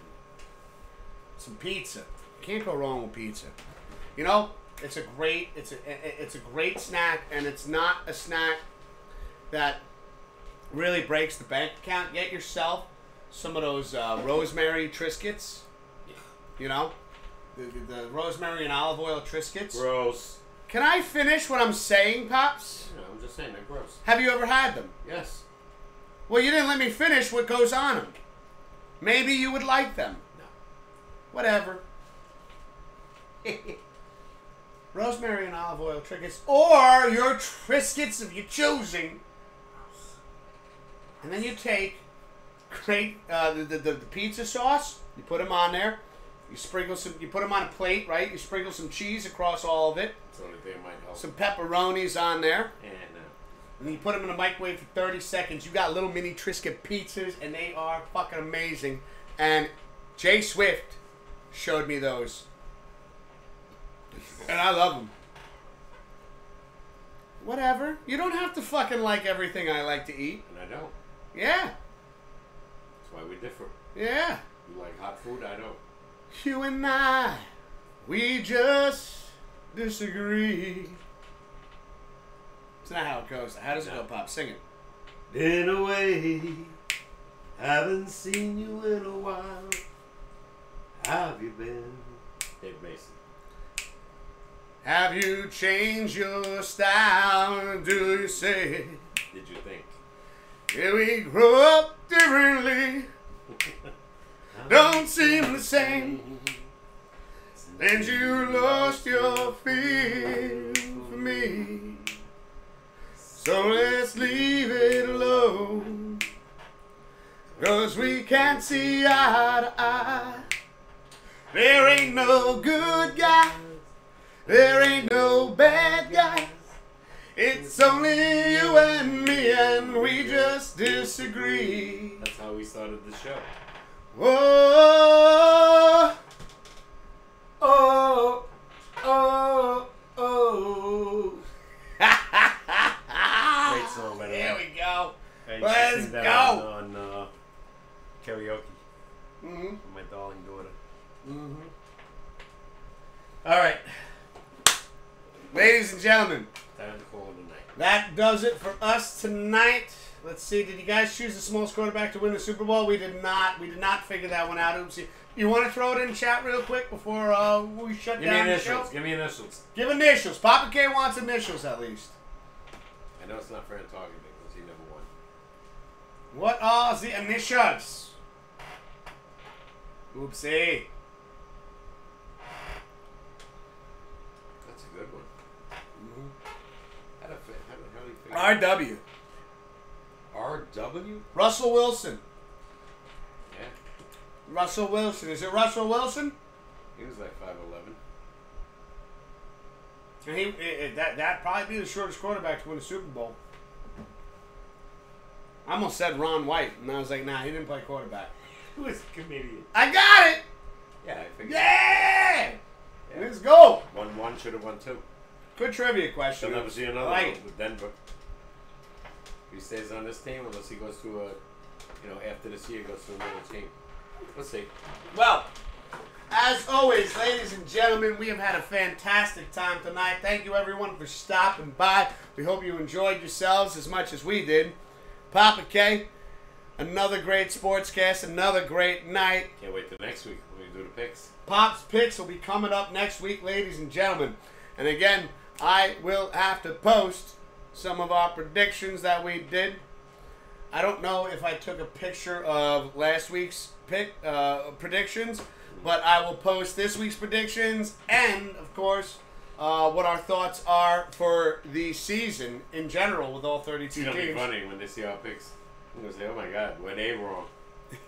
Some pizza. Can't go wrong with pizza. You know, it's a great snack, and it's not a snack that really breaks the bank account. Get yourself some of those rosemary Triscuits. You know, the rosemary and olive oil Triscuits. Gross. Can I finish what I'm saying, Pops? Yeah, I'm just saying, they're gross. Have you ever had them? Yes. Well, you didn't let me finish what goes on them. Maybe you would like them. No. Whatever. Rosemary and olive oil Triscuits, or your Triscuits if you're choosing. And then you take the pizza sauce. You put them on there. You sprinkle some. You put them on a plate, right? You sprinkle some cheese across all of it. That's the only thing that might help. Some pepperonis on there. And then you put them in the microwave for 30 seconds. You got little mini Triscuit pizzas, and they are fucking amazing. And Jay Swift showed me those. And I love them. Whatever. You don't have to fucking like everything I like to eat. And I don't. Yeah. That's why we differ. Yeah. You like hot food, I don't. You and I, we just disagree. It's not how it goes. How does it go, Pop? Sing it. Been away, haven't seen you in a while. How have you been? Dave Mason. Have you changed your style, do you say? Did you think? Yeah, we grow up differently. Don't seem the same. Since you lost your feel for me. So let's leave it alone. 'Cause we can't see eye to eye. There ain't no good guy. There ain't no bad guys. It's only you and me, and we just disagree. That's how we started the show. Oh, oh, oh, oh. Great song, by the way. Here we go. I used to Let's sing that go. on karaoke Mm-hmm. with my darling daughter. Mm-hmm. All right. Ladies and gentlemen, Time to call it a night. that does it for us tonight. Let's see. Did you guys choose the smallest quarterback to win the Super Bowl? We did not. We did not figure that one out. Oopsie. You want to throw it in chat real quick before we shut down the show? Give me initials. Give initials. Papa K wants initials at least. I know it's not fair to talk because he never won. What are the initials? Oopsie. That's a good one. Mm-hmm. How do you figure RW. RW? Russell Wilson. Yeah. Russell Wilson. Is it Russell Wilson? He was like 5'11". And that'd probably be the shortest quarterback to win a Super Bowl. I almost said Ron White, and I was like, nah, he didn't play quarterback. Who is a comedian? I got it! Yeah, I figured. Yeah! Yeah. Let's go! Won one, should have won two. Good trivia question. You'll never see another Like one with Denver. He stays on this team unless he goes to after this year, goes to another team. Let's see. Well, As always, ladies and gentlemen, we have had a fantastic time tonight. Thank you, everyone, for stopping by. We hope you enjoyed yourselves as much as we did. Papa K, another great sportscast, another great night. Can't wait till next week when we do the picks. Pop's picks will be coming up next week, ladies and gentlemen. And again, I will have to post some of our predictions that we did. I don't know if I took a picture of last week's predictions, but I will post this week's predictions and, of course, what our thoughts are for the season in general with all 32 It's teams. going to be funny when they see our picks. They're going to say, oh my God, were they wrong?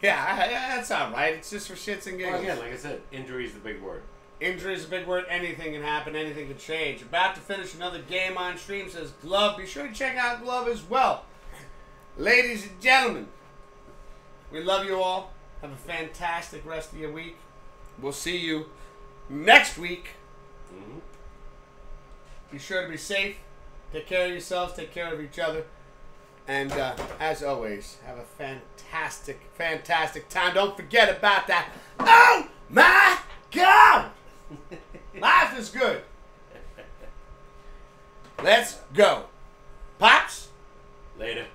Yeah, that's all right. It's just for shits and giggles. Well, again, like I said, injury is the big word. Injury is a big word. Anything can happen. Anything can change. About to finish another game on stream, says Glove. Be sure to check out Glove as well. Ladies and gentlemen, we love you all. Have a fantastic rest of your week. We'll see you next week. Mm-hmm. Be sure to be safe. Take care of yourselves. Take care of each other. And as always, have a fantastic, fantastic time. Don't forget about that. Oh my God! Life is good. Let's go. Pops? Later.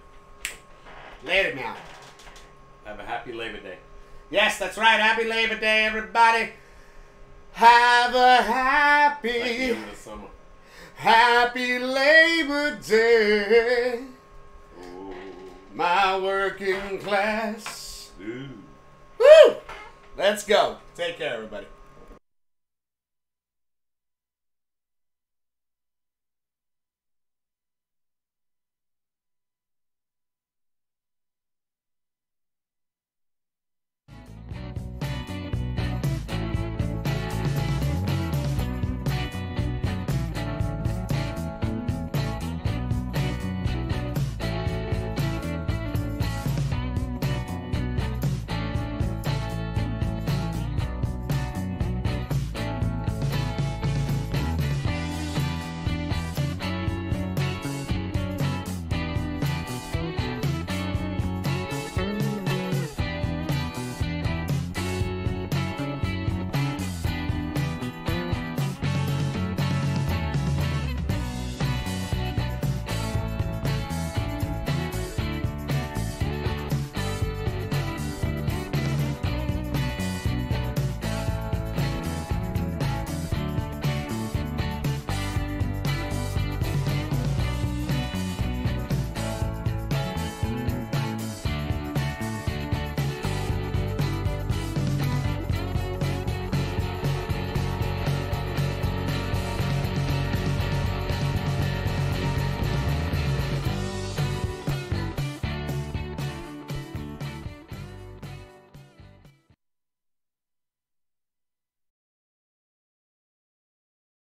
Later now. Have a happy Labor Day. Yes, that's right. Happy Labor Day, everybody. Have a Like the happy, end of the summer. happy Labor Day. Ooh. My working class. Ooh. Woo! Let's go. Take care, everybody.